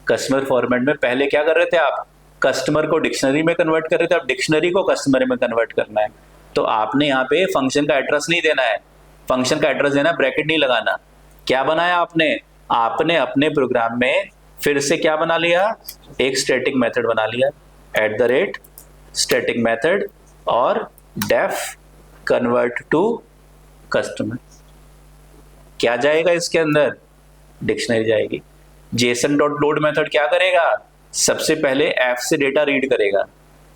कस्टमर फॉर्मेट में पहले क्या कर रहे थे आप, कस्टमर को डिक्शनरी में कन्वर्ट कर रहे थे, अब डिक्शनरी को कस्टमर में कन्वर्ट करना है। तो आपने यहाँ पे फंक्शन का एड्रेस नहीं देना है, फंक्शन का एड्रेस देना, ब्रैकेट नहीं लगाना। क्या बनाया आपने, आपने अपने प्रोग्राम में फिर से क्या बना लिया, एक स्टैटिक मेथड बना लिया, स्टैटिक मेथड और डेफ कन्वर्ट टू कस्टमर। क्या जाएगा इसके अंदर, डिक्शनरी जाएगी। जेसन डॉट लोड मेथड क्या करेगा, सबसे पहले एफ से डेटा रीड करेगा,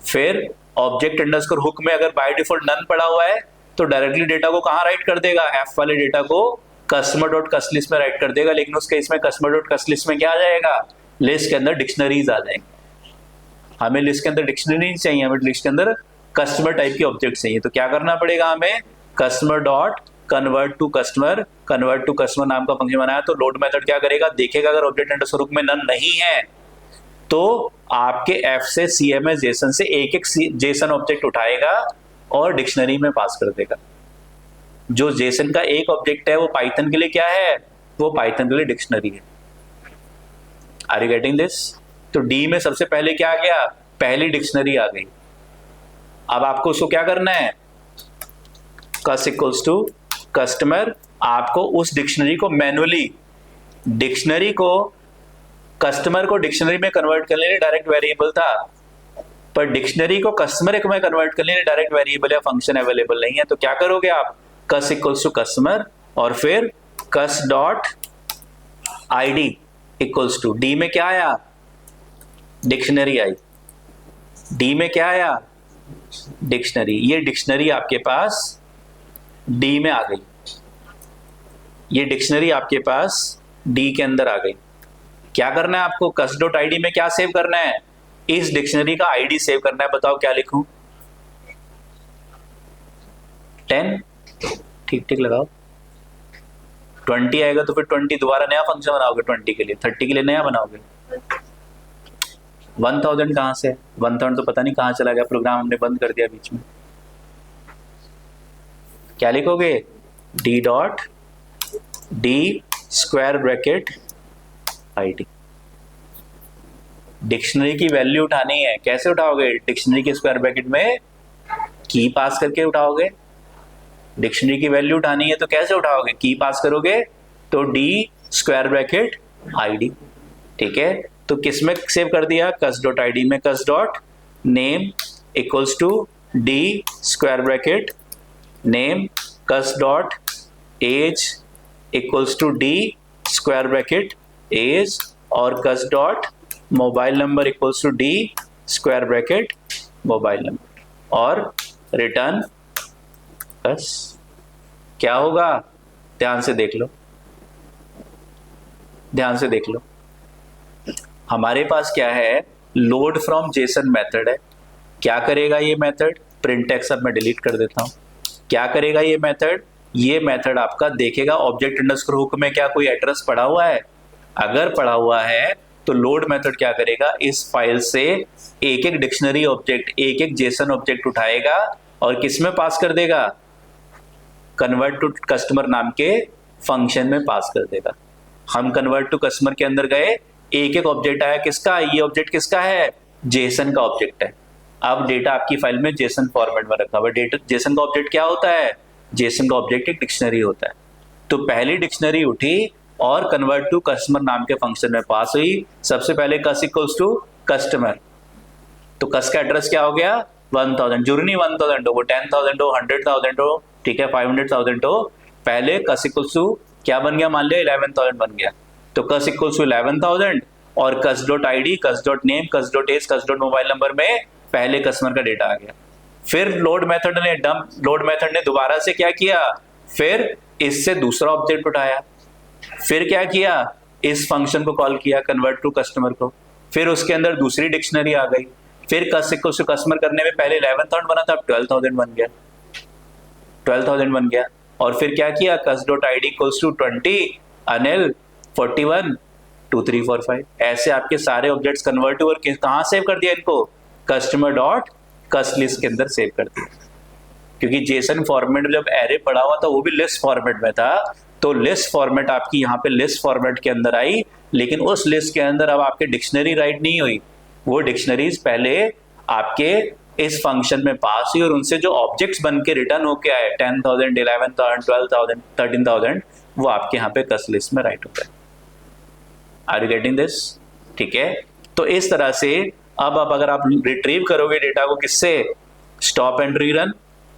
फिर ऑब्जेक्ट अंडरस्कोर हुक में अगर बाय डिफॉल्ट नन पड़ा हुआ है तो डायरेक्टली डेटा को कहां राइट कर देगा, एफ वाले डेटा को कस्टमर डॉट कस्ट लिस्ट में राइट कर देगा। लेकिन उस केस में कस्टमर डॉट कस्ट लिस्ट में क्या आ जाएगा, लिस्ट के अंदर डिक्शनरीज आ जाएंगे। हमें लिस्ट के अंदर डिक्शनरी नहीं चाहिए, हमें लिस्ट के अंदर कस्टमर टाइप के ऑब्जेक्ट चाहिए। तो क्या करना पड़ेगा हमें, customer dot convert to customer नाम का फंक्शन बनाया। तो लोड मेथड क्या करेगा, देखेगा अगर ऑब्जेक्ट अंडरस्कोर हुक में नन नहीं है तो आपके एफ से सीएमएस जेसन से एक एक जेसन ऑब्जेक्ट उठाएगा और डिक्शनरी में पास कर देगा। जो जेसन का एक ऑब्जेक्ट है वो पाइथन के लिए क्या है, वो पाइथन के लिए डिक्शनरी है। Are you getting this? तो डी में सबसे पहले क्या आ गया, पहली डिक्शनरी आ गई। अब आपको उसको क्या करना है, कस इक्वल्स टू कस्टमर, आपको उस डिक्शनरी को मैनुअली, डिक्शनरी को कस्टमर को डिक्शनरी में कन्वर्ट करने के लिए डायरेक्ट वेरिएबल था, पर डिक्शनरी को कस्टमर में कन्वर्ट करने के लिए डायरेक्ट वेरिएबल या फंक्शन अवेलेबल नहीं है। तो क्या करोगे आप, कस इक्वल्स टू कस्टमर और फिर cus dot ID equals to, D में क्या आया, डिक्शनरी आई, डी में क्या आया, डिक्शनरी। ये डिक्शनरी आपके पास डी में आ गई, ये डिक्शनरी आपके पास डी के अंदर आ गई। क्या करना है आपको, कस डॉट आईडी में क्या सेव करना है, इस डिक्शनरी का आईडी सेव करना है। बताओ क्या लिखूं, 10, ठीक ठीक लगाओ। 20 आएगा तो फिर 20 दोबारा नया फंक्शन बनाओगे 20 के लिए, 30 के लिए नया बनाओगे। 1000 कहां से, 1000 तो पता नहीं कहां चला गया, प्रोग्राम हमने बंद कर दिया बीच में। क्या लिखोगे, D dot D square bracket ID. Dictionary की वैल्यू उठानी है, कैसे उठाओगे, डिक्शनरी के स्क्वायर ब्रैकेट में की पास करके उठाओगे। डिक्शनरी की वैल्यू उठानी है तो कैसे उठाओगे, की पास करोगे तो डी स्क्वायर ब्रैकेट आईडी। ठीक है, तो किसमें सेव कर दिया, कस डॉट आईडी में, cus dot name equals to D square bracket name, cus dot age equals to D square bracket age, और cus dot mobile number equals to D square bracket mobile number, और return cus. क्या होगा, ध्यान से देख लो, ध्यान से देख लो। हमारे पास क्या है, लोड फ्रॉम जेसन मेथड है। क्या करेगा ये मेथड, प्रिंट एक्स अब मैं डिलीट कर देता हूं। क्या करेगा ये मेथड, ये मेथड आपका देखेगा ऑब्जेक्ट अंडरस्कोर हुक में क्या कोई एड्रेस पड़ा हुआ है, अगर पड़ा हुआ है तो लोड मेथड क्या करेगा, इस फाइल से एक एक डिक्शनरी ऑब्जेक्ट, एक एक जेसन ऑब्जेक्ट उठाएगा और किस में पास कर देगा, कन्वर्ट टू कस्टमर नाम के फंक्शन में पास कर देगा। हम कन्वर्ट टू कस्टमर के अंदर गए, एक एक ऑब्जेक्ट आया, किसका, ये ऑब्जेक्ट किसका है, जेसन का ऑब्जेक्ट है। अब डेटा आपकी फाइल में जेसन फॉर्मेट में रखा हुआ, डेटा जेसन का ऑब्जेक्ट क्या होता है, जेसन का ऑब्जेक्ट एक डिक्शनरी होता है। तो पहली डिक्शनरी उठी और कन्वर्ट टू कस्टमर नाम के फंक्शन में पास हुई। सबसे पहले कस इक्वल्स टू कस्टमर, तो कस का एड्रेस क्या हो गया, 1000, जरूरी 1000 हो, वो 10,000 हो, 100,000 हो, ठीक है, 500,000 हो। पहले कस इक्वल्स टू क्या बन गया, मान लिया 11,000 बन गया, तो कस इक्वल्स टू 11,000 और cus dot ID, cus dot name, cus dot age, cus dot mobile number में पहले कस्टमर का डेटा आ गया। फिर लोड मेथड ने दोबारा से क्या किया, फिर इससे दूसरा ऑब्जेक्ट उठाया, फिर क्या किया, इस फंक्शन को कॉल किया कन्वर्ट टू कस्टमर को, फिर उसके अंदर दूसरी डिक्शनरी आ गई, फिर कस इक्वल्स टू कस्टमर करने में पहले 11,000 बना था, अब 12,000 बन गया, 12,000 बन गया। और फिर क्या किया, cus dot ID equals to 20 Anil 41 2345, ऐसे आपके सारे ऑब्जेक्ट्स कन्वर्ट हुए। कहां सेव कर दिया इनको, कस्टमर डॉट कस्ट लिस्ट के अंदर सेव कर दिया। क्योंकि जेसन फॉर्मेट जब एरे पड़ा हुआ था वो भी लिस्ट फॉर्मेट में था, तो लिस्ट फॉर्मेट आपकी यहाँ पे लिस्ट फॉर्मेट के अंदर आई, लेकिन उस लिस्ट के अंदर अब आपके डिक्शनरी राइट नहीं हुई, वो डिक्शनरीज पहले आपके इस फंक्शन में पास हुई और उनसे जो ऑब्जेक्ट्स बन के रिटर्न होके आए 10,000, 11,000, 12,000, 13,000, वो आपके यहाँ पे कस्ट लिस्ट में राइट होता है। Are you getting this? ठीक है। तो इस तरह से अब अगर आप रिट्रीव करोगे डेटा को किससे, स्टॉप एंड रीरन।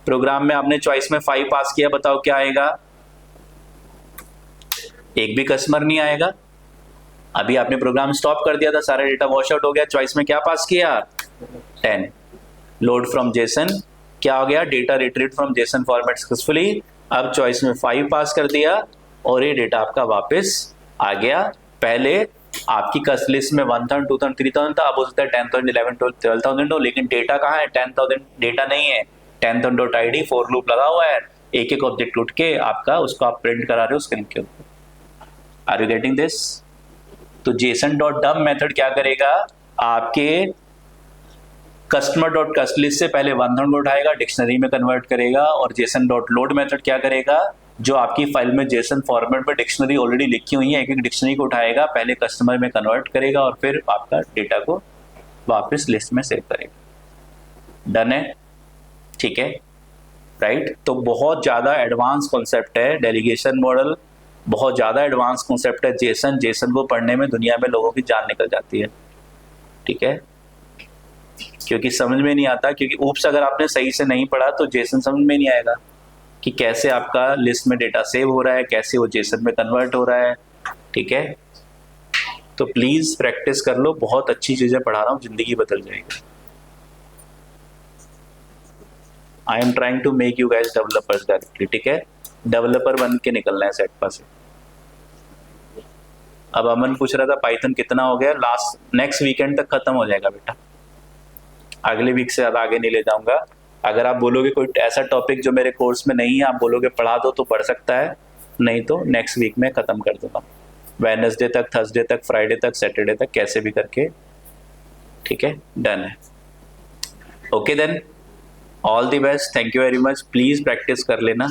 प्रोग्राम में आपने चॉइस में 5 पास किया, बताओ क्या आएगा, एक भी कस्टमर नहीं आएगा। अभी आपने प्रोग्राम स्टॉप कर दिया था, सारा डेटा वॉश आउट हो गया, चॉइस में क्या पास किया 10। लोड फ्रॉम जेसन क्या हो गया, data retrieve from JSON format successfully. अब चॉइस में 5 पास कर दिया और ये डेटा आपका वापस आ गया। पहले आपकी कस्ट लिस्ट में 1000, 2000, 3000 था, अब हो सकता है 10,000, 11,000, 12,000 हो, लेकिन डेटा कहाँ है, 10,000 डेटा नहीं है। 10,000.id फॉर लूप लगा हुआ है, एक एक ऑब्जेक्ट उठ के आपका उसको आप प्रिंट करा रहे हो स्क्रीन के ऊपर। Are you getting this? तो जेसन.डम्प मेथड क्या करेगा, आपके कस्टमर डॉट कस्ट लिस्ट से पहले 1000 को उठाएगा, डिक्शनरी में कन्वर्ट करेगा, और जेसन डॉट लोड मेथड क्या करेगा, जो आपकी फाइल में जेसन फॉर्मेट में डिक्शनरी ऑलरेडी लिखी हुई है, एक एक डिक्शनरी को उठाएगा, पहले कस्टमर में कन्वर्ट करेगा और फिर आपका डेटा को वापस लिस्ट में सेव करेगा। डन है, ठीक है, राइट। तो बहुत ज़्यादा एडवांस कॉन्सेप्ट है डेलीगेशन मॉडल, बहुत ज़्यादा एडवांस कॉन्सेप्ट है जेसन। जेसन को पढ़ने में दुनिया में लोगों की जान निकल जाती है, ठीक है, क्योंकि समझ में नहीं आता, क्योंकि ऊप्स अगर आपने सही से नहीं पढ़ा तो जेसन समझ में नहीं आएगा कि कैसे आपका लिस्ट में डेटा सेव हो रहा है, कैसे वो जेसन में कन्वर्ट हो रहा है, ठीक है। तो प्लीज प्रैक्टिस कर लो, बहुत अच्छी चीजें पढ़ा रहा हूँ, जिंदगी बदल जाएगी। I am trying to make you guys developers directly, ठीक है, डेवलपर बन के निकलना है सेट पर से। अब अमन पूछ रहा था पाइथन कितना हो गया, नेक्स्ट वीकेंड तक खत्म हो जाएगा बेटा, अगले वीक से ज्यादा आगे नहीं ले जाऊंगा। अगर आप बोलोगे कोई ऐसा टॉपिक जो मेरे कोर्स में नहीं है, आप बोलोगे पढ़ा दो तो पढ़ सकता है, नहीं तो नेक्स्ट वीक में खत्म कर दूंगा, वेडनेसडे तक, थर्सडे तक, फ्राइडे तक, सैटरडे तक, कैसे भी करके, ठीक है, डन है। Okay then, all the best, thank you very much, please practice कर लेना।